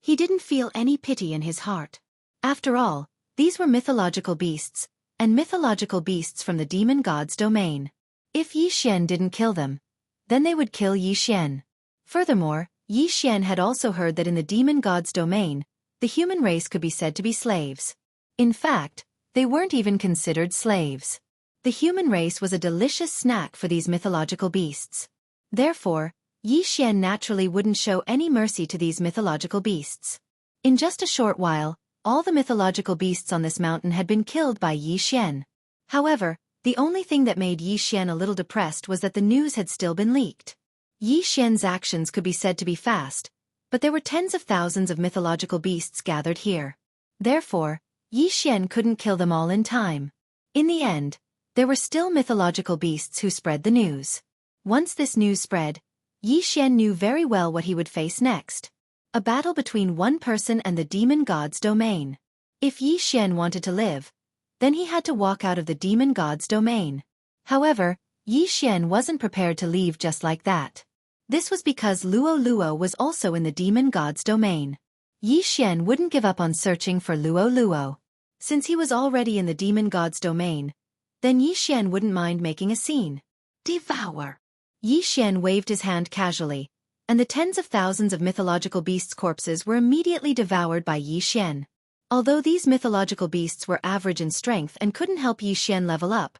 He didn't feel any pity in his heart. After all, these were mythological beasts, and mythological beasts from the demon god's domain. If Yi Xian didn't kill them, Then they would kill Yi Xian. Furthermore, Yi Xian had also heard that in the demon god's domain, the human race could be said to be slaves. In fact, they weren't even considered slaves. The human race was a delicious snack for these mythological beasts. Therefore, Yi Xian naturally wouldn't show any mercy to these mythological beasts. In just a short while, all the mythological beasts on this mountain had been killed by Yi Xian. However, the only thing that made Yi Xian a little depressed was that the news had still been leaked. Yi Xian's actions could be said to be fast, but there were tens of thousands of mythological beasts gathered here. Therefore, Yi Xian couldn't kill them all in time. In the end, there were still mythological beasts who spread the news. Once this news spread, Yi Xian knew very well what he would face next. A battle between one person and the demon god's domain. If Yi Xian wanted to live, then he had to walk out of the demon god's domain. However, Yi Xian wasn't prepared to leave just like that. This was because Luo Luo was also in the demon god's domain. Yi Xian wouldn't give up on searching for Luo Luo. Since he was already in the demon god's domain, then Yi Xian wouldn't mind making a scene. Devour! Yi Xian waved his hand casually, and the tens of thousands of mythological beasts' corpses were immediately devoured by Yi Xian. Although these mythological beasts were average in strength and couldn't help Yi Xian level up,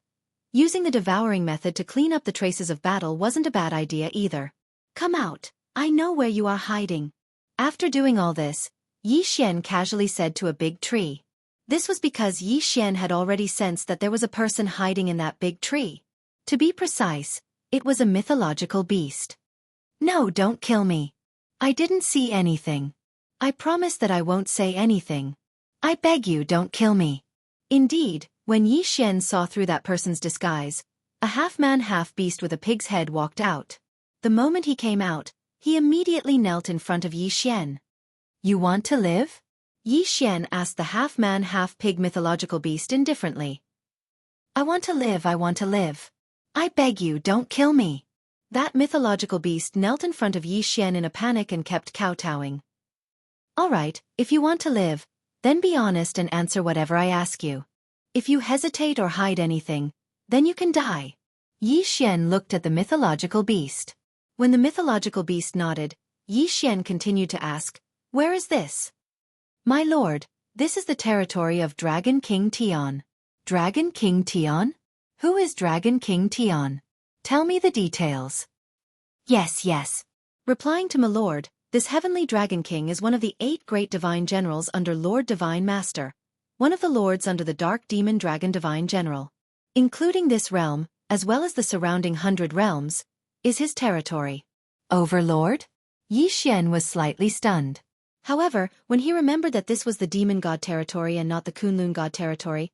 using the devouring method to clean up the traces of battle wasn't a bad idea either. Come out, I know where you are hiding. After doing all this, Yi Xian casually said to a big tree. This was because Yi Xian had already sensed that there was a person hiding in that big tree. To be precise, it was a mythological beast. No, don't kill me. I didn't see anything. I promise that I won't say anything. I beg you, don't kill me. Indeed, when Yi Xian saw through that person's disguise, a half-man half-beast with a pig's head walked out. The moment he came out, he immediately knelt in front of Yi Xian. You want to live? Yi Xian asked the half-man half-pig mythological beast indifferently. I want to live, I want to live. I beg you, don't kill me. That mythological beast knelt in front of Yi Xian in a panic and kept kowtowing. All right, if you want to live, then be honest and answer whatever I ask you. If you hesitate or hide anything, then you can die. Yi Xian looked at the mythological beast. When the mythological beast nodded, Yi Xian continued to ask, Where is this? My lord, this is the territory of Dragon King Tian. Dragon King Tian? Who is Dragon King Tian? Tell me the details. Yes. Replying to my lord, this heavenly Dragon King is one of the 8 great divine generals under Lord Divine Master, one of the lords under the Dark Demon Dragon Divine General. Including this realm, as well as the surrounding 100 realms, is his territory. Overlord? Yi Xian was slightly stunned. However, when he remembered that this was the demon god territory and not the Kunlun god territory,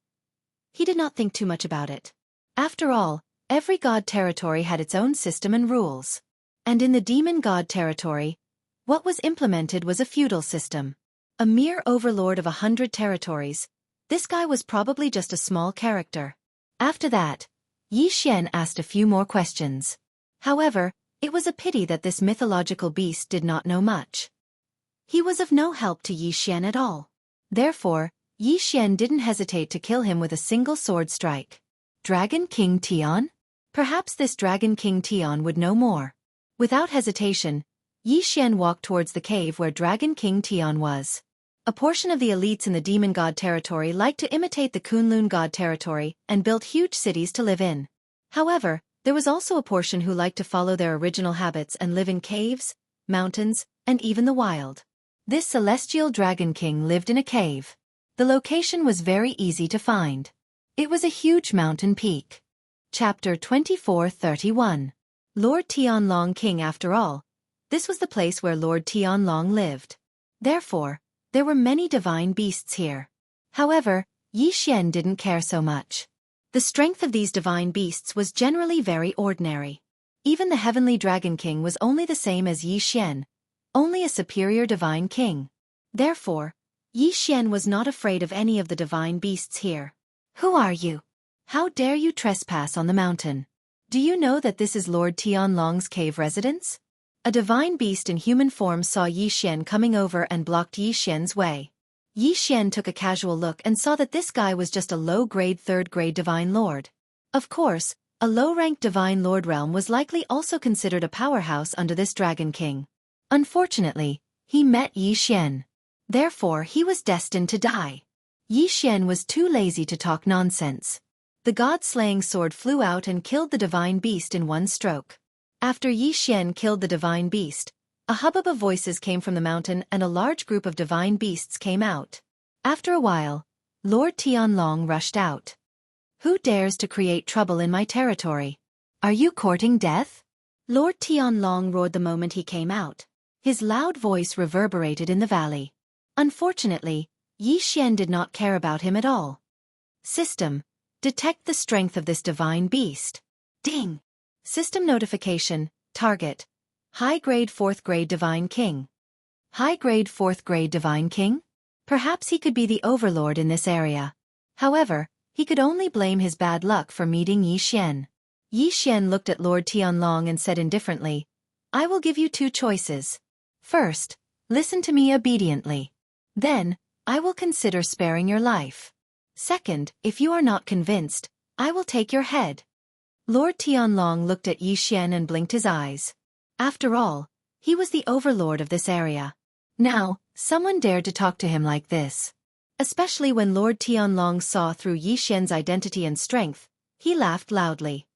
he did not think too much about it. After all, every god territory had its own system and rules. And in the demon god territory, what was implemented was a feudal system. A mere overlord of 100 territories, this guy was probably just a small character. After that, Yi Xian asked a few more questions. However, it was a pity that this mythological beast did not know much. He was of no help to Yi Xian at all. Therefore, Yi Xian didn't hesitate to kill him with a single sword strike. Dragon King Tian? Perhaps this Dragon King Tian would know more. Without hesitation, Yi Xian walked towards the cave where Dragon King Tian was. A portion of the elites in the demon god territory liked to imitate the Kunlun god territory and built huge cities to live in. However, there was also a portion who liked to follow their original habits and live in caves, mountains, and even the wild. This celestial Dragon King lived in a cave. The location was very easy to find. It was a huge mountain peak. Chapter 2431. Lord Tianlong King. After all, this was the place where Lord Tianlong lived. Therefore, there were many divine beasts here. However, Yi Xian didn't care so much. The strength of these divine beasts was generally very ordinary. Even the heavenly Dragon King was only the same as Yi Xian, only a superior divine king. Therefore, Yi Xian was not afraid of any of the divine beasts here. Who are you? How dare you trespass on the mountain? Do you know that this is Lord Tianlong's cave residence? A divine beast in human form saw Yi Xian coming over and blocked Yi Xian's way. Yi Xian took a casual look and saw that this guy was just a low-grade 3rd-grade divine lord. Of course, A low-ranked divine lord realm was likely also considered a powerhouse under this Dragon King. Unfortunately, he met Yi Xian. Therefore, he was destined to die. Yi Xian was too lazy to talk nonsense. The god-slaying sword flew out and killed the divine beast in one stroke. After Yi Xian killed the divine beast, a hubbub of voices came from the mountain and a large group of divine beasts came out. After a while, Lord Tianlong rushed out. "Who dares to create trouble in my territory? Are you courting death?" Lord Tianlong roared the moment he came out. His loud voice reverberated in the valley. Unfortunately, Yi Xian did not care about him at all. System: detect the strength of this divine beast. Ding! System notification, target: high-grade 4th grade Divine King. High-grade 4th grade Divine King? Perhaps he could be the overlord in this area. However, he could only blame his bad luck for meeting Yi Xian. Yi Xian looked at Lord Tianlong and said indifferently, "I will give you two choices. First, listen to me obediently. Then, I will consider sparing your life. Second, if you are not convinced, I will take your head." Lord Tianlong looked at Yi Xian and blinked his eyes. After all, he was the overlord of this area. Now, someone dared to talk to him like this. Especially when Lord Tianlong saw through Yi Xian's identity and strength, he laughed loudly.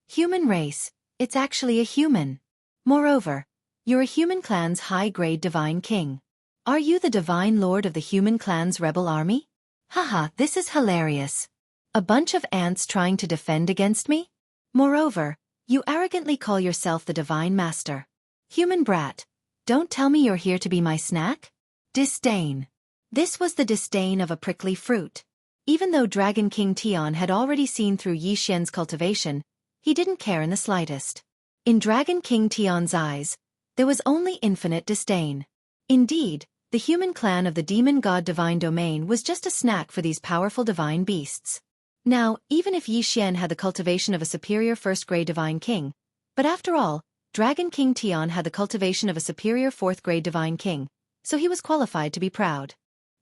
"Human race, it's actually a human. Moreover, you're a human clan's high-grade divine king. Are you the divine lord of the human clan's rebel army? Haha, this is hilarious. A bunch of ants trying to defend against me? Moreover, you arrogantly call yourself the divine master. Human brat, don't tell me you're here to be my snack? Disdain." This was the disdain of a prickly fruit. Even though Dragon King Tian had already seen through Yi Xian's cultivation, he didn't care in the slightest. In Dragon King Tian's eyes, there was only infinite disdain. Indeed, the human clan of the demon god divine domain was just a snack for these powerful divine beasts. Now, even if Yi Xian had the cultivation of a superior first-grade divine king, but after all, Dragon King Tian had the cultivation of a superior fourth-grade divine king, so he was qualified to be proud.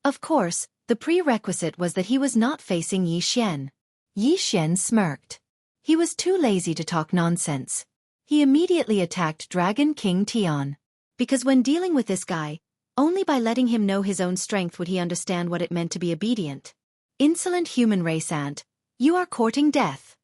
Of course, the prerequisite was that he was not facing Yi Xian. Yi Xian smirked. He was too lazy to talk nonsense. He immediately attacked Dragon King Tian. Because when dealing with this guy, only by letting him know his own strength would he understand what it meant to be obedient. "Insolent human race ant, you are courting death."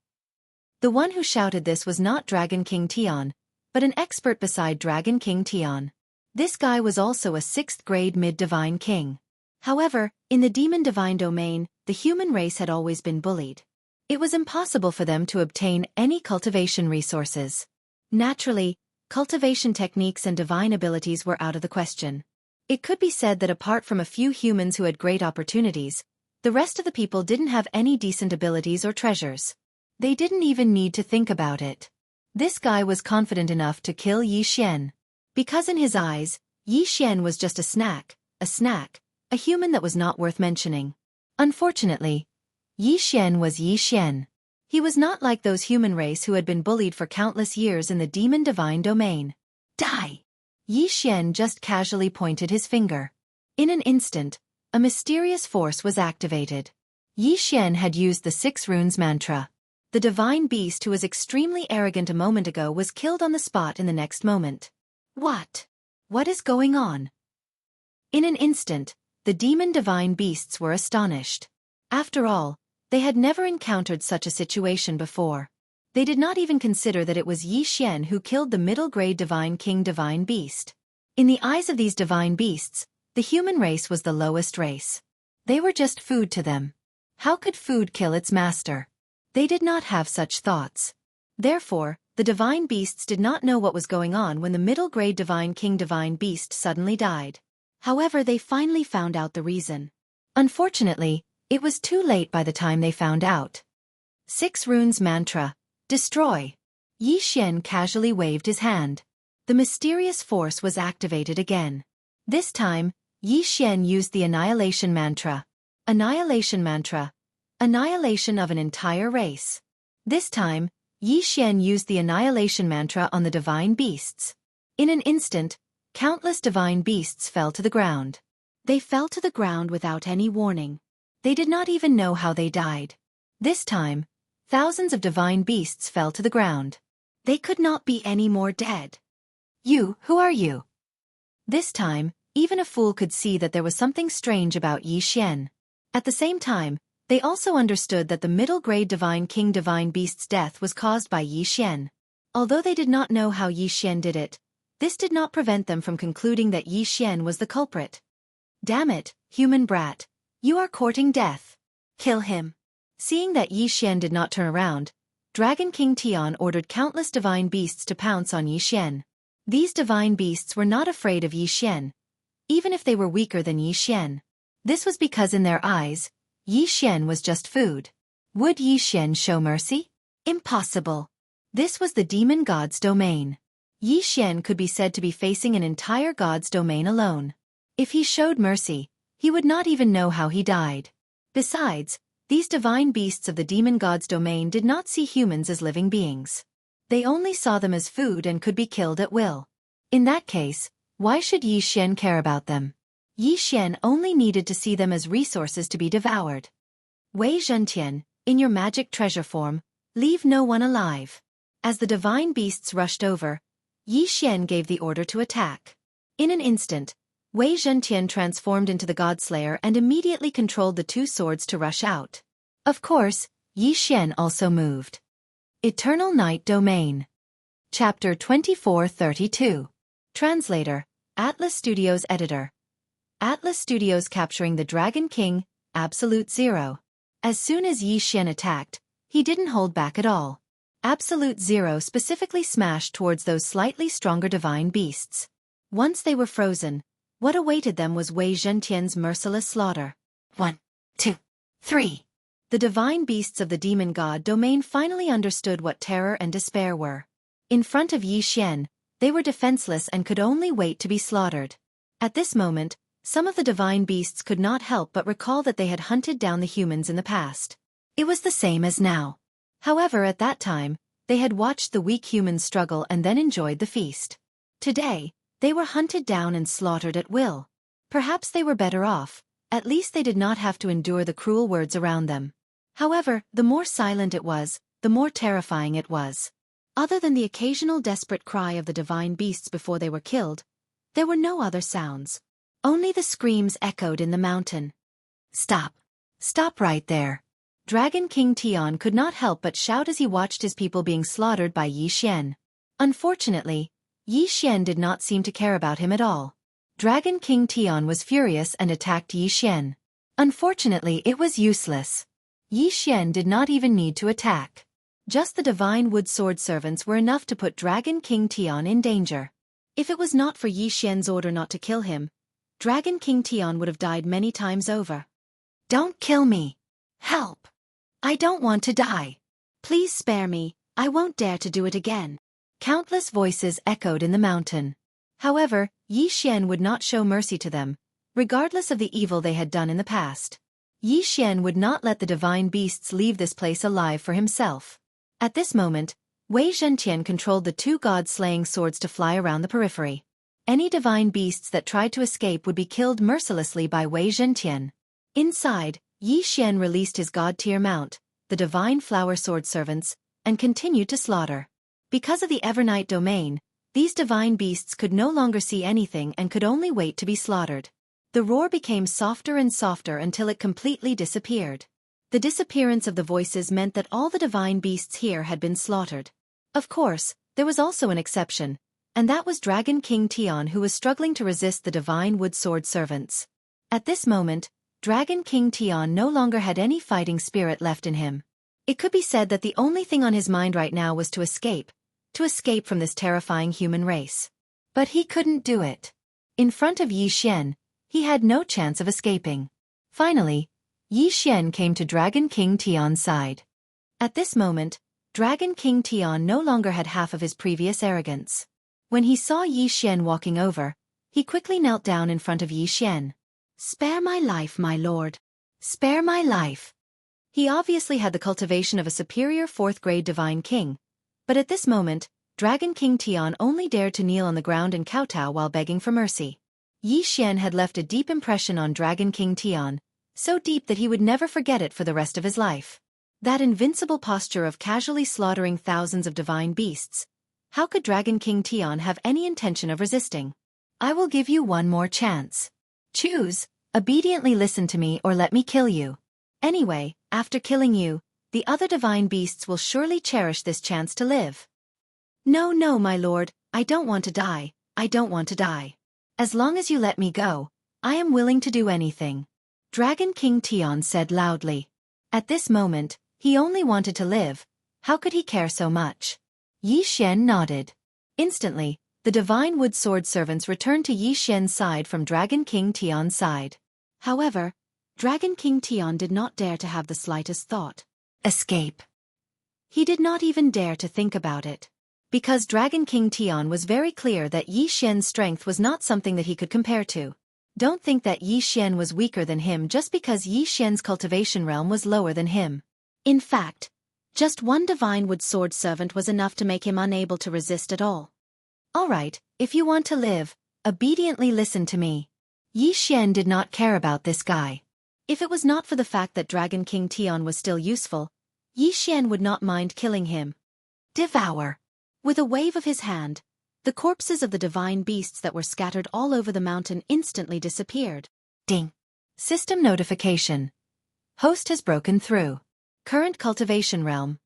The one who shouted this was not Dragon King Tian, but an expert beside Dragon King Tian. This guy was also a 6th-grade mid-divine king. However, in the demon divine domain, the human race had always been bullied. It was impossible for them to obtain any cultivation resources. Naturally, cultivation techniques and divine abilities were out of the question. It could be said that apart from a few humans who had great opportunities, the rest of the people didn't have any decent abilities or treasures. They didn't even need to think about it. This guy was confident enough to kill Yi Xian. Because in his eyes, Yi Xian was just a snack, a human that was not worth mentioning. Unfortunately, Yi Xian was Yi Xian. He was not like those human race who had been bullied for countless years in the demon divine domain. Die! Yi Xian just casually pointed his finger. In an instant, a mysterious force was activated. Yi Xian had used the 6 runes mantra. The divine beast who was extremely arrogant a moment ago was killed on the spot in the next moment. What? What is going on? In an instant, the demon divine beasts were astonished. After all, they had never encountered such a situation before. They did not even consider that it was Yi Xian who killed the middle-grade divine king divine beast. In the eyes of these divine beasts, the human race was the lowest race. They were just food to them. How could food kill its master? They did not have such thoughts. Therefore, the divine beasts did not know what was going on when the middle-grade divine king divine beast suddenly died. However, they finally found out the reason. Unfortunately, it was too late by the time they found out. 6 runes mantra. Destroy. Yi Xian casually waved his hand. The mysterious force was activated again. This time, Yi Xian used the annihilation mantra. Annihilation mantra. Annihilation of an entire race. This time, Yi Xian used the annihilation mantra on the divine beasts. In an instant, countless divine beasts fell to the ground. They fell to the ground without any warning. They did not even know how they died. This time, Thousands of divine beasts fell to the ground. They could not be any more dead. Who are you? This time, even a fool could see that there was something strange about Yi Xian. At the same time, they also understood that the middle-grade divine king divine beast's death was caused by Yi Xian. Although they did not know how Yi Xian did it, this did not prevent them from concluding that Yi Xian was the culprit. Damn it, human brat. You are courting death. Kill him. Seeing that Yi Xian did not turn around, Dragon King Tian ordered countless divine beasts to pounce on Yi Xian. These divine beasts were not afraid of Yi Xian, even if they were weaker than Yi Xian. This was because in their eyes, Yi Xian was just food. Would Yi Xian show mercy? Impossible. This was the demon god's domain. Yi Xian could be said to be facing an entire god's domain alone. If he showed mercy, he would not even know how he died. Besides, these divine beasts of the demon god's domain did not see humans as living beings. They only saw them as food and could be killed at will. In that case, why should Yi Xian care about them? Yi Xian only needed to see them as resources to be devoured. Wei Zhentian, in your magic treasure form, leave no one alive. As the divine beasts rushed over, Yi Xian gave the order to attack. In an instant, Wei Zhentian transformed into the Godslayer and immediately controlled the two swords to rush out. Of course, Yi Xian also moved. Eternal Night Domain. Chapter 2432. Translator, Atlas Studios Editor. Atlas Studios capturing the Dragon King, Absolute Zero. As soon as Yi Xian attacked, he didn't hold back at all. Absolute Zero specifically smashed towards those slightly stronger divine beasts. Once they were frozen, what awaited them was Wei Zhentian's merciless slaughter. 1, 2, 3. The divine beasts of the demon god domain finally understood what terror and despair were. In front of Yi Xian, they were defenseless and could only wait to be slaughtered. At this moment, some of the divine beasts could not help but recall that they had hunted down the humans in the past. It was the same as now. However, at that time, they had watched the weak humans struggle and then enjoyed the feast. Today, they were hunted down and slaughtered at will. Perhaps they were better off, at least they did not have to endure the cruel words around them. However, the more silent it was, the more terrifying it was. Other than the occasional desperate cry of the divine beasts before they were killed, there were no other sounds. Only the screams echoed in the mountain. Stop. Stop right there. Dragon King Tian could not help but shout as he watched his people being slaughtered by Yi Xian. Unfortunately, Yi Xian did not seem to care about him at all. Dragon King Tian was furious and attacked Yi Xian. Unfortunately, it was useless. Yi Xian did not even need to attack. Just the divine wood sword servants were enough to put Dragon King Tian in danger. If it was not for Yi Xian's order not to kill him, Dragon King Tian would have died many times over. Don't kill me. Help. I don't want to die. Please spare me, I won't dare to do it again. Countless voices echoed in the mountain. However, Yi Xian would not show mercy to them, regardless of the evil they had done in the past. Yi Xian would not let the divine beasts leave this place alive for himself. At this moment, Wei Zhentian controlled the two god-slaying swords to fly around the periphery. Any divine beasts that tried to escape would be killed mercilessly by Wei Zhentian. Inside, Yi Xian released his god-tier mount, the divine flower sword servants, and continued to slaughter. Because of the Evernight domain, these divine beasts could no longer see anything and could only wait to be slaughtered. The roar became softer and softer until it completely disappeared. The disappearance of the voices meant that all the divine beasts here had been slaughtered. Of course, there was also an exception, and that was Dragon King Tian, who was struggling to resist the divine wood sword servants. At this moment, Dragon King Tian no longer had any fighting spirit left in him. It could be said that the only thing on his mind right now was to escape from this terrifying human race. But he couldn't do it. In front of Yi Xian, he had no chance of escaping. Finally, Yi Xian came to Dragon King Tian's side. At this moment, Dragon King Tian no longer had half of his previous arrogance. When he saw Yi Xian walking over, he quickly knelt down in front of Yi Xian. Spare my life, my lord. Spare my life. He obviously had the cultivation of a superior fourth-grade divine king, but at this moment, Dragon King Tian only dared to kneel on the ground and kowtow while begging for mercy. Yi Xian had left a deep impression on Dragon King Tian, so deep that he would never forget it for the rest of his life. That invincible posture of casually slaughtering thousands of divine beasts. How could Dragon King Tian have any intention of resisting? I will give you one more chance. Choose, obediently listen to me or let me kill you. Anyway, after killing you, the other divine beasts will surely cherish this chance to live. No, no, my lord, I don't want to die, I don't want to die. As long as you let me go, I am willing to do anything. Dragon King Tian said loudly. At this moment, he only wanted to live. How could he care so much? Yi Xian nodded. Instantly, the divine wood sword servants returned to Yi Xian's side from Dragon King Tian's side. However, Dragon King Tian did not dare to have the slightest thought. Escape. He did not even dare to think about it. Because Dragon King Tian was very clear that Yi Xian's strength was not something that he could compare to. Don't think that Yi Xian was weaker than him just because Yi Xian's cultivation realm was lower than him. In fact, just one divine wood sword servant was enough to make him unable to resist at all. Alright, if you want to live, obediently listen to me. Yi Xian did not care about this guy. If it was not for the fact that Dragon King Tian was still useful, Yi Xian would not mind killing him. Devour. With a wave of his hand, the corpses of the divine beasts that were scattered all over the mountain instantly disappeared. Ding. System notification. Host has broken through. Current cultivation realm.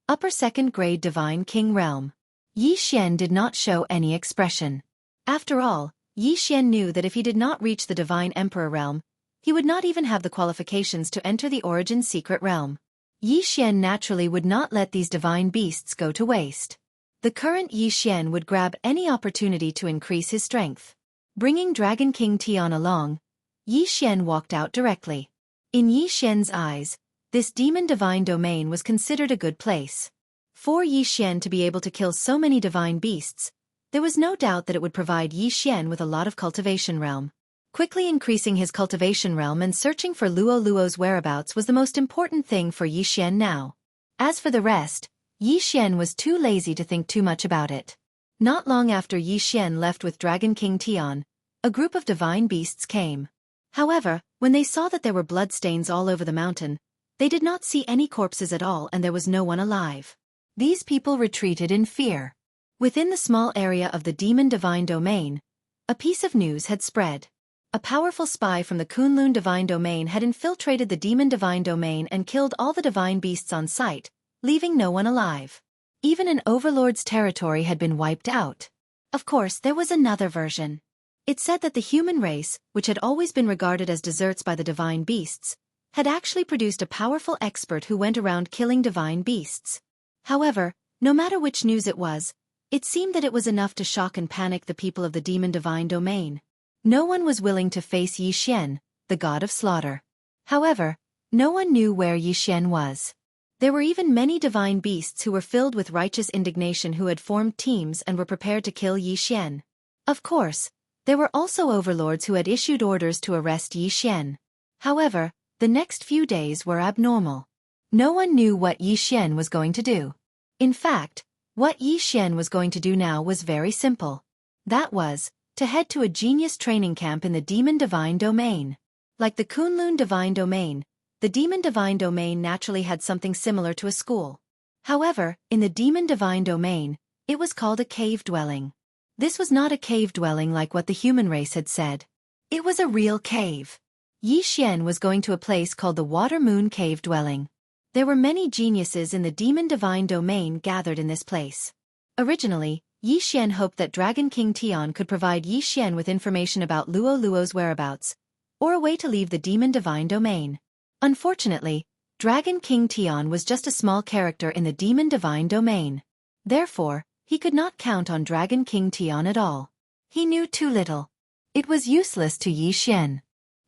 Upper second grade divine king realm. Yi Xian did not show any expression. After all, Yi Xian knew that if he did not reach the divine emperor realm, he would not even have the qualifications to enter the origin secret realm. Yi Xian naturally would not let these divine beasts go to waste. The current Yi Xian would grab any opportunity to increase his strength. Bringing Dragon King Tian along, Yi Xian walked out directly. In Yi Xian's eyes, this demon divine domain was considered a good place. For Yi Xian to be able to kill so many divine beasts, there was no doubt that it would provide Yi Xian with a lot of cultivation realm. Quickly increasing his cultivation realm and searching for Luo Luo's whereabouts was the most important thing for Yi Xian now. As for the rest, Yi Xian was too lazy to think too much about it. Not long after Yi Xian left with Dragon King Tian, a group of divine beasts came. However, when they saw that there were bloodstains all over the mountain, they did not see any corpses at all and there was no one alive. These people retreated in fear. Within the small area of the demon divine domain, a piece of news had spread. A powerful spy from the Kunlun divine domain had infiltrated the demon divine domain and killed all the divine beasts on sight, leaving no one alive. Even an overlord's territory had been wiped out. Of course, there was another version. It said that the human race, which had always been regarded as deserts by the divine beasts, had actually produced a powerful expert who went around killing divine beasts. However, no matter which news it was, it seemed that it was enough to shock and panic the people of the demon divine domain. No one was willing to face Yi Xian, the god of slaughter. However, no one knew where Yi Xian was. There were even many divine beasts who were filled with righteous indignation who had formed teams and were prepared to kill Yi Xian. Of course, there were also overlords who had issued orders to arrest Yi Xian. However, the next few days were abnormal. No one knew what Yi Xian was going to do. In fact, what Yi Xian was going to do now was very simple. That was, to head to a genius training camp in the demon divine domain. Like the Kunlun divine domain, the demon divine domain naturally had something similar to a school. However, in the demon divine domain, it was called a cave dwelling. This was not a cave dwelling like what the human race had said. It was a real cave. Yi Xian was going to a place called the Water Moon Cave Dwelling. There were many geniuses in the demon divine domain gathered in this place. Originally, Yi Xian hoped that Dragon King Tian could provide Yi Xian with information about Luo Luo's whereabouts, or a way to leave the demon divine domain. Unfortunately, Dragon King Tian was just a small character in the demon divine domain. Therefore, he could not count on Dragon King Tian at all. He knew too little. It was useless to Yi Xian.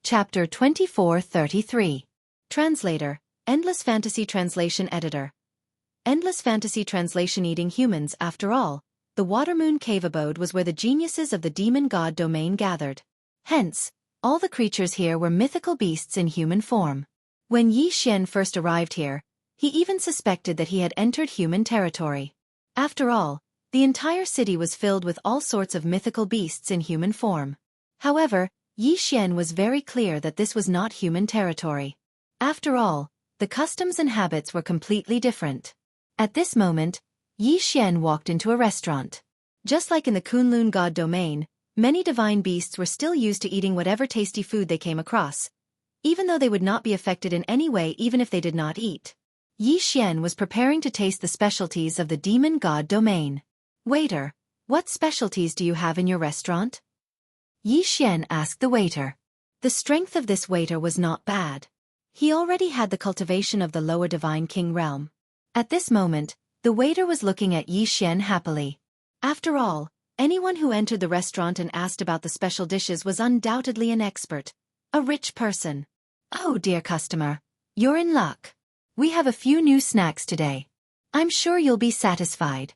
Chapter 2433. Translator, Endless Fantasy Translation Editor. Endless Fantasy Translation. Eating humans. After all, the Watermoon Cave abode was where the geniuses of the demon god domain gathered. Hence, all the creatures here were mythical beasts in human form. When Yi Xian first arrived here, he even suspected that he had entered human territory. After all, the entire city was filled with all sorts of mythical beasts in human form. However, Yi Xian was very clear that this was not human territory. After all, The customs and habits were completely different. At this moment, Yi Xian walked into a restaurant. Just like in the Kunlun god domain, many divine beasts were still used to eating whatever tasty food they came across, even though they would not be affected in any way even if they did not eat. Yi Xian was preparing to taste the specialties of the demon god domain. "Waiter, what specialties do you have in your restaurant?" Yi Xian asked the waiter. The strength of this waiter was not bad. He already had the cultivation of the lower divine king realm. At this moment, the waiter was looking at Yi Xian happily. After all, anyone who entered the restaurant and asked about the special dishes was undoubtedly an expert, a rich person. "Oh, dear customer, you're in luck. We have a few new snacks today. I'm sure you'll be satisfied."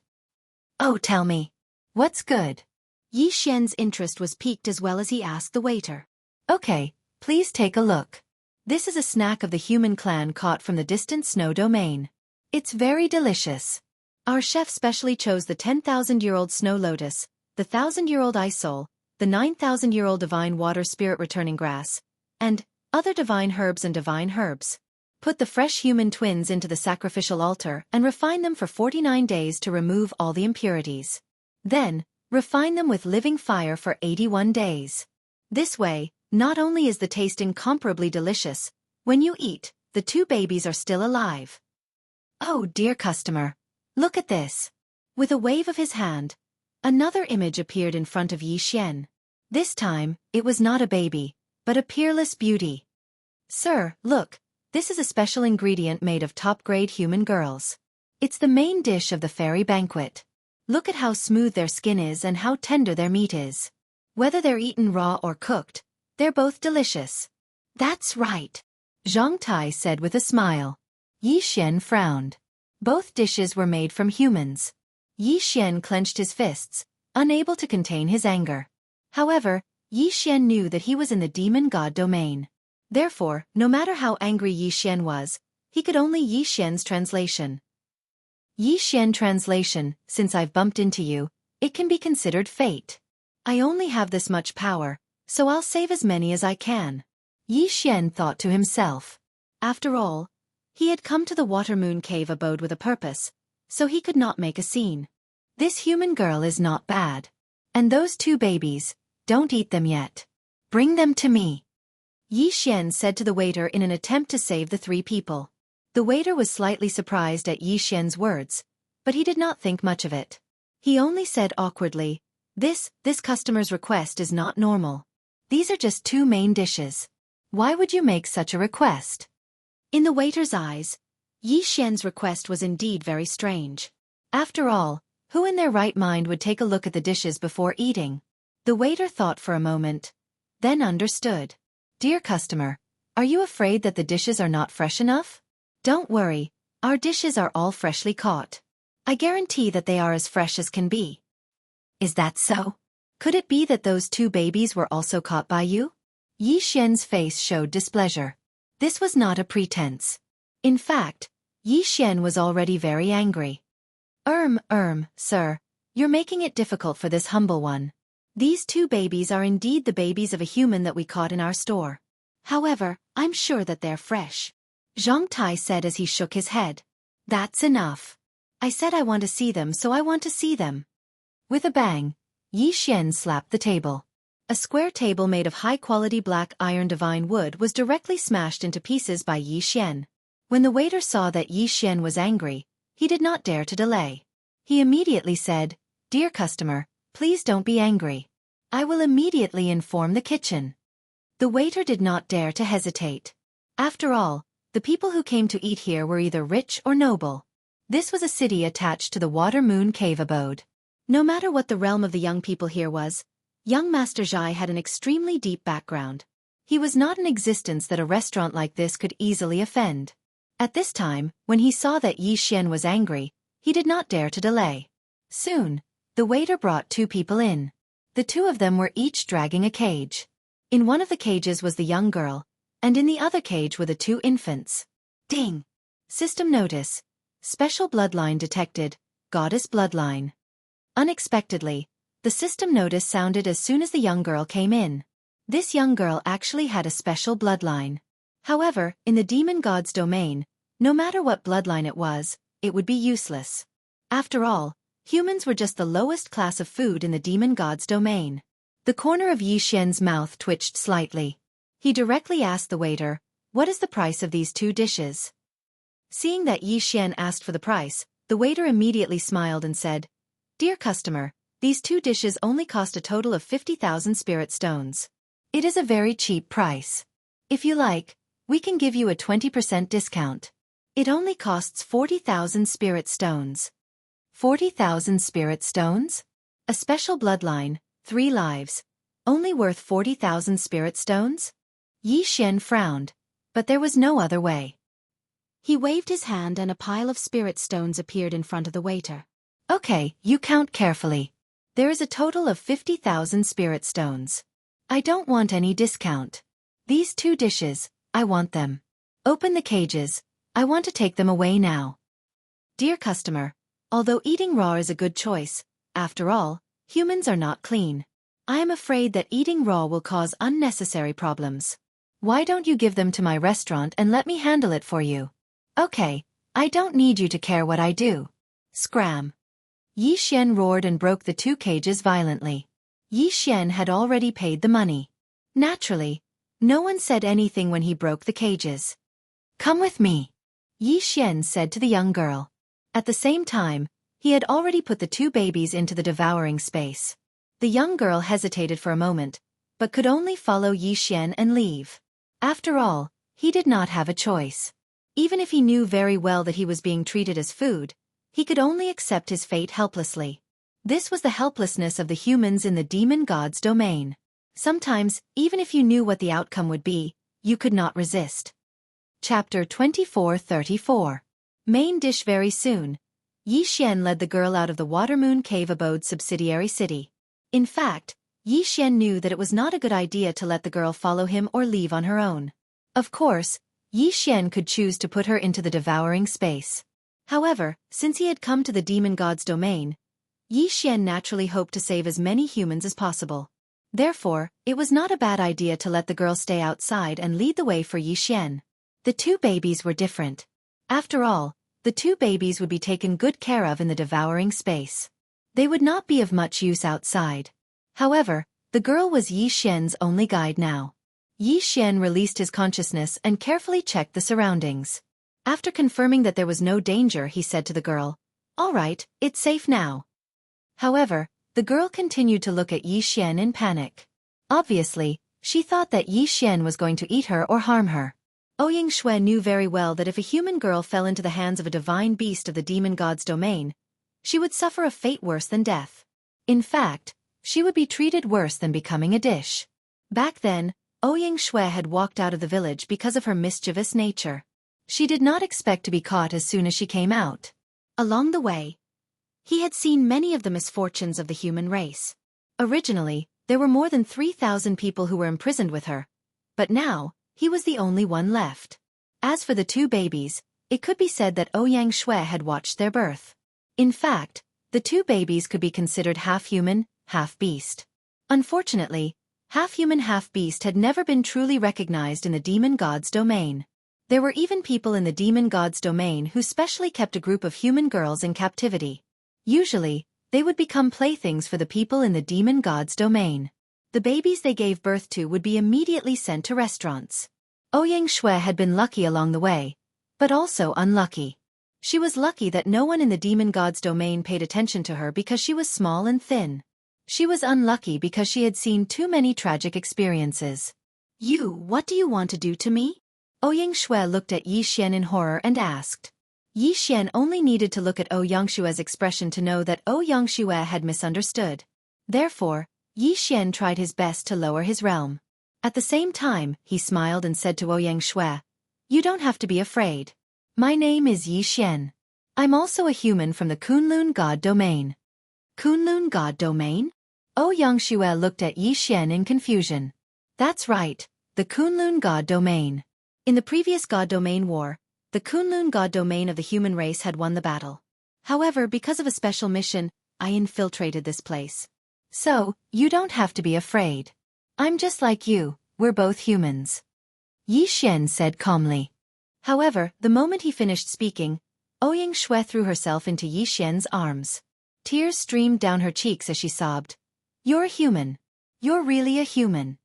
"Oh, tell me. What's good?" Yi Xian's interest was piqued as well as he asked the waiter. "Okay, please take a look. This is a snack of the human clan caught from the distant snow domain. It's very delicious. Our chef specially chose the 10,000-year-old snow lotus, the 1,000-year-old isole, the 9,000-year-old divine water spirit returning grass, and other divine herbs and divine herbs. Put the fresh human twins into the sacrificial altar and refine them for 49 days to remove all the impurities. Then, refine them with living fire for 81 days. This way, not only is the taste incomparably delicious, when you eat, the two babies are still alive." "Oh, dear customer, look at this." With a wave of his hand, another image appeared in front of Yi Xian. This time, it was not a baby, but a peerless beauty. "Sir, look, this is a special ingredient made of top-grade human girls. It's the main dish of the fairy banquet. Look at how smooth their skin is and how tender their meat is. Whether they're eaten raw or cooked, they're both delicious." "That's right," Zhang Tai said with a smile. Yi Xian frowned. Both dishes were made from humans. Yi Xian clenched his fists, unable to contain his anger. However, Yi Xian knew that he was in the demon god domain. Therefore, no matter how angry Yi Xian was, he could only Yi Xian's translation. "Yi Xian translation, since I've bumped into you, it can be considered fate. I only have this much power, so I'll save as many as I can." Yi Xian thought to himself. After all, he had come to the Water Moon Cave abode with a purpose, so he could not make a scene. This human girl is not bad. And those two babies, don't eat them yet. Bring them to me. Yi Xian said to the waiter in an attempt to save the three people. The waiter was slightly surprised at Yi Xian's words, but he did not think much of it. He only said awkwardly, This customer's request is not normal. These are just two main dishes. Why would you make such a request?" In the waiter's eyes, Yi Xian's request was indeed very strange. After all, who in their right mind would take a look at the dishes before eating? The waiter thought for a moment, then understood. "Dear customer, are you afraid that the dishes are not fresh enough? Don't worry, our dishes are all freshly caught. I guarantee that they are as fresh as can be." "Is that so? Could it be that those two babies were also caught by you?" Yi Xian's face showed displeasure. This was not a pretense. In fact, Yi Xian was already very angry. Sir, you're making it difficult for this humble one. These two babies are indeed the babies of a human that we caught in our store. However, I'm sure that they're fresh." Zhang Tai said as he shook his head. "That's enough. I said I want to see them, so I want to see them." With a bang, Yi Xian slapped the table. A square table made of high-quality black iron divine wood was directly smashed into pieces by Yi Xian. When the waiter saw that Yi Xian was angry, he did not dare to delay. He immediately said, "Dear customer, please don't be angry. I will immediately inform the kitchen." The waiter did not dare to hesitate. After all, the people who came to eat here were either rich or noble. This was a city attached to the Water Moon Cave abode. No matter what the realm of the young people here was, young Master Zhai had an extremely deep background. He was not in existence that a restaurant like this could easily offend. At this time, when he saw that Yi Xian was angry, he did not dare to delay. Soon, the waiter brought two people in. The two of them were each dragging a cage. In one of the cages was the young girl, and in the other cage were the two infants. Ding! System notice. Special bloodline detected, goddess bloodline. Unexpectedly, the system notice sounded as soon as the young girl came in. This young girl actually had a special bloodline. However, in the demon god's domain, No matter what bloodline it would be useless. After all, humans were just the lowest class of food in the demon god's domain. The corner of Yi Xian's mouth twitched slightly. He directly asked the waiter, "What is the price of these 2 dishes?" Seeing that Yi Xian asked for the price, the waiter immediately smiled and said, "Dear customer, these 2 dishes only cost a total of 50,000 spirit stones. It is a very cheap price. If you like, we can give you a 20% discount. It only costs 40,000 spirit stones." 40,000 spirit stones? A special bloodline, 3 lives, only worth 40,000 spirit stones? Yi Xian frowned, but there was no other way. He waved his hand and a pile of spirit stones appeared in front of the waiter. "Okay, you count carefully. There is a total of 50,000 spirit stones. I don't want any discount. These 2 dishes, I want them. Open the cages, I want to take them away now." Dear customer, although eating raw is a good choice, after all, humans are not clean. I am afraid that eating raw will cause unnecessary problems. Why don't you give them to my restaurant and let me handle it for you? Okay, I don't need you to care what I do. Scram. Yi Xian roared and broke the 2 cages violently. Yi Xian had already paid the money. Naturally, no one said anything when he broke the cages. "Come with me," Yi Xian said to the young girl. At the same time, he had already put the 2 babies into the devouring space. The young girl hesitated for a moment, but could only follow Yi Xian and leave. After all, he did not have a choice. Even if he knew very well that he was being treated as food, he could only accept his fate helplessly. This was the helplessness of the humans in the demon god's domain. Sometimes, even if you knew what the outcome would be, you could not resist. Chapter 2434. Main dish. Very soon, Yi Xian led the girl out of the Watermoon Cave Abode's subsidiary city. In fact, Yi Xian knew that it was not a good idea to let the girl follow him or leave on her own. Of course, Yi Xian could choose to put her into the devouring space. However, since he had come to the demon god's domain, Yi Xian naturally hoped to save as many humans as possible. Therefore, it was not a bad idea to let the girl stay outside and lead the way for Yi Xian. The 2 babies were different. After all, the 2 babies would be taken good care of in the devouring space. They would not be of much use outside. However, the girl was Yi Xian's only guide now. Yi Xian released his consciousness and carefully checked the surroundings. After confirming that there was no danger, he said to the girl, "All right, it's safe now." However, the girl continued to look at Yi Xian in panic. Obviously, she thought that Yi Xian was going to eat her or harm her. Ouyang Shui knew very well that if a human girl fell into the hands of a divine beast of the demon god's domain, she would suffer a fate worse than death. In fact, she would be treated worse than becoming a dish. Back then, Ouyang Shui had walked out of the village because of her mischievous nature. She did not expect to be caught as soon as she came out. Along the way, he had seen many of the misfortunes of the human race. Originally, there were more than 3,000 people who were imprisoned with her, but now, he was the only one left. As for the 2 babies, it could be said that Ouyang Shui had watched their birth. In fact, the 2 babies could be considered half human, half beast. Unfortunately, half human half beast had never been truly recognized in the demon god's domain. There were even people in the demon god's domain who specially kept a group of human girls in captivity. Usually, they would become playthings for the people in the demon god's domain. The babies they gave birth to would be immediately sent to restaurants. Ouyang Shui had been lucky along the way, but also unlucky. She was lucky that no one in the demon god's domain paid attention to her because she was small and thin. She was unlucky because she had seen too many tragic experiences. What do you want to do to me?" Ouyang Shui looked at Yi Xian in horror and asked. Yi Xian only needed to look at Ouyang Shui's expression to know that Ouyang Shui had misunderstood. Therefore, Yi Xian tried his best to lower his realm. At the same time, he smiled and said to Ouyang Shui, "You don't have to be afraid. My name is Yi Xian. I'm also a human from the Kunlun God domain." Kunlun God domain? Ouyang Shui looked at Yi Xian in confusion. That's right, the Kunlun God domain. In the previous God domain war, the Kunlun God domain of the human race had won the battle. However, because of a special mission, I infiltrated this place. So, you don't have to be afraid. I'm just like you, we're both humans. Yi Xian said calmly. However, the moment he finished speaking, Ouyang Shui threw herself into Yi Xian's arms. Tears streamed down her cheeks as she sobbed. "You're a human. You're really a human."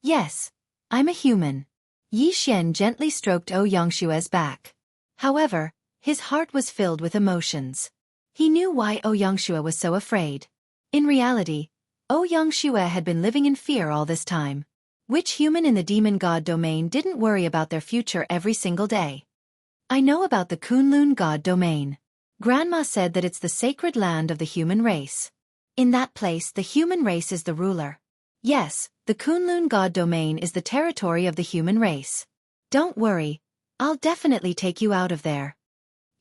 "Yes, I'm a human." Yi Xian gently stroked Ouyang Shui's back. However, his heart was filled with emotions. He knew why Ouyang Shui was so afraid. In reality, Ouyang Shui had been living in fear all this time. Which human in the demon god domain didn't worry about their future every single day? "I know about the Kunlun god domain. Grandma said that it's the sacred land of the human race. In that place the human race is the ruler. Yes, the Kunlun god domain is the territory of the human race. Don't worry, I'll definitely take you out of there."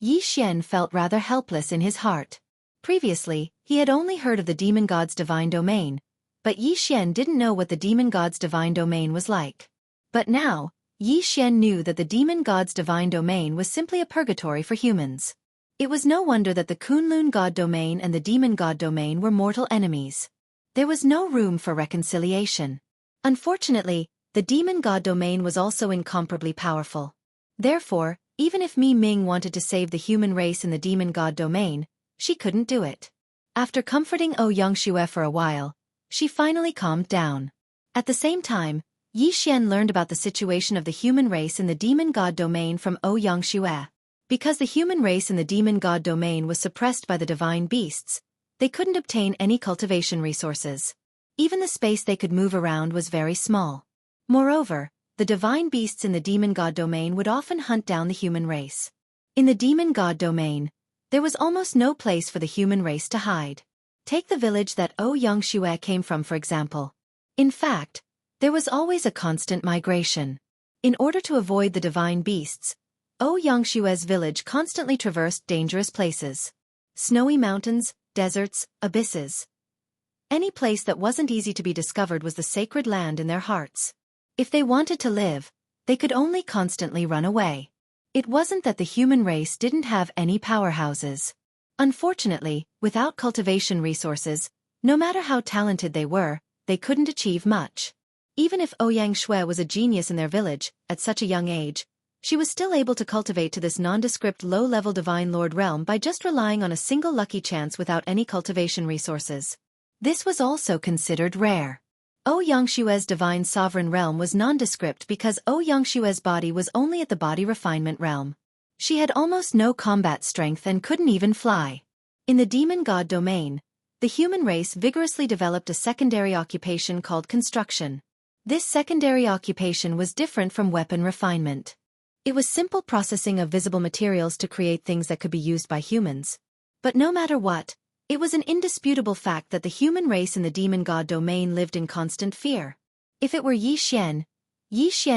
Yi Xian felt rather helpless in his heart. Previously, he had only heard of the demon god's divine domain, but Yi Xian didn't know what the demon god's divine domain was like. But now, Yi Xian knew that the demon god's divine domain was simply a purgatory for humans. It was no wonder that the Kunlun god domain and the demon god domain were mortal enemies. There was no room for reconciliation. Unfortunately, the demon god domain was also incomparably powerful. Therefore, even if Mi Ming wanted to save the human race in the demon god domain, she couldn't do it. After comforting Ouyang Shui for a while, she finally calmed down. At the same time, Yi Xian learned about the situation of the human race in the demon god domain from Ouyang Shui. Because the human race in the demon god domain was suppressed by the divine beasts, they couldn't obtain any cultivation resources. Even the space they could move around was very small. Moreover, the divine beasts in the demon god domain would often hunt down the human race. In the demon god domain, there was almost no place for the human race to hide. Take the village that Ouyang Shui came from, for example. In fact, there was always a constant migration. In order to avoid the divine beasts, Ouyang Shui's village constantly traversed dangerous places. Snowy mountains, deserts, abysses. Any place that wasn't easy to be discovered was the sacred land in their hearts. If they wanted to live, they could only constantly run away. It wasn't that the human race didn't have any powerhouses. Unfortunately, without cultivation resources, no matter how talented they were, they couldn't achieve much. Even if Ouyang Shui was a genius in their village, at such a young age, she was still able to cultivate to this nondescript low-level divine lord realm by just relying on a single lucky chance without any cultivation resources. This was also considered rare. Ouyang Shui's divine sovereign realm was nondescript because Ouyang Shui's body was only at the body refinement realm. She had almost no combat strength and couldn't even fly. In the demon god domain, the human race vigorously developed a secondary occupation called construction. This secondary occupation was different from weapon refinement. It was simple processing of visible materials to create things that could be used by humans. But no matter what, it was an indisputable fact that the human race in the demon god domain lived in constant fear. If it were Yi Xian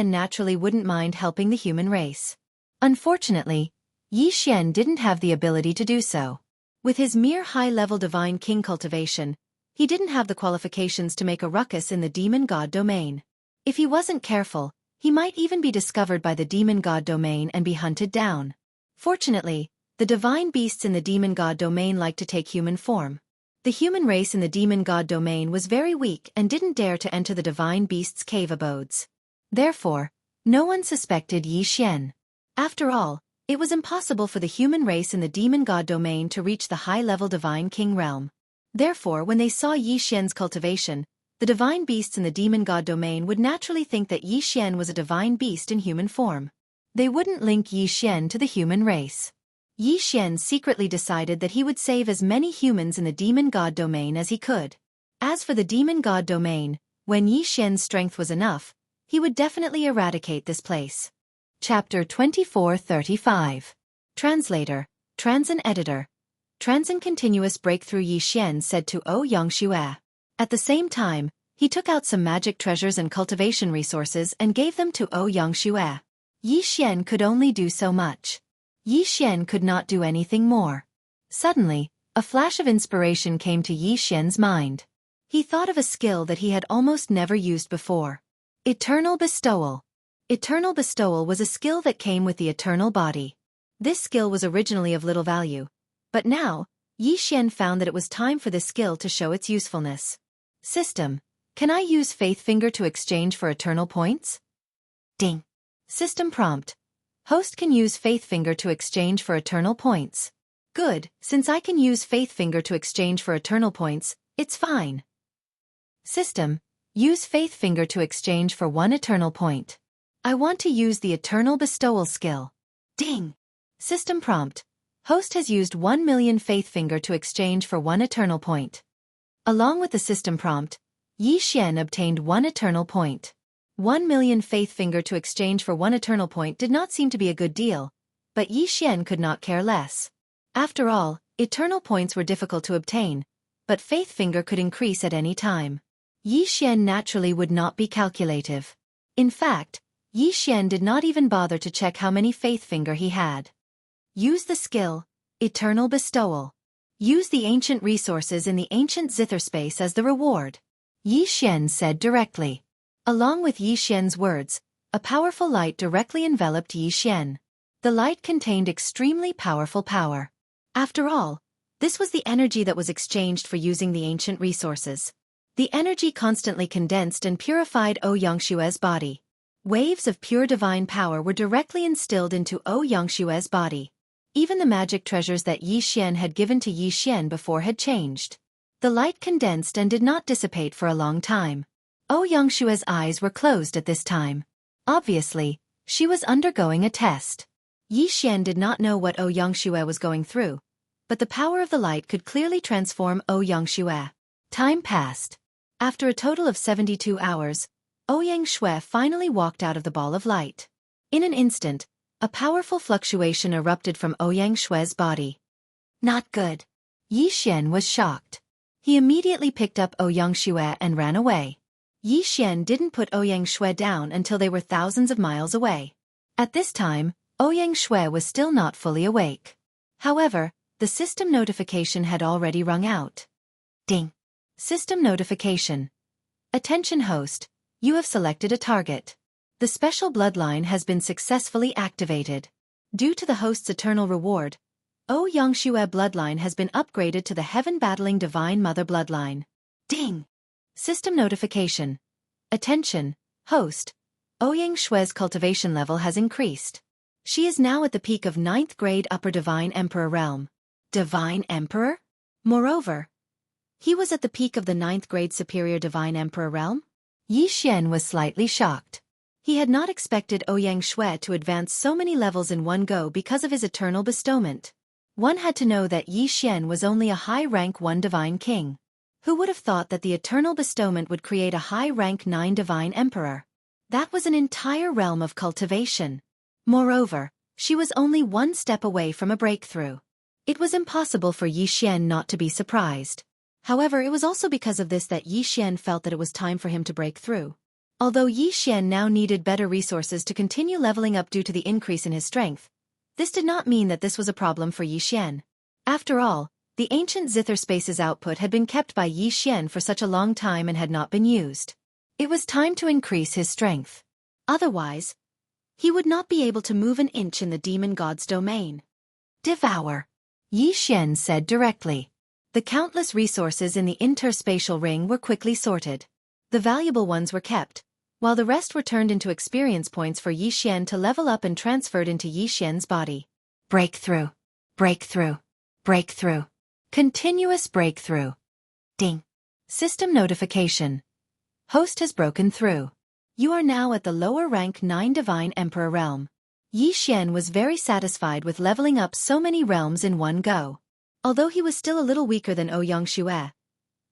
naturally wouldn't mind helping the human race. Unfortunately, Yi Xian didn't have the ability to do so. With his mere high-level divine king cultivation, he didn't have the qualifications to make a ruckus in the demon god domain. If he wasn't careful, he might even be discovered by the demon god domain and be hunted down. Fortunately, the divine beasts in the demon god domain liked to take human form. The human race in the demon god domain was very weak and didn't dare to enter the divine beasts' cave abodes. Therefore, no one suspected Yi Xian. After all, it was impossible for the human race in the demon god domain to reach the high-level divine king realm. Therefore, when they saw Yi Xian's cultivation, the divine beasts in the demon god domain would naturally think that Yi Xian was a divine beast in human form. They wouldn't link Yi Xian to the human race. Yi Xian secretly decided that he would save as many humans in the demon god domain as he could. As for the demon god domain, when Yi Xian's strength was enough, he would definitely eradicate this place. Chapter 2435. Translator, Transin Editor. Transin Continuous Breakthrough. Yi Xian said to Ouyang Shui. At the same time, he took out some magic treasures and cultivation resources and gave them to Ouyang Shui. Yi Xian could only do so much. Yi Xian could not do anything more. Suddenly, a flash of inspiration came to Yi Xian's mind. He thought of a skill that he had almost never used before. Eternal Bestowal. Eternal Bestowal was a skill that came with the eternal body. This skill was originally of little value, but now, Yi Xian found that it was time for this skill to show its usefulness. System, can I use Faith Finger to exchange for eternal points? Ding. System prompt. Host can use Faith Finger to exchange for eternal points. Good, since I can use Faith Finger to exchange for eternal points, it's fine. System, use Faith Finger to exchange for 1 eternal point. I want to use the Eternal Bestowal skill. Ding! System prompt. Host has used 1,000,000 Faith Finger to exchange for 1 eternal point. Along with the system prompt, Yi Xian obtained 1 eternal point. 1,000,000 Faith Finger to exchange for 1 eternal point did not seem to be a good deal, but Yi Xian could not care less. After all, eternal points were difficult to obtain, but Faith Finger could increase at any time. Yi Xian naturally would not be calculative. In fact, Yi Xian did not even bother to check how many Faith Finger he had. Use the skill, Eternal Bestowal. Use the ancient resources in the ancient zither space as the reward. Yi Xian said directly. Along with Yi Xian's words, a powerful light directly enveloped Yi Xian. The light contained extremely powerful power. After all, this was the energy that was exchanged for using the ancient resources. The energy constantly condensed and purified Ouyang-Xue's body. Waves of pure divine power were directly instilled into Ouyang-Xue's body. Even the magic treasures that Yi Xian had given to Yi Xian before had changed. The light condensed and did not dissipate for a long time. Ouyang-Xue's eyes were closed at this time. Obviously, she was undergoing a test. Yi Xian did not know what Ouyang-Xue was going through, but the power of the light could clearly transform Ouyang-Xue. Time passed. After a total of 72 hours, Ouyang-Xue finally walked out of the ball of light. In an instant, a powerful fluctuation erupted from Ouyang-Xue's body. Not good. Yi Xian was shocked. He immediately picked up Ouyang-Xue and ran away. Yi Xian didn't put Ouyang-Xue down until they were thousands of miles away. At this time, Ouyang-Xue was still not fully awake. However, the system notification had already rung out. Ding! System notification. Attention host, you have selected a target. The special bloodline has been successfully activated. Due to the host's eternal reward, Ouyang-Xue bloodline has been upgraded to the Heaven-Battling Divine Mother bloodline. Ding! System notification. Attention, host, Ouyang-Xue's cultivation level has increased. She is now at the peak of 9th grade Upper Divine Emperor realm. Divine Emperor? Moreover, he was at the peak of the 9th grade Superior Divine Emperor realm? Yi Xian was slightly shocked. He had not expected Ouyang-Xue to advance so many levels in one go because of his eternal bestowment. One had to know that Yi Xian was only a high-rank 1 Divine King. Who would have thought that the eternal bestowment would create a high-rank 9 Divine Emperor? That was an entire realm of cultivation. Moreover, she was only 1 step away from a breakthrough. It was impossible for Yi Xian not to be surprised. However, it was also because of this that Yi Xian felt that it was time for him to break through. Although Yi Xian now needed better resources to continue leveling up due to the increase in his strength, this did not mean that this was a problem for Yi Xian. After all, the ancient zither space's output had been kept by Yi Xian for such a long time and had not been used. It was time to increase his strength. Otherwise, he would not be able to move an inch in the demon god's domain. Devour. Yi Xian said directly. The countless resources in the interspatial ring were quickly sorted. The valuable ones were kept, while the rest were turned into experience points for Yi Xian to level up and transferred into Yi Xian's body. Breakthrough. Breakthrough. Breakthrough. Continuous breakthrough. Ding. System notification. Host has broken through. You are now at the lower rank 9 Divine Emperor realm. Yi Xian was very satisfied with leveling up so many realms in one go. Although he was still a little weaker than Ouyang-Xue,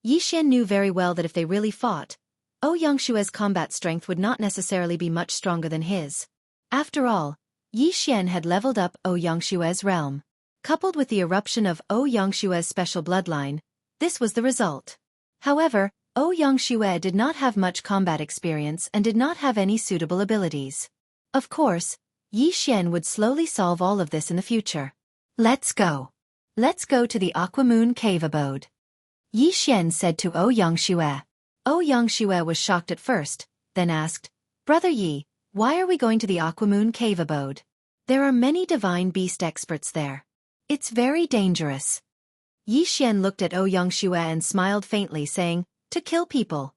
Yi Xian knew very well that if they really fought, Ouyang-Xue's combat strength would not necessarily be much stronger than his. After all, Yi Xian had leveled up Ouyang-Xue's realm. Coupled with the eruption of Ouyang-Xue's special bloodline, this was the result. However, Ouyang-Xue did not have much combat experience and did not have any suitable abilities. Of course, Yi Xian would slowly solve all of this in the future. Let's go. Let's go to the Aquamoon Cave abode. Yi Xian said to Ouyang-Xue. Ouyang-Xue was shocked at first, then asked, Brother Yi, why are we going to the Aquamoon Cave abode? There are many divine beast experts there. It's very dangerous. Yi Xian looked at Ouyang-Xue and smiled faintly, saying, to kill people.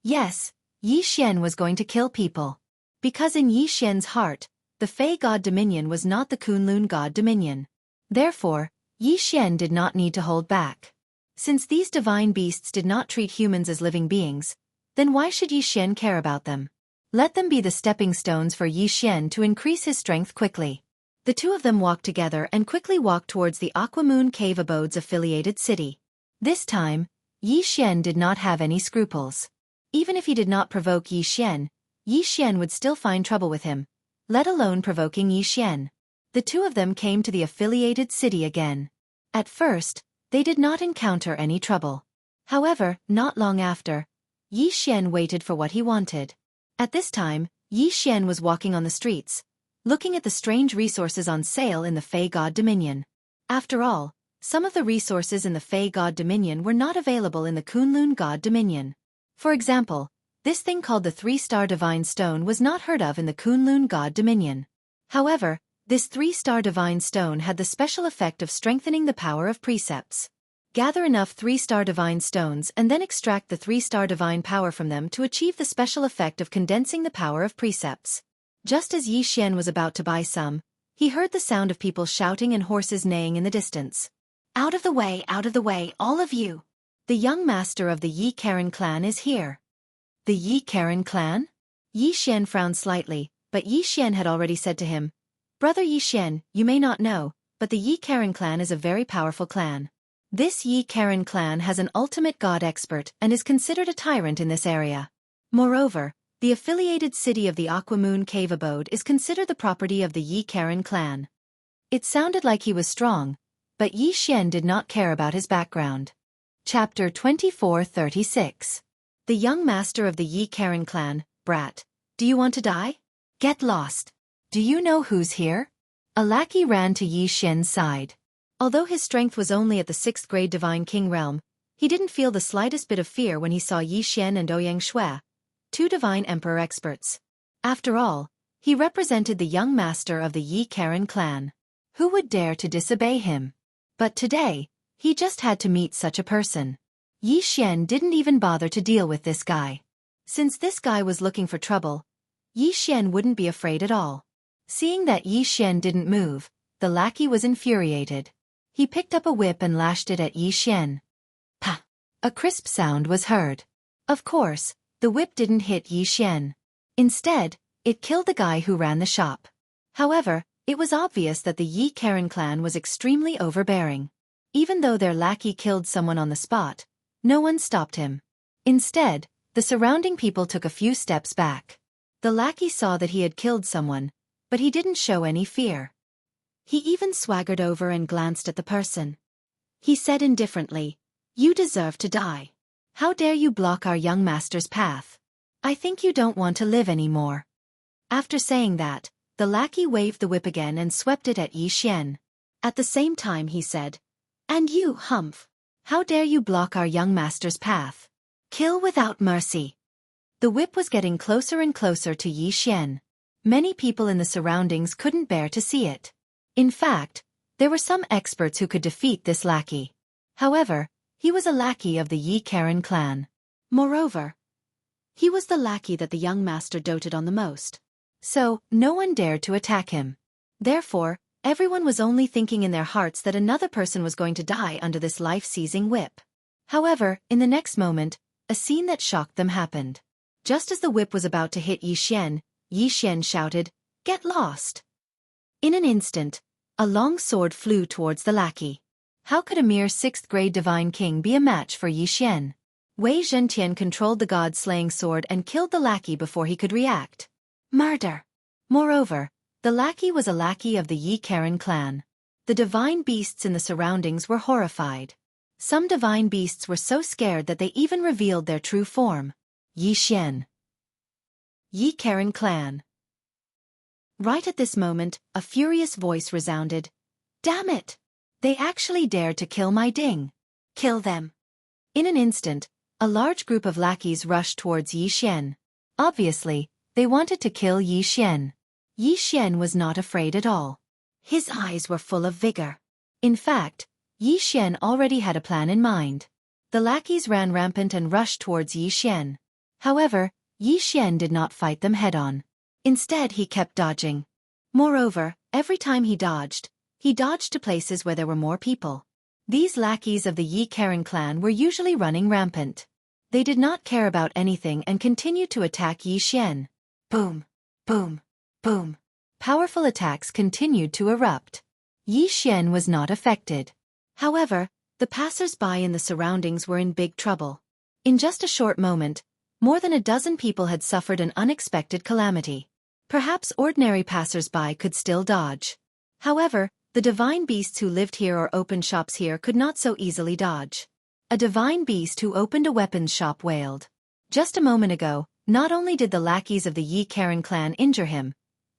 Yes, Yi Xian was going to kill people. Because in Yi Xian's heart, the Fey God Dominion was not the Kunlun God Dominion. Therefore, Yi Xian did not need to hold back. Since these divine beasts did not treat humans as living beings, then why should Yi Xian care about them? Let them be the stepping stones for Yi Xian to increase his strength quickly. The two of them walked together and quickly walked towards the Aquamoon Cave Abode's affiliated city. This time, Yi Xian did not have any scruples. Even if he did not provoke Yi Xian would still find trouble with him, let alone provoking Yi Xian. The two of them came to the affiliated city again. At first, they did not encounter any trouble. However, not long after, Yi Xian waited for what he wanted. At this time, Yi Xian was walking on the streets, looking at the strange resources on sale in the Fey God Dominion. After all, some of the resources in the Fey God Dominion were not available in the Kunlun God Dominion. For example, this thing called the 3-star Divine Stone was not heard of in the Kunlun God Dominion. However, this 3-star Divine Stone had the special effect of strengthening the power of precepts. Gather enough 3-star Divine Stones and then extract the 3-star Divine Power from them to achieve the special effect of condensing the power of precepts. Just as Yi Xian was about to buy some, he heard the sound of people shouting and horses neighing in the distance. Out of the way, all of you! The young master of the Yi Karen clan is here. The Yi Karen clan? Yi Xian frowned slightly, but Yi Xian had already said to him, Brother Yi Xian, you may not know, but the Yi Karen clan is a very powerful clan. This Yi Karen clan has an ultimate god expert and is considered a tyrant in this area. Moreover, the affiliated city of the Aquamoon Cave Abode is considered the property of the Yi Karen clan. It sounded like he was strong, but Yi Xian did not care about his background. Chapter 2436. The young master of the Yi Karen clan, Brat. Do you want to die? Get lost. Do you know who's here? A lackey ran to Yi Xian's side. Although his strength was only at the 6th grade Divine King realm, he didn't feel the slightest bit of fear when he saw Yi Xian and Ouyang Shui, two Divine Emperor experts. After all, he represented the young master of the Yi Karen clan. Who would dare to disobey him? But today, he just had to meet such a person. Yi Xian didn't even bother to deal with this guy. Since this guy was looking for trouble, Yi Xian wouldn't be afraid at all. Seeing that Yi Xian didn't move, the lackey was infuriated. He picked up a whip and lashed it at Yi Xian. Pa! A crisp sound was heard. Of course, the whip didn't hit Yi Xian. Instead, it killed the guy who ran the shop. However, it was obvious that the Yi Karen clan was extremely overbearing. Even though their lackey killed someone on the spot, no one stopped him. Instead, the surrounding people took a few steps back. The lackey saw that he had killed someone, but he didn't show any fear. He even swaggered over and glanced at the person. He said indifferently, "You deserve to die. How dare you block our young master's path? I think you don't want to live anymore." After saying that, the lackey waved the whip again and swept it at Yi Xian. At the same time he said, "And you, Humph. How dare you block our young master's path? Kill without mercy." The whip was getting closer and closer to Yi Xian. Many people in the surroundings couldn't bear to see it. In fact, there were some experts who could defeat this lackey. However, he was a lackey of the Yi Karen clan. Moreover, he was the lackey that the young master doted on the most. So, no one dared to attack him. Therefore, everyone was only thinking in their hearts that another person was going to die under this life-seizing whip. However, in the next moment, a scene that shocked them happened. Just as the whip was about to hit Yi Xian shouted, "Get lost!" In an instant, a long sword flew towards the lackey. How could a mere 6th grade Divine King be a match for Yi Xian? Wei Zhentian controlled the god-slaying sword and killed the lackey before he could react. Murder! Moreover, the lackey was a lackey of the Yi Karen clan. The divine beasts in the surroundings were horrified. Some divine beasts were so scared that they even revealed their true form. Yi Xian. Yi Karen clan. Right at this moment, a furious voice resounded. "Damn it! They actually dared to kill my ding. Kill them!" In an instant, a large group of lackeys rushed towards Yi Xian. Obviously, they wanted to kill Yi Xian. Yi Xian was not afraid at all. His eyes were full of vigor. In fact, Yi Xian already had a plan in mind. The lackeys ran rampant and rushed towards Yi Xian. However, Yi Xian did not fight them head-on. Instead he kept dodging. Moreover, every time he dodged to places where there were more people. These lackeys of the Yi Karen clan were usually running rampant. They did not care about anything and continued to attack Yi Xian. Boom, boom, boom. Powerful attacks continued to erupt. Yi Xian was not affected. However, the passers-by in the surroundings were in big trouble. In just a short moment, more than a dozen people had suffered an unexpected calamity. Perhaps ordinary passers-by could still dodge. However, the divine beasts who lived here or opened shops here could not so easily dodge. A divine beast who opened a weapons shop wailed. Just a moment ago, not only did the lackeys of the Yi Karen clan injure him,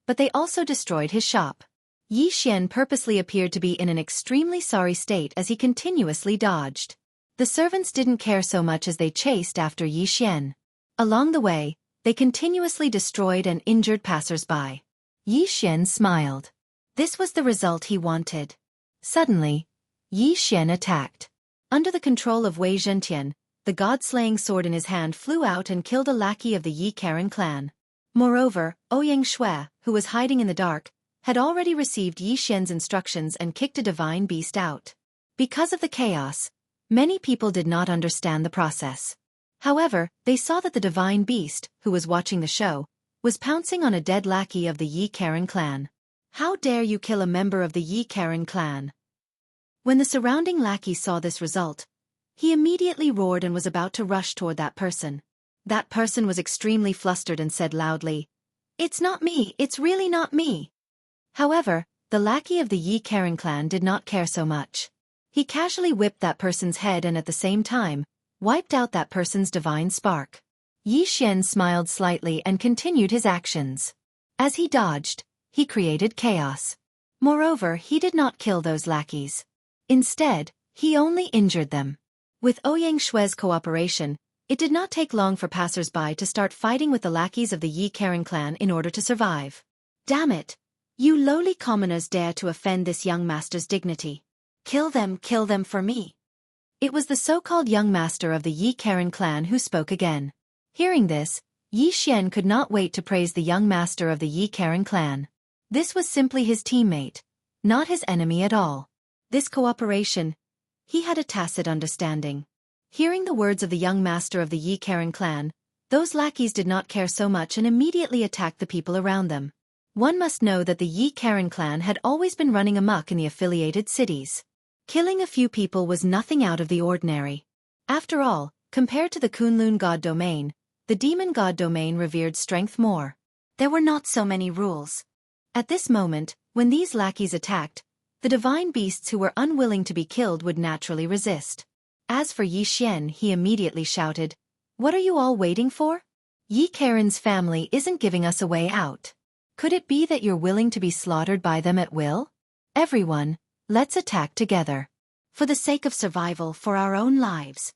but they also destroyed his shop. Yi Xian purposely appeared to be in an extremely sorry state as he continuously dodged. The servants didn't care so much as they chased after Yi Xian. Along the way, they continuously destroyed and injured passers-by. Yi Xian smiled. This was the result he wanted. Suddenly, Yi Xian attacked. Under the control of Wei Zhentian, the god-slaying sword in his hand flew out and killed a lackey of the Yi Karen clan. Moreover, Ouyang Shui, who was hiding in the dark, had already received Yi Xian's instructions and kicked a divine beast out. Because of the chaos, many people did not understand the process. However, they saw that the divine beast, who was watching the show, was pouncing on a dead lackey of the Yi Karen clan. How dare you kill a member of the Yi Karen clan? When the surrounding lackey saw this result, he immediately roared and was about to rush toward that person. That person was extremely flustered and said loudly, "It's not me, it's really not me." However, the lackey of the Yi Karen clan did not care so much. He casually whipped that person's head and at the same time, wiped out that person's divine spark. Yi Xian smiled slightly and continued his actions. As he dodged, he created chaos. Moreover, he did not kill those lackeys. Instead, he only injured them. With Ouyang Shui's cooperation, it did not take long for passers-by to start fighting with the lackeys of the Yi Karen clan in order to survive. Damn it! You lowly commoners dare to offend this young master's dignity. Kill them for me. It was the so-called young master of the Yi Karen clan who spoke again. Hearing this, Yi Xian could not wait to praise the young master of the Yi Karen clan. This was simply his teammate, not his enemy at all. This cooperation, he had a tacit understanding. Hearing the words of the young master of the Yi Karen clan, those lackeys did not care so much and immediately attacked the people around them. One must know that the Yi Karen clan had always been running amok in the affiliated cities. Killing a few people was nothing out of the ordinary. After all, compared to the Kunlun god domain, the demon god domain revered strength more. There were not so many rules. At this moment, when these lackeys attacked, the divine beasts who were unwilling to be killed would naturally resist. As for Yi Xian, he immediately shouted, "What are you all waiting for? Yi Karen's family isn't giving us a way out. Could it be that you're willing to be slaughtered by them at will? Everyone, let's attack together. For the sake of survival, for our own lives."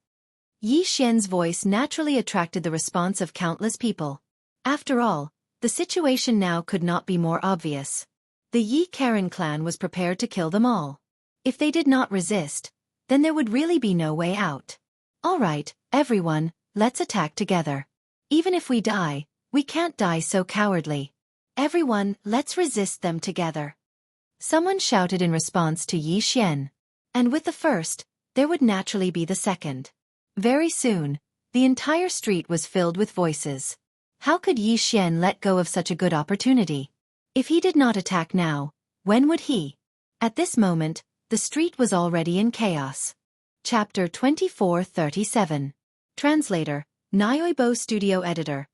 Yi Xian's voice naturally attracted the response of countless people. After all, the situation now could not be more obvious. The Yi Karen clan was prepared to kill them all. If they did not resist, then there would really be no way out. All right, everyone, let's attack together. Even if we die, we can't die so cowardly. Everyone, let's resist them together. Someone shouted in response to Yi Xian. And with the first, there would naturally be the second. Very soon, the entire street was filled with voices. How could Yi Xian let go of such a good opportunity? If he did not attack now, when would he? At this moment, the street was already in chaos. Chapter 2437. Translator, Nyoibo Studio Editor.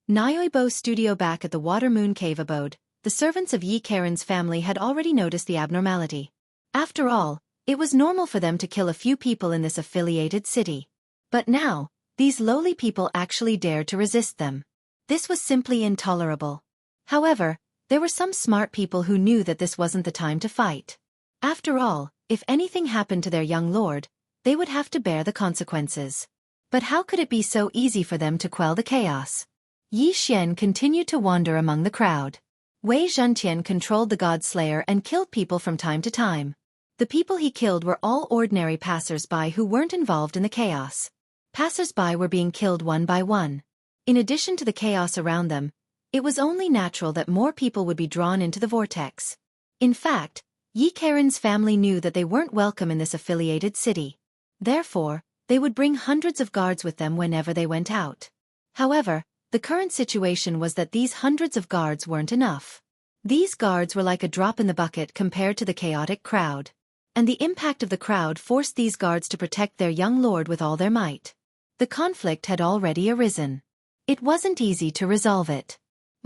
Nyoibo Studio. Back at the Water Moon Cave abode, the servants of Yi Karen's family had already noticed the abnormality. After all, it was normal for them to kill a few people in this affiliated city. But now, these lowly people actually dared to resist them. This was simply intolerable. However, there were some smart people who knew that this wasn't the time to fight. After all, if anything happened to their young lord, they would have to bear the consequences. But how could it be so easy for them to quell the chaos? Yi Xian continued to wander among the crowd. Wei Zhentian controlled the God Slayer and killed people from time to time. The people he killed were all ordinary passers-by who weren't involved in the chaos. Passers-by were being killed one by one. In addition to the chaos around them, It was only natural that more people would be drawn into the vortex. In fact, Yi Karen's family knew that they weren't welcome in this affiliated city. Therefore, they would bring hundreds of guards with them whenever they went out. However, the current situation was that these hundreds of guards weren't enough. These guards were like a drop in the bucket compared to the chaotic crowd. And the impact of the crowd forced these guards to protect their young lord with all their might. The conflict had already arisen. It wasn't easy to resolve it.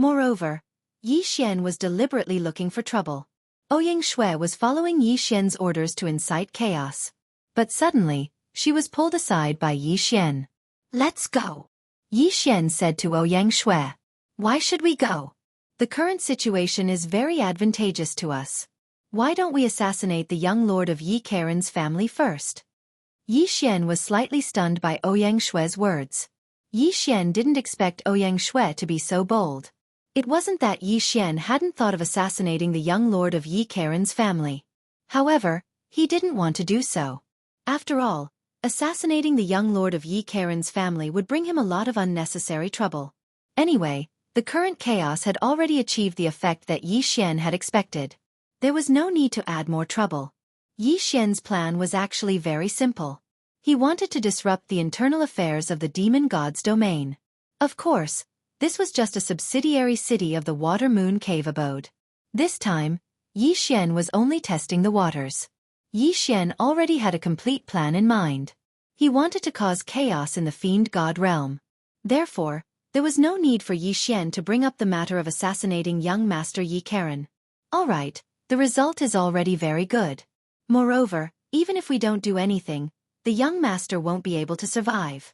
Moreover, Yi Xian was deliberately looking for trouble. Ouyang Shui was following Yi Xian's orders to incite chaos. But suddenly, she was pulled aside by Yi Xian. "Let's go," Yi Xian said to Ouyang Shui. "Why should we go? The current situation is very advantageous to us. Why don't we assassinate the young lord of Yi Karen's family first?" Yi Xian was slightly stunned by Ouyang Shui's words. Yi Xian didn't expect Ouyang Shui to be so bold. It wasn't that Yi Xian hadn't thought of assassinating the young lord of Yi Karen's family. However, he didn't want to do so. After all, assassinating the young lord of Yi Karen's family would bring him a lot of unnecessary trouble. Anyway, the current chaos had already achieved the effect that Yi Xian had expected. There was no need to add more trouble. Yi Xian's plan was actually very simple. He wanted to disrupt the internal affairs of the demon god's domain. Of course, this was just a subsidiary city of the Water Moon Cave abode. This time, Yi Xian was only testing the waters. Yi Xian already had a complete plan in mind. He wanted to cause chaos in the fiend god realm. Therefore, there was no need for Yi Xian to bring up the matter of assassinating young Master Yi Karen. Alright, the result is already very good. Moreover, even if we don't do anything, the young master won't be able to survive.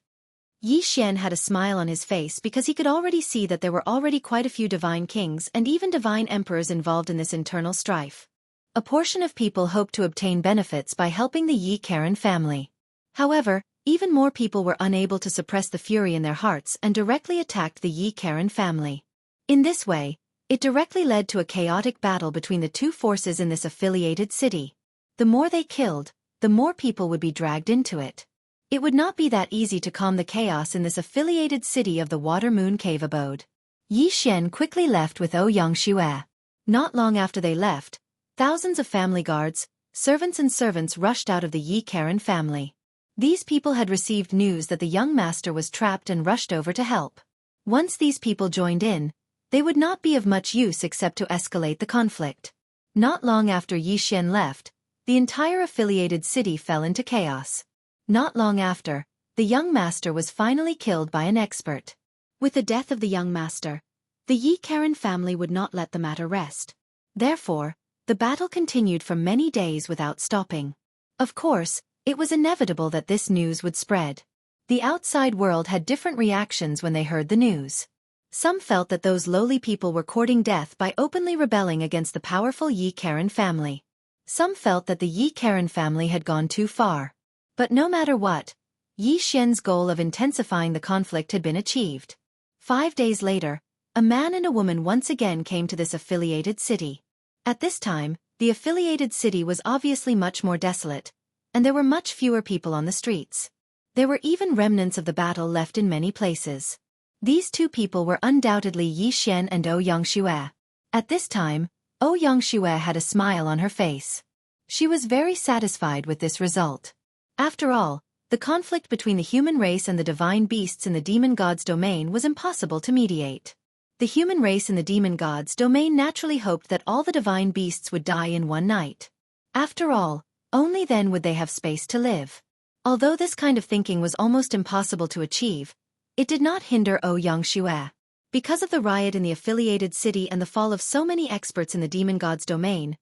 Yi Xian had a smile on his face because he could already see that there were already quite a few divine kings and even divine emperors involved in this internal strife. A portion of people hoped to obtain benefits by helping the Yi Karen family. However, even more people were unable to suppress the fury in their hearts and directly attacked the Yi Karen family. In this way, it directly led to a chaotic battle between the two forces in this affiliated city. The more they killed, the more people would be dragged into it. It would not be that easy to calm the chaos in this affiliated city of the Water Moon Cave abode. Yi Xian quickly left with Ouyang Shui. Not long after they left, thousands of family guards, servants and servants rushed out of the Yi Karen family. These people had received news that the young master was trapped and rushed over to help. Once these people joined in, they would not be of much use except to escalate the conflict. Not long after Yi Xian left, the entire affiliated city fell into chaos. Not long after, the young master was finally killed by an expert. With the death of the young master, the Yi Karen family would not let the matter rest. Therefore, the battle continued for many days without stopping. Of course, it was inevitable that this news would spread. The outside world had different reactions when they heard the news. Some felt that those lowly people were courting death by openly rebelling against the powerful Yi Karen family. Some felt that the Yi Karen family had gone too far. But no matter what, Yi Xian's goal of intensifying the conflict had been achieved. 5 days later, a man and a woman once again came to this affiliated city. At this time, the affiliated city was obviously much more desolate, and there were much fewer people on the streets. There were even remnants of the battle left in many places. These two people were undoubtedly Yi Xian and Ouyang Shui. At this time, Ouyang Shui had a smile on her face. She was very satisfied with this result. After all, the conflict between the human race and the divine beasts in the demon god's domain was impossible to mediate. The human race in the demon god's domain naturally hoped that all the divine beasts would die in one night. After all, only then would they have space to live. Although this kind of thinking was almost impossible to achieve, it did not hinder Ouyang Shui. Because of the riot in the affiliated city and the fall of so many experts in the demon god's domain,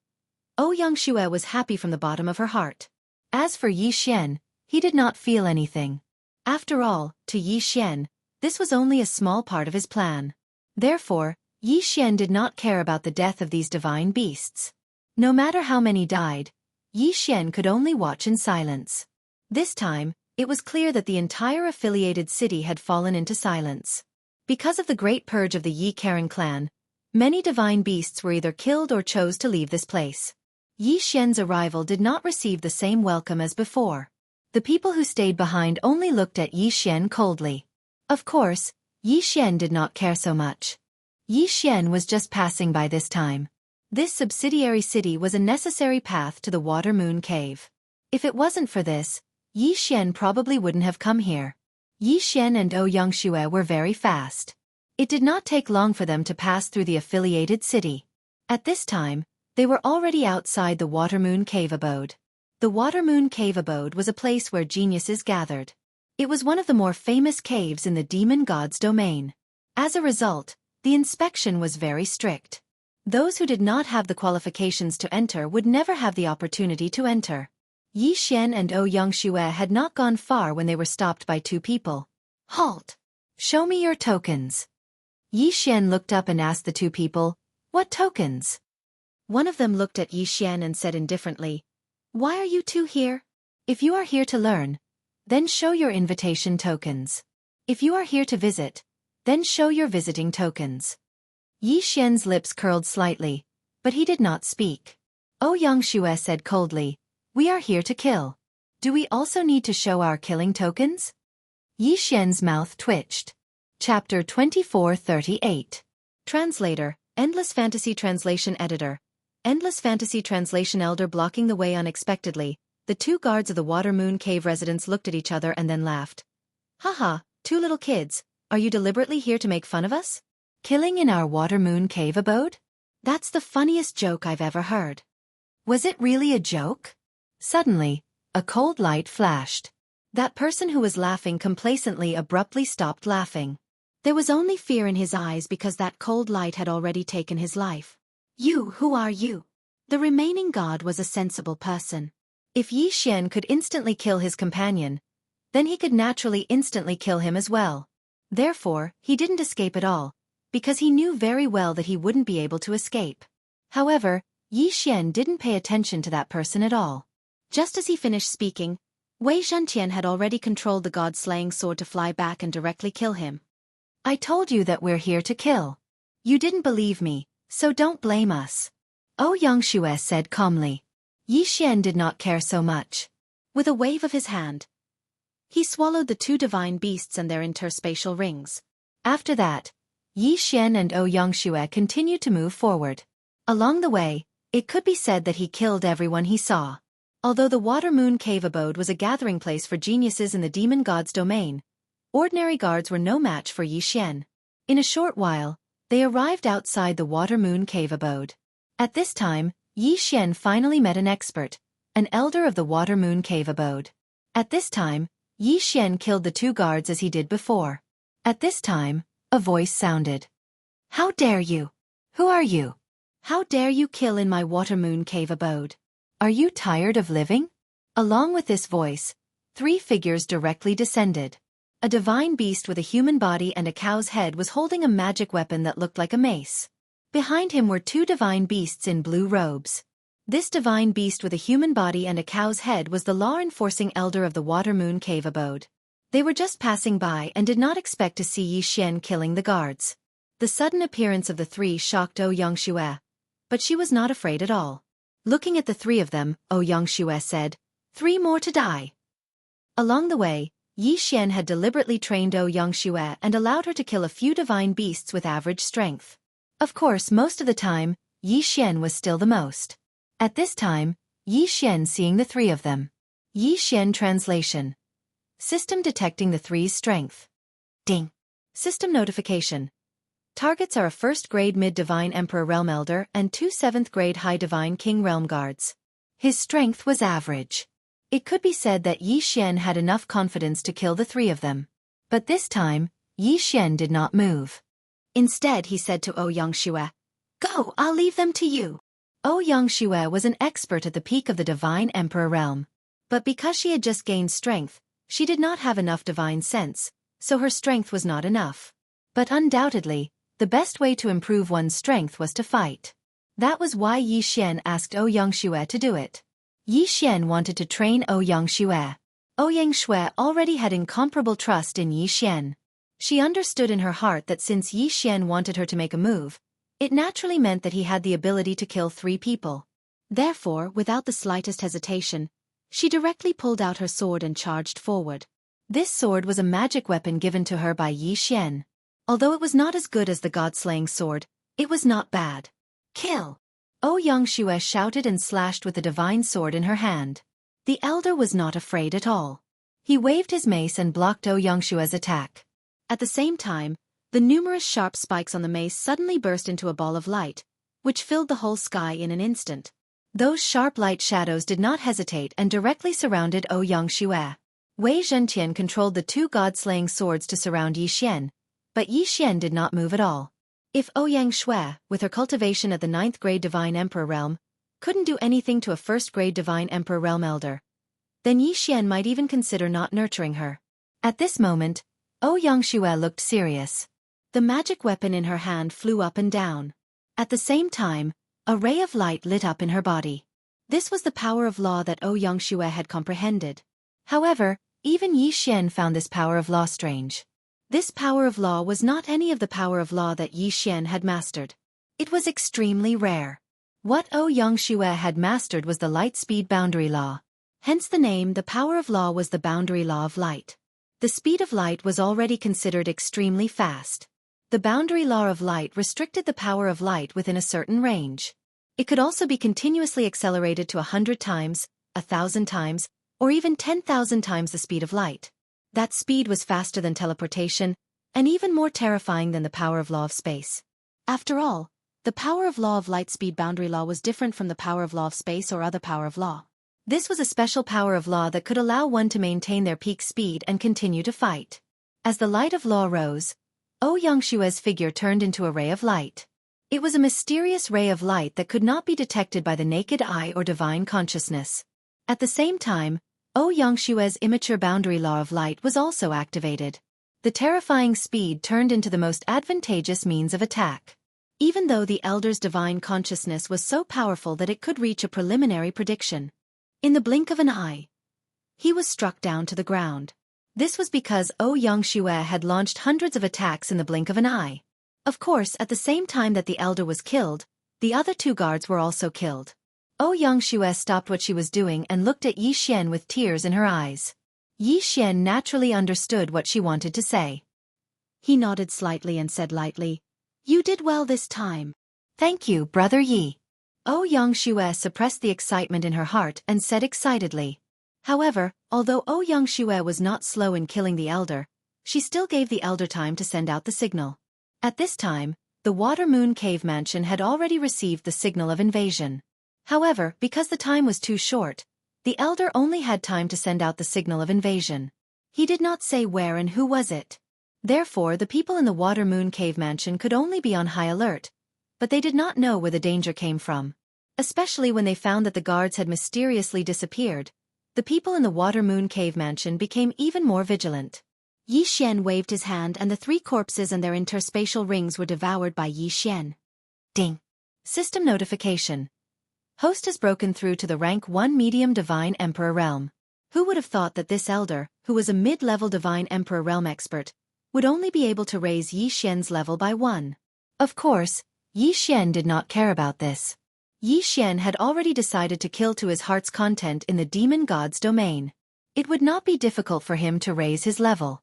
Ouyang Shui was happy from the bottom of her heart. As for Yi Xian, he did not feel anything. After all, to Yi Xian, this was only a small part of his plan. Therefore, Yi Xian did not care about the death of these divine beasts. No matter how many died, Yi Xian could only watch in silence. This time, it was clear that the entire affiliated city had fallen into silence. Because of the great purge of the Yi Karen clan, many divine beasts were either killed or chose to leave this place. Yi Xian's arrival did not receive the same welcome as before. The people who stayed behind only looked at Yi Xian coldly. Of course, Yi Xian did not care so much. Yi Xian was just passing by this time. This subsidiary city was a necessary path to the Water Moon Cave. If it wasn't for this, Yi Xian probably wouldn't have come here. Yi Xian and Ouyang Xue were very fast. It did not take long for them to pass through the affiliated city. At this time, they were already outside the Water Moon Cave abode. The Water Moon Cave abode was a place where geniuses gathered. It was one of the more famous caves in the demon god's domain. As a result, the inspection was very strict. Those who did not have the qualifications to enter would never have the opportunity to enter. Yi Xian and Ouyang Xue had not gone far when they were stopped by two people. "Halt! Show me your tokens." Yi Xian looked up and asked the two people, "What tokens?" One of them looked at Yi Xian and said indifferently, "Why are you two here? If you are here to learn, then show your invitation tokens. If you are here to visit, then show your visiting tokens." Yi Xian's lips curled slightly, but he did not speak. Ouyang Xue said coldly, "We are here to kill. Do we also need to show our killing tokens?" Yi Xian's mouth twitched. Chapter 2438. Translator, Endless Fantasy Translation Editor. Endless Fantasy Translation Elder blocking the way unexpectedly. The two guards of the Water Moon Cave residents looked at each other and then laughed. "Haha, two little kids, are you deliberately here to make fun of us? Killing in our Water Moon Cave abode? That's the funniest joke I've ever heard." Was it really a joke? Suddenly, a cold light flashed. That person who was laughing complacently abruptly stopped laughing. There was only fear in his eyes because that cold light had already taken his life. "You, who are you?" The remaining god was a sensible person. If Yi Xian could instantly kill his companion, then he could naturally instantly kill him as well. Therefore, he didn't escape at all, because he knew very well that he wouldn't be able to escape. However, Yi Xian didn't pay attention to that person at all. Just as he finished speaking, Wei Zhentian had already controlled the god-slaying sword to fly back and directly kill him. "I told you that we're here to kill. You didn't believe me, so don't blame us," Ouyang Xue said calmly. Yi Xian did not care so much. With a wave of his hand, he swallowed the two divine beasts and their interspatial rings. After that, Yi Xian and Ouyang Xue continued to move forward. Along the way, it could be said that he killed everyone he saw. Although the Water Moon Cave abode was a gathering place for geniuses in the demon god's domain, ordinary guards were no match for Yi Xian. In a short while, they arrived outside the Water Moon Cave abode. At this time, Yi Xian finally met an expert, an elder of the Water Moon Cave abode. At this time, Yi Xian killed the two guards as he did before. At this time, a voice sounded. "How dare you? Who are you? How dare you kill in my Water Moon Cave abode? Are you tired of living?" Along with this voice, three figures directly descended. A divine beast with a human body and a cow's head was holding a magic weapon that looked like a mace. Behind him were two divine beasts in blue robes. This divine beast with a human body and a cow's head was the law-enforcing elder of the Water Moon Cave abode. They were just passing by and did not expect to see Yi Xian killing the guards. The sudden appearance of the three shocked Ouyang Xue, but she was not afraid at all. Looking at the three of them, Ouyang Xue said, "3 more to die." Along the way, Yi Xian had deliberately trained Ouyang Xue and allowed her to kill a few divine beasts with average strength. Of course, most of the time, Yi Xian was still the most. At this time, Yi Xian seeing the three of them. Yi Xian translation. System detecting the three's strength. Ding. System notification. Targets are a 1st grade mid-divine Emperor Realm Elder and 2 7th grade high divine King Realm Guards. His strength was average. It could be said that Yi Xian had enough confidence to kill the three of them. But this time, Yi Xian did not move. Instead, he said to Ouyang Xue, "Go, I'll leave them to you." Ouyang Xue was an expert at the peak of the divine Emperor realm. But because she had just gained strength, she did not have enough divine sense, so her strength was not enough. But undoubtedly, the best way to improve one's strength was to fight. That was why Yi Xian asked Ouyang Xue to do it. Yi Xian wanted to train Ouyang Xue. Ouyang Xue already had incomparable trust in Yi Xian. She understood in her heart that since Yi Xian wanted her to make a move, it naturally meant that he had the ability to kill 3 people. Therefore, without the slightest hesitation, she directly pulled out her sword and charged forward. This sword was a magic weapon given to her by Yi Xian. Although it was not as good as the god-slaying sword, it was not bad. Kill! Ouyang Shue shouted and slashed with the divine sword in her hand. The elder was not afraid at all. He waved his mace and blocked Ouyang Shue's attack. At the same time, the numerous sharp spikes on the mace suddenly burst into a ball of light, which filled the whole sky in an instant. Those sharp light shadows did not hesitate and directly surrounded Ouyang Shue. Wei Zhentian controlled the two god-slaying swords to surround Yi Xian, but Yi Xian did not move at all. If Ouyang Shue, with her cultivation at the 9th grade Divine Emperor realm, couldn't do anything to a 1st grade Divine Emperor realm elder, then Yi Xian might even consider not nurturing her. At this moment, Ouyang Shue looked serious. The magic weapon in her hand flew up and down. At the same time, a ray of light lit up in her body. This was the power of law that Ouyang Shue had comprehended. However, even Yi Xian found this power of law strange. This power of law was not any of the power of law that Yi Xian had mastered. It was extremely rare. What Ouyang Shue had mastered was the light-speed boundary law. Hence the name, the power of law was the boundary law of light. The speed of light was already considered extremely fast. The boundary law of light restricted the power of light within a certain range. It could also be continuously accelerated to 100 times, 1,000 times, or even 10,000 times the speed of light. That speed was faster than teleportation, and even more terrifying than the power of law of space. After all, the power of law of light speed boundary law was different from the power of law of space or other power of law. This was a special power of law that could allow one to maintain their peak speed and continue to fight. As the light of law rose, Ouyang Shue's figure turned into a ray of light. It was a mysterious ray of light that could not be detected by the naked eye or divine consciousness. At the same time, Ouyang Shue's immature boundary law of light was also activated. The terrifying speed turned into the most advantageous means of attack. Even though the elder's divine consciousness was so powerful that it could reach a preliminary prediction. In the blink of an eye, he was struck down to the ground. This was because Ouyang Shue had launched hundreds of attacks in the blink of an eye. Of course, at the same time that the elder was killed, the other two guards were also killed. Ouyang Shue stopped what she was doing and looked at Yi Xian with tears in her eyes. Yi Xian naturally understood what she wanted to say. He nodded slightly and said lightly, "You did well this time." "Thank you, Brother Yi." Ouyang Shue suppressed the excitement in her heart and said excitedly. However, although Ouyang Shue was not slow in killing the elder, she still gave the elder time to send out the signal. At this time, the Water Moon Cave Mansion had already received the signal of invasion. However, because the time was too short, the elder only had time to send out the signal of invasion. He did not say where and who was it. Therefore, the people in the Water Moon Cave Mansion could only be on high alert, but they did not know where the danger came from. Especially when they found that the guards had mysteriously disappeared, the people in the Water Moon Cave Mansion became even more vigilant. Yi Xian waved his hand and the three corpses and their interspatial rings were devoured by Yi Xian. Ding! System notification. Host has broken through to the rank 1 medium Divine Emperor realm. Who would have thought that this elder, who was a mid-level Divine Emperor realm expert, would only be able to raise Yi Xian's level by 1? Of course, Yi Xian did not care about this. Yi Xian had already decided to kill to his heart's content in the demon god's domain. It would not be difficult for him to raise his level.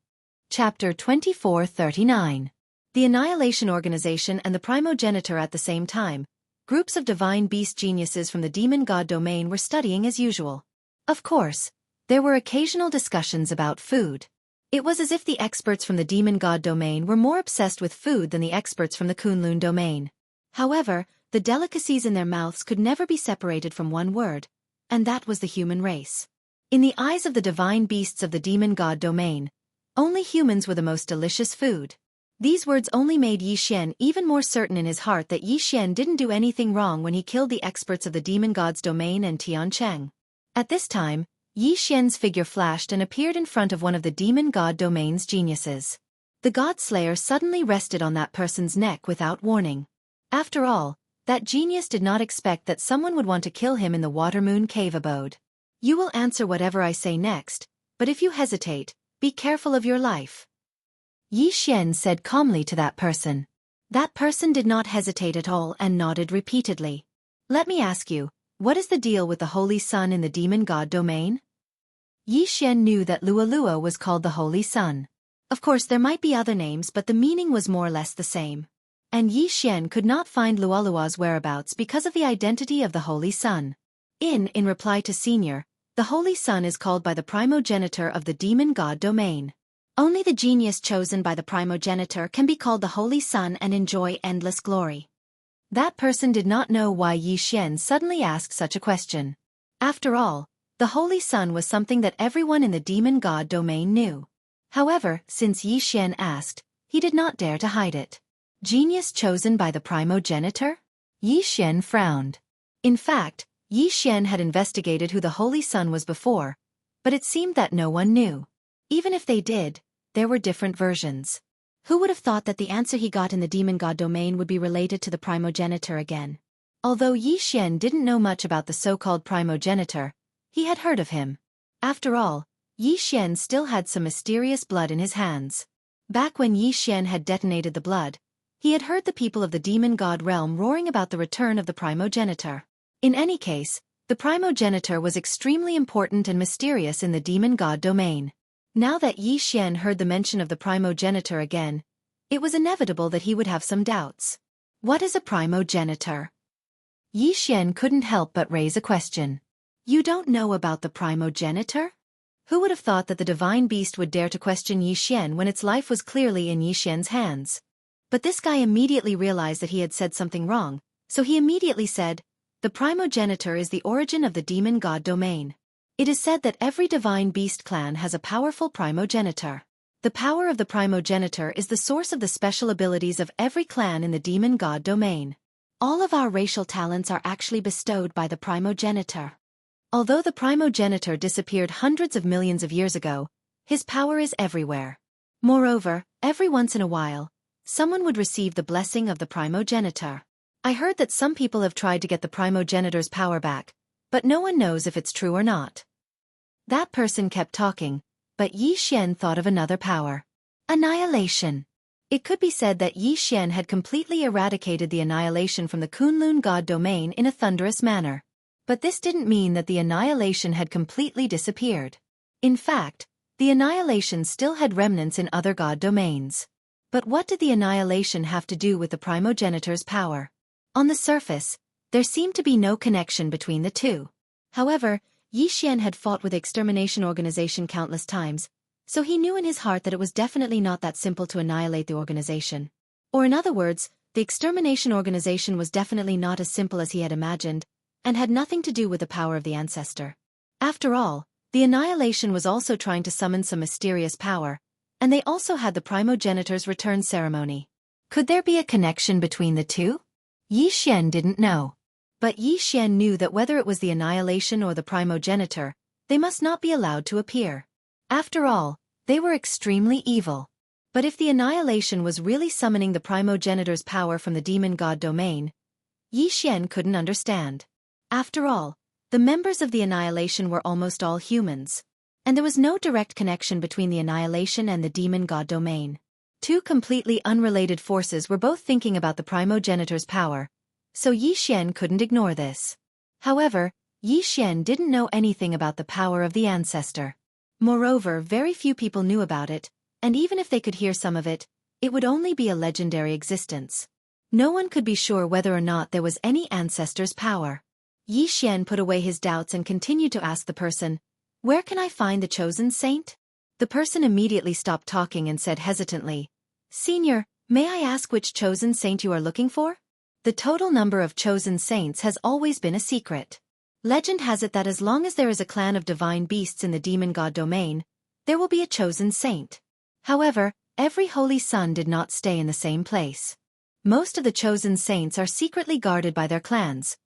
Chapter 2439. The Annihilation Organization and the Primogenitor at the same time. Groups of divine beast geniuses from the demon god domain were studying as usual. Of course, there were occasional discussions about food. It was as if the experts from the demon god domain were more obsessed with food than the experts from the Kunlun domain. However, the delicacies in their mouths could never be separated from one word, and that was the human race. In the eyes of the divine beasts of the demon god domain, only humans were the most delicious food. These words only made Yi Xian even more certain in his heart that Yi Xian didn't do anything wrong when he killed the experts of the demon god's domain and Tiancheng. At this time, Yi Xian's figure flashed and appeared in front of one of the demon god domain's geniuses. The god slayer suddenly rested on that person's neck without warning. After all, that genius did not expect that someone would want to kill him in the Water Moon Cave abode. "You will answer whatever I say next, but if you hesitate, be careful of your life," Yi Xian said calmly to that person. That person did not hesitate at all and nodded repeatedly. "Let me ask you, what is the deal with the Holy Sun in the demon god domain?" Yi Xian knew that Lualua was called the Holy Sun. Of course there might be other names, but the meaning was more or less the same. And Yi Xian could not find Luolua's whereabouts because of the identity of the Holy Sun. In reply to Senior, the Holy Sun is called by the primogenitor of the demon god domain. Only the genius chosen by the primogenitor can be called the Holy Sun and enjoy endless glory. That person did not know why Yi Xian suddenly asked such a question. After all, the Holy Sun was something that everyone in the demon god domain knew. However, since Yi Xian asked, he did not dare to hide it. Genius chosen by the primogenitor? Yi Xian frowned. In fact, Yi Xian had investigated who the Holy Sun was before, but it seemed that no one knew. Even if they did, there were different versions. Who would have thought that the answer he got in the demon god domain would be related to the primogenitor again? Although Yi Xian didn't know much about the so-called primogenitor, he had heard of him. After all, Yi Xian still had some mysterious blood in his hands. Back when Yi Xian had detonated the blood, he had heard the people of the demon god realm roaring about the return of the primogenitor. In any case, the primogenitor was extremely important and mysterious in the demon god domain. Now that Yi Xian heard the mention of the primogenitor again, it was inevitable that he would have some doubts. What is a primogenitor? Yi Xian couldn't help but raise a question. You don't know about the primogenitor? Who would have thought that the divine beast would dare to question Yi Xian when its life was clearly in Yi Xian's hands? But this guy immediately realized that he had said something wrong, so he immediately said, the primogenitor is the origin of the demon god domain. It is said that every divine beast clan has a powerful primogenitor. The power of the primogenitor is the source of the special abilities of every clan in the demon god domain. All of our racial talents are actually bestowed by the primogenitor. Although the primogenitor disappeared hundreds of millions of years ago, his power is everywhere. Moreover, every once in a while, someone would receive the blessing of the primogenitor. I heard that some people have tried to get the primogenitor's power back, but no one knows if it's true or not. That person kept talking, but Yi Xian thought of another power. Annihilation. It could be said that Yi Xian had completely eradicated the annihilation from the Kunlun god domain in a thunderous manner. But this didn't mean that the annihilation had completely disappeared. In fact, the annihilation still had remnants in other god domains. But what did the annihilation have to do with the primogenitor's power? On the surface, there seemed to be no connection between the two. However, Yi Xian had fought with the extermination organization countless times, so he knew in his heart that it was definitely not that simple to annihilate the organization. Or in other words, the extermination organization was definitely not as simple as he had imagined, and had nothing to do with the power of the ancestor. After all, the annihilation was also trying to summon some mysterious power, and they also had the primogenitor's return ceremony. Could there be a connection between the two? Yi Xian didn't know. But Yi Xian knew that whether it was the annihilation or the primogenitor, they must not be allowed to appear. After all, they were extremely evil. But if the annihilation was really summoning the primogenitor's power from the demon god domain, Yi Xian couldn't understand. After all, the members of the annihilation were almost all humans. And there was no direct connection between the annihilation and the demon god domain. Two completely unrelated forces were both thinking about the primogenitor's power, so Yi Xian couldn't ignore this. However, Yi Xian didn't know anything about the power of the ancestor. Moreover, very few people knew about it, and even if they could hear some of it, it would only be a legendary existence. No one could be sure whether or not there was any ancestor's power. Yi Xian put away his doubts and continued to ask the person, "Where can I find the chosen saint?" The person immediately stopped talking and said hesitantly, "Senior, may I ask which chosen saint you are looking for?" The total number of chosen saints has always been a secret. Legend has it that as long as there is a clan of divine beasts in the demon god domain, there will be a chosen saint. However, every holy sun did not stay in the same place. Most of the chosen saints are secretly guarded by their clans,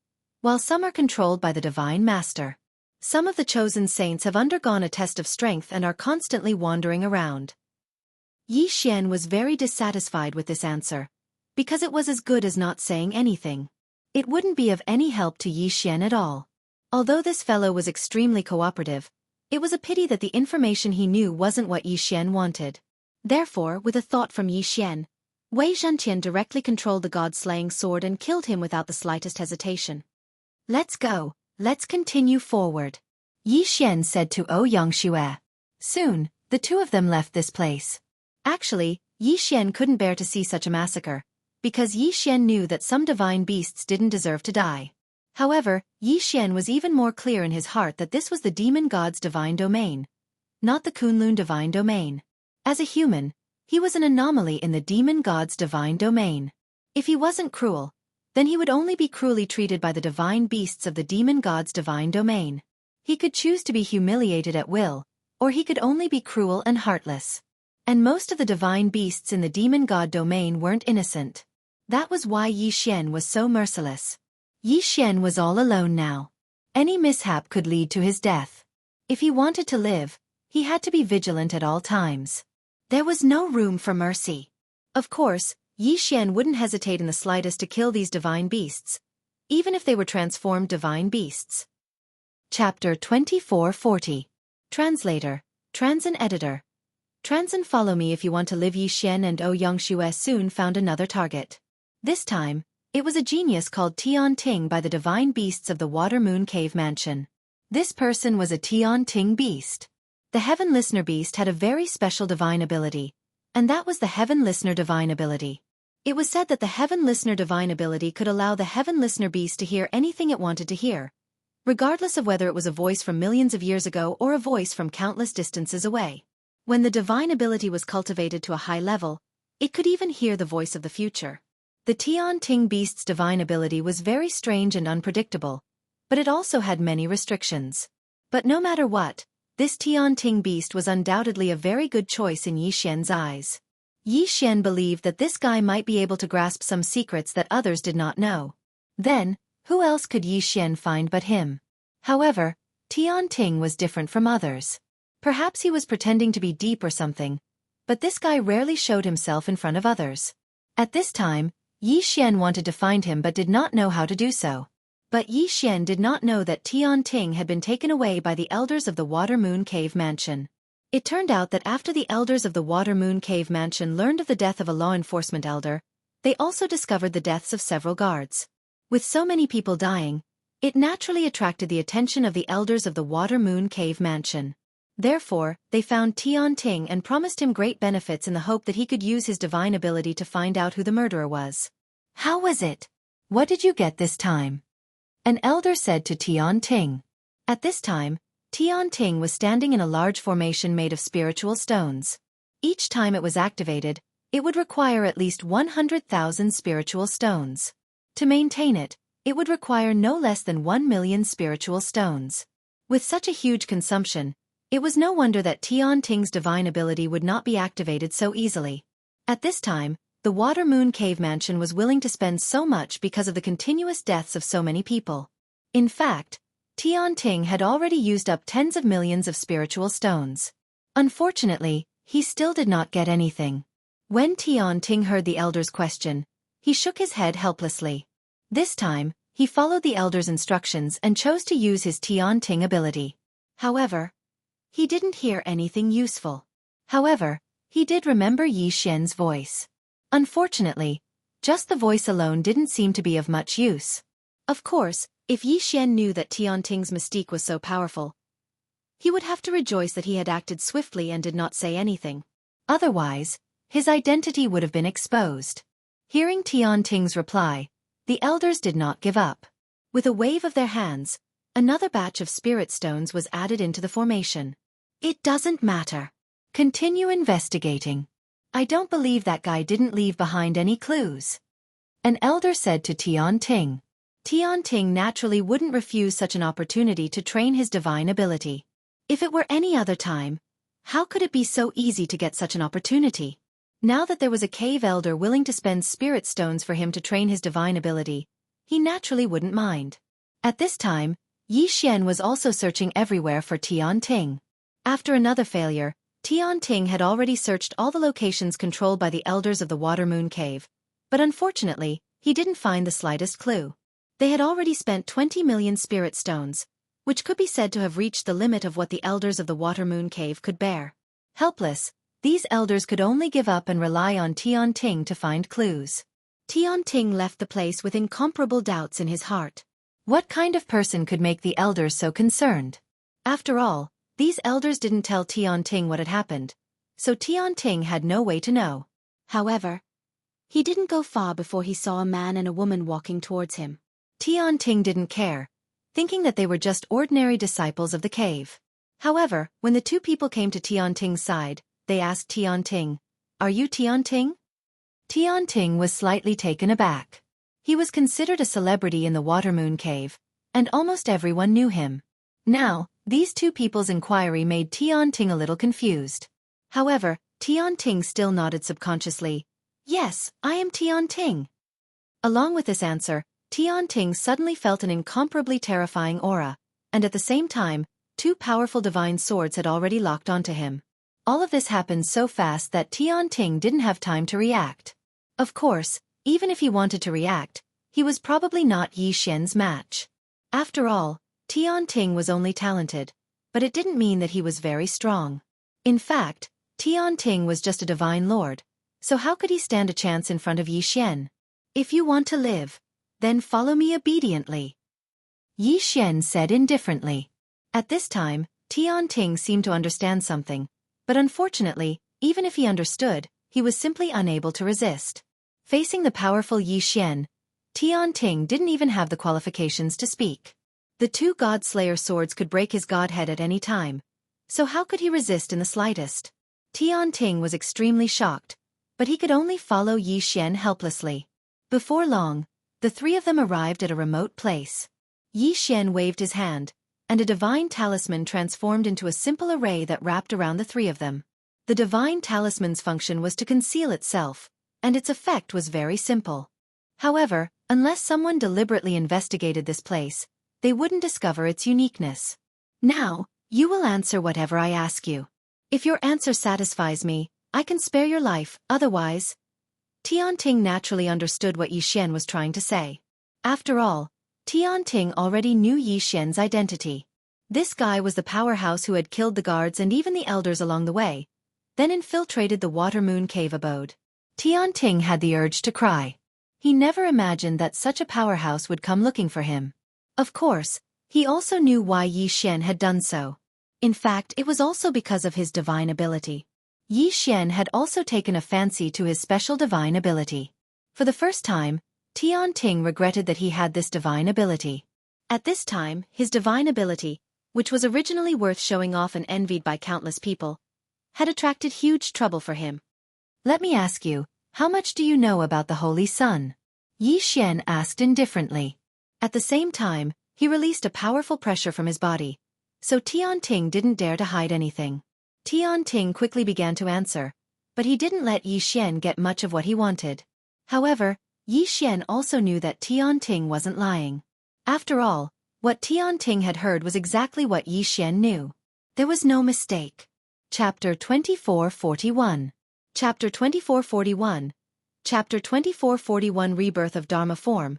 while some are controlled by the divine master. Some of the chosen saints have undergone a test of strength and are constantly wandering around. Yi Xian was very dissatisfied with this answer, because it was as good as not saying anything. It wouldn't be of any help to Yi Xian at all. Although this fellow was extremely cooperative, it was a pity that the information he knew wasn't what Yi Xian wanted. Therefore, with a thought from Yi Xian, Wei Zhentian directly controlled the god-slaying sword and killed him without the slightest hesitation. "Let's go. Let's continue forward," Yi Xian said to Ouyang Xue. Soon, the two of them left this place. Actually, Yi Xian couldn't bear to see such a massacre, because Yi Xian knew that some divine beasts didn't deserve to die. However, Yi Xian was even more clear in his heart that this was the demon god's divine domain, not the Kunlun divine domain. As a human, he was an anomaly in the demon god's divine domain. If he wasn't cruel, then he would only be cruelly treated by the divine beasts of the demon god's divine domain. He could choose to be humiliated at will, or he could only be cruel and heartless. And most of the divine beasts in the demon god domain weren't innocent. That was why Yi Xian was so merciless. Yi Xian was all alone now. Any mishap could lead to his death. If he wanted to live, he had to be vigilant at all times. There was no room for mercy. Of course, Yi Xian wouldn't hesitate in the slightest to kill these divine beasts, even if they were transformed divine beasts. Chapter 2440. Translator, Transin Editor. Transin, follow me if you want to live. Yi Xian and Ouyangxue soon found another target. This time, it was a genius called Tian-Ting by the divine beasts of the Water Moon Cave Mansion. This person was a Tian-Ting beast. The Heaven Listener beast had a very special divine ability, and that was the Heaven Listener divine ability. It was said that the Heaven Listener divine ability could allow the Heaven Listener beast to hear anything it wanted to hear, regardless of whether it was a voice from millions of years ago or a voice from countless distances away. When the divine ability was cultivated to a high level, it could even hear the voice of the future. The Tian-Ting beast's divine ability was very strange and unpredictable, but it also had many restrictions. But no matter what, this Tian-Ting beast was undoubtedly a very good choice in Yi Xian's eyes. Yi Xian believed that this guy might be able to grasp some secrets that others did not know. Then, who else could Yi Xian find but him? However, Tian-Ting was different from others. Perhaps he was pretending to be deep or something, but this guy rarely showed himself in front of others. At this time, Yi Xian wanted to find him but did not know how to do so. But Yi Xian did not know that Tian-Ting had been taken away by the elders of the Water Moon Cave Mansion. It turned out that after the elders of the Water Moon Cave Mansion learned of the death of a law enforcement elder, they also discovered the deaths of several guards. With so many people dying, it naturally attracted the attention of the elders of the Water Moon Cave Mansion. Therefore, they found Tian-Ting and promised him great benefits in the hope that he could use his divine ability to find out who the murderer was. How was it? What did you get this time? An elder said to Tian-Ting. At this time, Tian-Ting was standing in a large formation made of spiritual stones. Each time it was activated, it would require at least 100,000 spiritual stones. To maintain it, it would require no less than 1 million spiritual stones. With such a huge consumption, it was no wonder that Tian-Ting's divine ability would not be activated so easily. At this time, the Water Moon Cave Mansion was willing to spend so much because of the continuous deaths of so many people. In fact, Tian-Ting had already used up tens of millions of spiritual stones. Unfortunately, he still did not get anything. When Tian-Ting heard the elder's question, he shook his head helplessly. This time, he followed the elder's instructions and chose to use his Tian-Ting ability. However, he didn't hear anything useful. However, he did remember Yi Xian's voice. Unfortunately, just the voice alone didn't seem to be of much use. Of course, if Yi Xian knew that Tian-Ting's mystique was so powerful, he would have to rejoice that he had acted swiftly and did not say anything. Otherwise, his identity would have been exposed. Hearing Tian-Ting's reply, the elders did not give up. With a wave of their hands, another batch of spirit stones was added into the formation. It doesn't matter. Continue investigating. I don't believe that guy didn't leave behind any clues. An elder said to Tian-Ting. Tian-Ting naturally wouldn't refuse such an opportunity to train his divine ability. If it were any other time, how could it be so easy to get such an opportunity? Now that there was a cave elder willing to spend spirit stones for him to train his divine ability, he naturally wouldn't mind. At this time, Yi Xian was also searching everywhere for Tian-Ting. After another failure, Tian-Ting had already searched all the locations controlled by the elders of the Water Moon Cave, but unfortunately, he didn't find the slightest clue. They had already spent 20 million spirit stones, which could be said to have reached the limit of what the elders of the Water Moon Cave could bear. Helpless, these elders could only give up and rely on Tian-Ting to find clues. Tian-Ting left the place with incomparable doubts in his heart. What kind of person could make the elders so concerned? After all, these elders didn't tell Tian-Ting what had happened, so Tianting had no way to know. However, he didn't go far before he saw a man and a woman walking towards him. Tianting didn't care, thinking that they were just ordinary disciples of the cave. However, when the two people came to Tianting's side, they asked Tianting, "Are you Tianting?" Tianting was slightly taken aback. He was considered a celebrity in the Watermoon Cave, and almost everyone knew him. Now, these two people's inquiry made Tianting a little confused. However, Tianting still nodded subconsciously. "Yes, I am Tianting." Along with this answer, Tianting suddenly felt an incomparably terrifying aura, and at the same time, two powerful divine swords had already locked onto him. All of this happened so fast that Tianting didn't have time to react. Of course, even if he wanted to react, he was probably not Yi Xian's match. After all, Tianting was only talented, but it didn't mean that he was very strong. In fact, Tianting was just a divine lord, so how could he stand a chance in front of Yi Xian? "If you want to live, then follow me obediently," Yi Xian said indifferently. At this time, Tianting seemed to understand something, but unfortunately, even if he understood, he was simply unable to resist. Facing the powerful Yi Xian, Tianting didn't even have the qualifications to speak. The two God-Slayer swords could break his godhead at any time, so how could he resist in the slightest? Tianting was extremely shocked, but he could only follow Yi Xian helplessly. Before long, the three of them arrived at a remote place. Yi Xian waved his hand, and a divine talisman transformed into a simple array that wrapped around the three of them. The divine talisman's function was to conceal itself, and its effect was very simple. However, unless someone deliberately investigated this place, they wouldn't discover its uniqueness. "Now, you will answer whatever I ask you. If your answer satisfies me, I can spare your life, otherwise..." Tianting naturally understood what Yi Xian was trying to say. After all, Tianting already knew Yi Xian's identity. This guy was the powerhouse who had killed the guards and even the elders along the way, then infiltrated the Watermoon Cave abode. Tianting had the urge to cry. He never imagined that such a powerhouse would come looking for him. Of course, he also knew why Yi Xian had done so. In fact, it was also because of his divine ability. Yi Xian had also taken a fancy to his special divine ability. For the first time, Tianting regretted that he had this divine ability. At this time, his divine ability, which was originally worth showing off and envied by countless people, had attracted huge trouble for him. "Let me ask you, how much do you know about the Holy Sun?" Yi Xian asked indifferently. At the same time, he released a powerful pressure from his body, so Tianting didn't dare to hide anything. Tianting quickly began to answer, but he didn't let Yi Xian get much of what he wanted. However, Yi Xian also knew that Tianting wasn't lying. After all, what Tianting had heard was exactly what Yi Xian knew. There was no mistake. Chapter 2441. Chapter 2441. Chapter 2441 Rebirth of Dharma Form.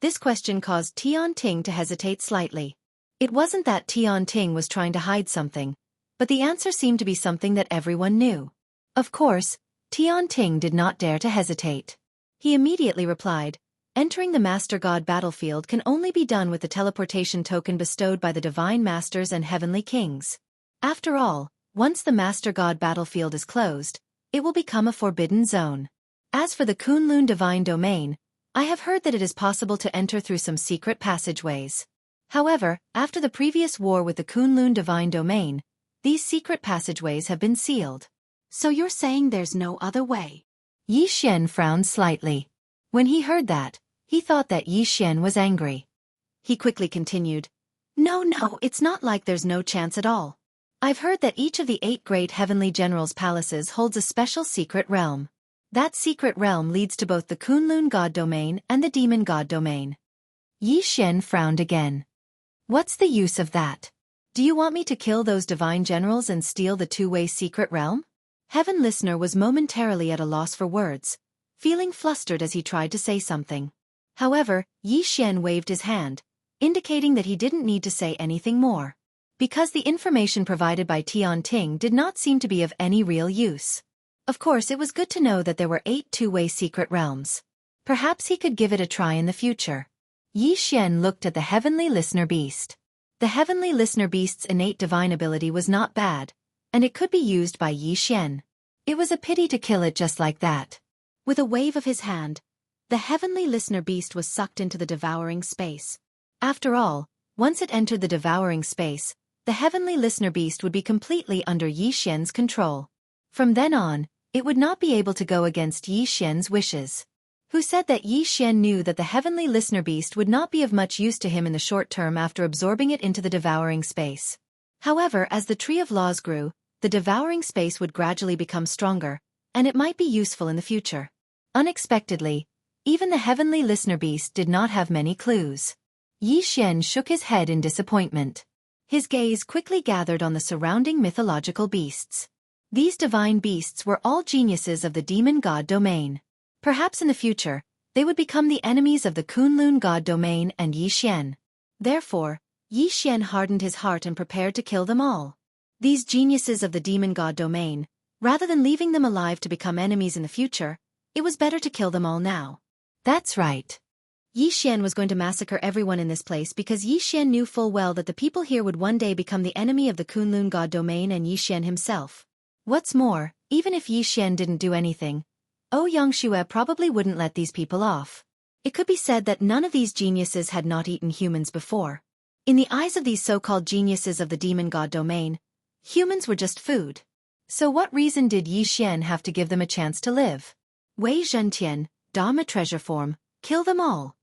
This question caused Tianting to hesitate slightly. It wasn't that Tianting was trying to hide something, but the answer seemed to be something that everyone knew. Of course, Tianting did not dare to hesitate. He immediately replied, "Entering the Master God battlefield can only be done with the teleportation token bestowed by the Divine Masters and Heavenly Kings. After all, once the Master God battlefield is closed, it will become a forbidden zone. As for the Kunlun Divine Domain, I have heard that it is possible to enter through some secret passageways. However, after the previous war with the Kunlun Divine Domain, these secret passageways have been sealed." "So you're saying there's no other way?" Yi Xian frowned slightly. When he heard that, he thought that Yi Xian was angry. He quickly continued, No, it's not like there's no chance at all. I've heard that each of the 8 great heavenly generals' palaces holds a special secret realm. That secret realm leads to both the Kunlun God Domain and the Demon God Domain." Yi Xian frowned again. "What's the use of that? Do you want me to kill those divine generals and steal the two-way secret realm?" Heaven Listener was momentarily at a loss for words, feeling flustered as he tried to say something. However, Yi Xian waved his hand, indicating that he didn't need to say anything more. Because the information provided by Tianting did not seem to be of any real use. Of course, it was good to know that there were 8 two-way secret realms. Perhaps he could give it a try in the future. Yi Xian looked at the Heavenly Listener Beast. The Heavenly Listener Beast's innate divine ability was not bad, and it could be used by Yi Xian. It was a pity to kill it just like that. With a wave of his hand, the heavenly listener beast was sucked into the devouring space. After all, once it entered the devouring space, the heavenly listener beast would be completely under Yi Xian's control. From then on, it would not be able to go against Yi Xian's wishes. Who said that Yi Xian knew that the heavenly listener beast would not be of much use to him in the short term after absorbing it into the devouring space. However, as the Tree of Laws grew, the devouring space would gradually become stronger, and it might be useful in the future. Unexpectedly, even the heavenly listener beast did not have many clues. Yi Xian shook his head in disappointment. His gaze quickly gathered on the surrounding mythological beasts. These divine beasts were all geniuses of the demon god domain. Perhaps in the future, they would become the enemies of the Kunlun god domain and Yi Xian. Therefore, Yi Xian hardened his heart and prepared to kill them all. These geniuses of the demon god domain, rather than leaving them alive to become enemies in the future, it was better to kill them all now. That's right. Yi Xian was going to massacre everyone in this place because Yi Xian knew full well that the people here would one day become the enemy of the Kunlun god domain and Yi Xian himself. What's more, even if Yi Xian didn't do anything, Yangshuo probably wouldn't let these people off. It could be said that none of these geniuses had not eaten humans before. In the eyes of these so-called geniuses of the demon god domain, humans were just food. So what reason did Yi Xian have to give them a chance to live? Wei Zhentian, Dharma treasure form, kill them all.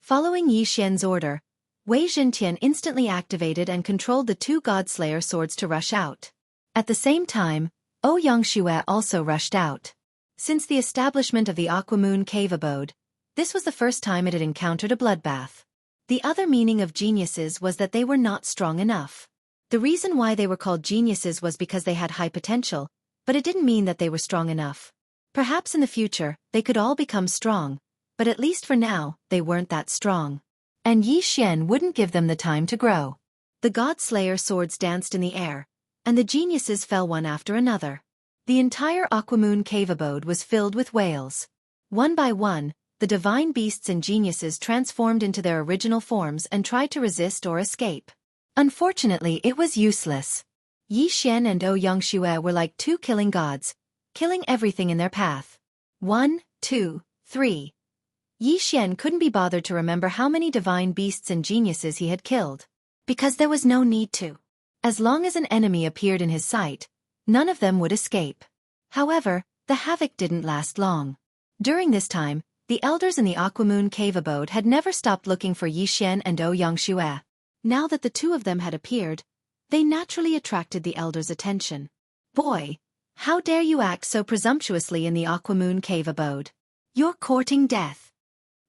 Following Yi Xian's order, Wei Zhentian instantly activated and controlled the two God-Slayer swords to rush out. At the same time, Yangshuo also rushed out. Since the establishment of the Aquamoon Cave abode, this was the first time it had encountered a bloodbath. The other meaning of geniuses was that they were not strong enough. The reason why they were called geniuses was because they had high potential, but it didn't mean that they were strong enough. Perhaps in the future, they could all become strong, but at least for now, they weren't that strong. And Yi Xian wouldn't give them the time to grow. The God-Slayer swords danced in the air, and the geniuses fell one after another. The entire Aquamoon Cave abode was filled with whales. One by one, the divine beasts and geniuses transformed into their original forms and tried to resist or escape. Unfortunately, it was useless. Yi Xian and Yangshuo were like two killing gods, killing everything in their path. 1, 2, 3. Yi Xian couldn't be bothered to remember how many divine beasts and geniuses he had killed, because there was no need to. As long as an enemy appeared in his sight, none of them would escape. However, the havoc didn't last long. During this time, the elders in the Aquamoon Cave abode had never stopped looking for Yi Xian and Yangshuo. Now that the two of them had appeared, they naturally attracted the elders' attention. Boy, how dare you act so presumptuously in the Aquamoon Cave abode? You're courting death.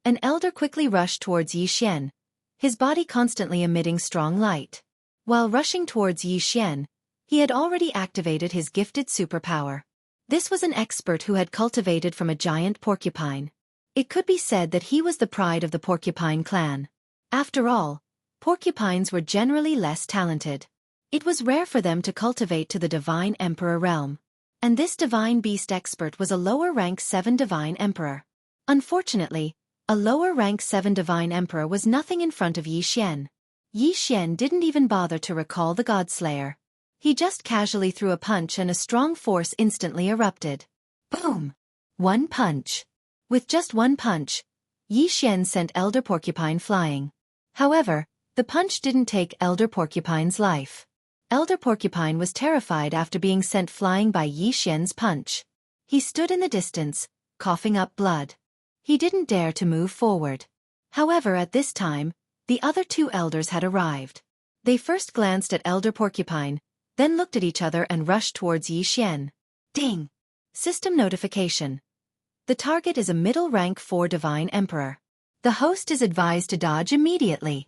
An elder quickly rushed towards Yi Xian, his body constantly emitting strong light. While rushing towards Yi Xian, he had already activated his gifted superpower. This was an expert who had cultivated from a giant porcupine. It could be said that he was the pride of the porcupine clan. After all, porcupines were generally less talented. It was rare for them to cultivate to the Divine Emperor realm. And this Divine Beast expert was a lower rank 7 Divine Emperor. Unfortunately, a lower rank 7 Divine Emperor was nothing in front of Yi Xian. Yi Xian didn't even bother to recall the God-Slayer. He just casually threw a punch and a strong force instantly erupted. Boom! One punch. With just one punch, Yi Xian sent Elder Porcupine flying. However, the punch didn't take Elder Porcupine's life. Elder Porcupine was terrified after being sent flying by Yi Xian's punch. He stood in the distance, coughing up blood. He didn't dare to move forward. However, at this time, the other two elders had arrived. They first glanced at Elder Porcupine, then looked at each other and rushed towards Yi Xian. Ding! System notification. The target is a middle rank 4 Divine Emperor. The host is advised to dodge immediately.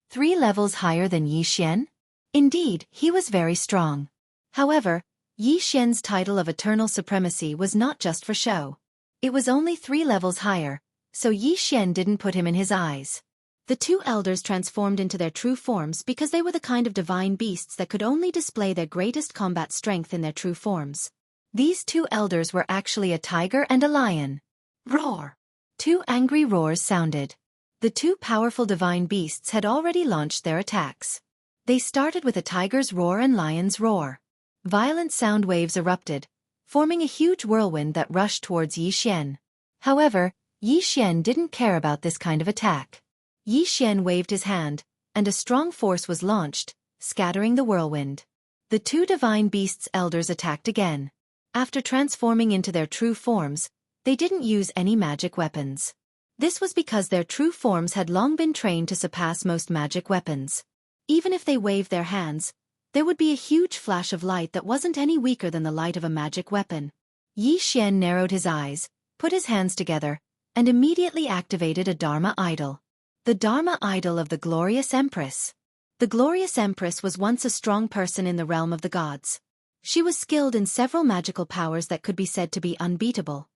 3 levels higher than Yi Xian? Indeed, he was very strong. However, Yi Xian's title of Eternal Supremacy was not just for show. It was only 3 levels higher, so Yi Xian didn't put him in his eyes. The two elders transformed into their true forms because they were the kind of divine beasts that could only display their greatest combat strength in their true forms. These two elders were actually a tiger and a lion. Roar! 2 angry roars sounded. The two powerful divine beasts had already launched their attacks. They started with a tiger's roar and lion's roar. Violent sound waves erupted, forming a huge whirlwind that rushed towards Yi Xian. However, Yi Xian didn't care about this kind of attack. Yi Xian waved his hand, and a strong force was launched, scattering the whirlwind. The two divine beasts' elders attacked again. After transforming into their true forms, they didn't use any magic weapons. This was because their true forms had long been trained to surpass most magic weapons. Even if they waved their hands, there would be a huge flash of light that wasn't any weaker than the light of a magic weapon. Yi Xian narrowed his eyes, put his hands together, and immediately activated a Dharma idol. The Dharma idol of the Glorious Empress. The Glorious Empress was once a strong person in the realm of the gods. She was skilled in several magical powers that could be said to be unbeatable.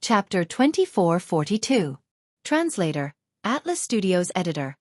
Chapter 2442. Translator, Atlas Studios Editor.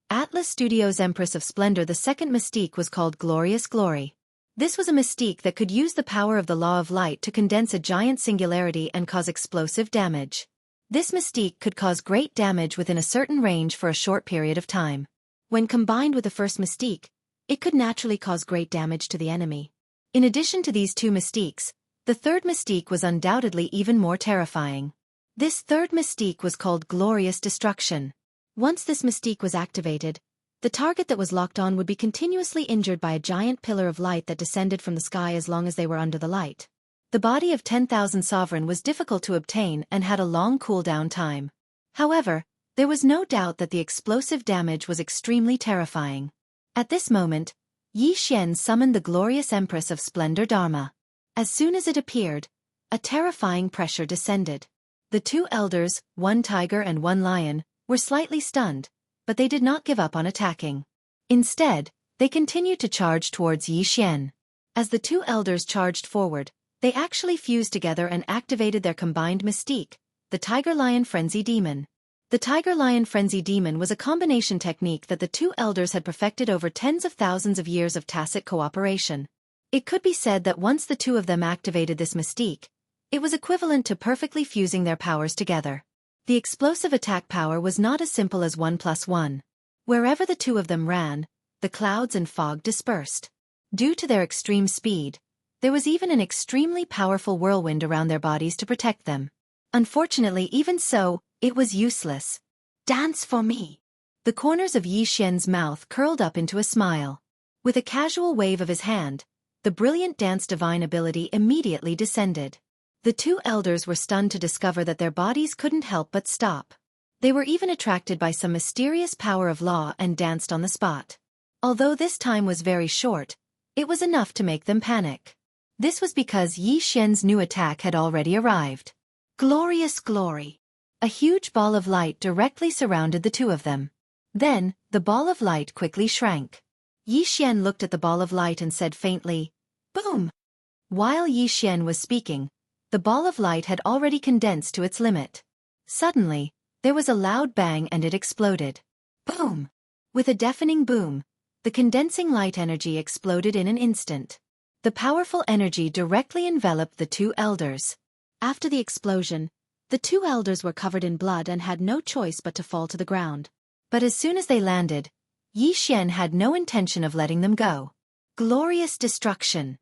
Atlas Studios' Empress of Splendor. The second mystique was called Glorious Glory. This was a mystique that could use the power of the Law of Light to condense a giant singularity and cause explosive damage. This mystique could cause great damage within a certain range for a short period of time. When combined with the first mystique, it could naturally cause great damage to the enemy. In addition to these two mystiques, the third mystique was undoubtedly even more terrifying. This third mystique was called Glorious Destruction. Once this mystique was activated, the target that was locked on would be continuously injured by a giant pillar of light that descended from the sky as long as they were under the light. The body of 10,000 sovereign was difficult to obtain and had a long cooldown time. However, there was no doubt that the explosive damage was extremely terrifying. At this moment, Yi Xian summoned the Glorious Empress of Splendor Dharma. As soon as it appeared, a terrifying pressure descended. The two elders, one tiger and one lion, were slightly stunned, but they did not give up on attacking. Instead, they continued to charge towards Yi Xian. As the two elders charged forward, they actually fused together and activated their combined mystique, the Tiger-Lion Frenzy Demon. The Tiger-Lion Frenzy Demon was a combination technique that the two elders had perfected over tens of thousands of years of tacit cooperation. It could be said that once the two of them activated this mystique, it was equivalent to perfectly fusing their powers together. The explosive attack power was not as simple as 1+1. Wherever the two of them ran, the clouds and fog dispersed. Due to their extreme speed, there was even an extremely powerful whirlwind around their bodies to protect them. Unfortunately, even so, it was useless. Dance for me. The corners of Yi Xian's mouth curled up into a smile. With a casual wave of his hand, the brilliant dance divine ability immediately descended. The two elders were stunned to discover that their bodies couldn't help but stop. They were even attracted by some mysterious power of law and danced on the spot. Although this time was very short, it was enough to make them panic. This was because Yi Xian's new attack had already arrived. Glorious Glory. A huge ball of light directly surrounded the two of them. Then, the ball of light quickly shrank. Yi Xian looked at the ball of light and said faintly, "Boom!" While Yi Xian was speaking, the ball of light had already condensed to its limit. Suddenly, there was a loud bang and it exploded. Boom! With a deafening boom, the condensing light energy exploded in an instant. The powerful energy directly enveloped the two elders. After the explosion, the two elders were covered in blood and had no choice but to fall to the ground. But as soon as they landed, Yi Xian had no intention of letting them go. Glorious Destruction.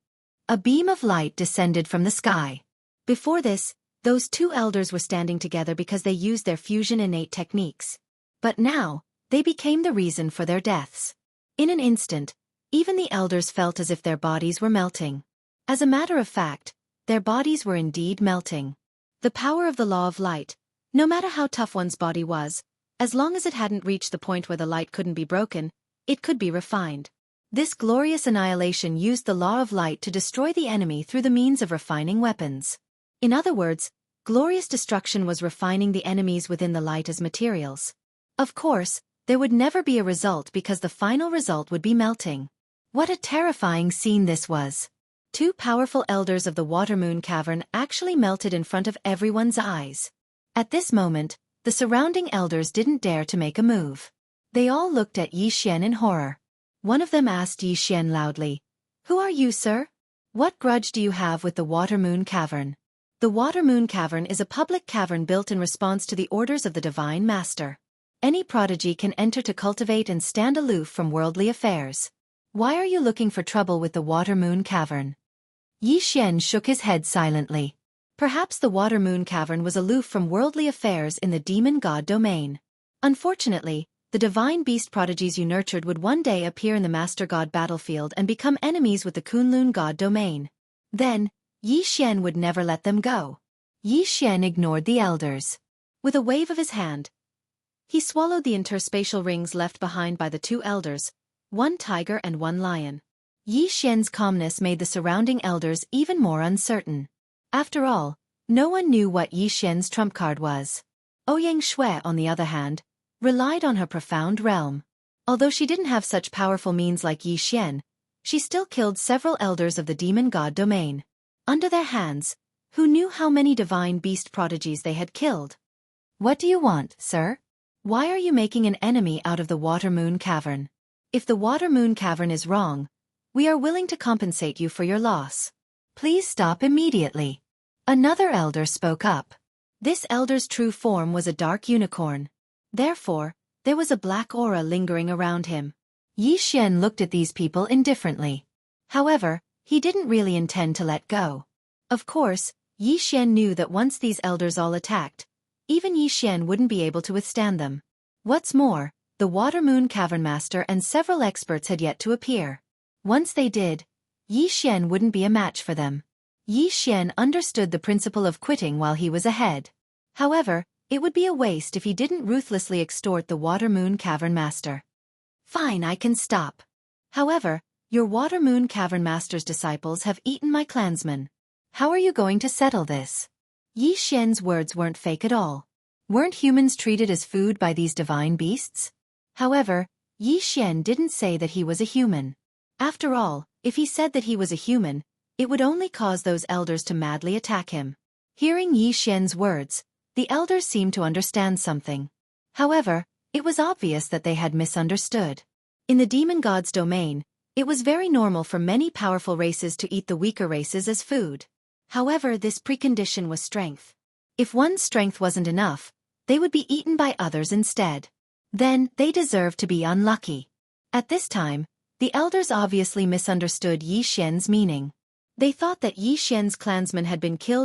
A beam of light descended from the sky. Before this, those two elders were standing together because they used their fusion innate techniques. But now, they became the reason for their deaths. In an instant, even the elders felt as if their bodies were melting. As a matter of fact, their bodies were indeed melting. The power of the Law of Light, no matter how tough one's body was, as long as it hadn't reached the point where the light couldn't be broken, it could be refined. This glorious annihilation used the Law of Light to destroy the enemy through the means of refining weapons. In other words, Glorious Destruction was refining the enemies within the light as materials. Of course, there would never be a result because the final result would be melting. What a terrifying scene this was. Two powerful elders of the Watermoon Cavern actually melted in front of everyone's eyes. At this moment, the surrounding elders didn't dare to make a move. They all looked at Yi Xian in horror. One of them asked Yi Xian loudly, "Who are you, sir? What grudge do you have with the Watermoon Cavern?" The Watermoon Cavern is a public cavern built in response to the orders of the Divine Master. Any prodigy can enter to cultivate and stand aloof from worldly affairs. Why are you looking for trouble with the Watermoon Cavern? Yi Xian shook his head silently. Perhaps the Water Moon Cavern was aloof from worldly affairs in the demon god domain. Unfortunately, the divine beast prodigies you nurtured would one day appear in the Master God battlefield and become enemies with the Kunlun god domain. Then, Yi Xian would never let them go. Yi Xian ignored the elders. With a wave of his hand, he swallowed the interspatial rings left behind by the two elders, one tiger and one lion. Yi Xian's calmness made the surrounding elders even more uncertain. After all, no one knew what Yi Xian's trump card was. Ouyang Shui, on the other hand, relied on her profound realm. Although she didn't have such powerful means like Yi Xian, she still killed several elders of the demon god domain. Under their hands, who knew how many divine beast prodigies they had killed? What do you want, sir? Why are you making an enemy out of the Water Moon Cavern? If the Water Moon Cavern is wrong, we are willing to compensate you for your loss. Please stop immediately. Another elder spoke up. This elder's true form was a dark unicorn. Therefore, there was a black aura lingering around him. Yi Xian looked at these people indifferently. However, he didn't really intend to let go. Of course, Yi Xian knew that once these elders all attacked, even Yi Xian wouldn't be able to withstand them. What's more, the Water Moon Cavern Master and several experts had yet to appear. Once they did, Yi Xian wouldn't be a match for them. Yi Xian understood the principle of quitting while he was ahead. However, it would be a waste if he didn't ruthlessly extort the Water Moon Cavern Master. Fine, I can stop. However, your Water Moon Cavern Master's disciples have eaten my clansmen. How are you going to settle this? Yi Xian's words weren't fake at all. Weren't humans treated as food by these divine beasts? However, Yi Xian didn't say that he was a human. After all, if he said that he was a human, it would only cause those elders to madly attack him. Hearing Yi Xian's words, the elders seemed to understand something. However, it was obvious that they had misunderstood. In the demon god's domain, it was very normal for many powerful races to eat the weaker races as food. However, this precondition was strength. If one's strength wasn't enough, they would be eaten by others instead. Then, they deserved to be unlucky. At this time, the elders obviously misunderstood Yi Xian's meaning. They thought that Yi Xian's clansmen had been killed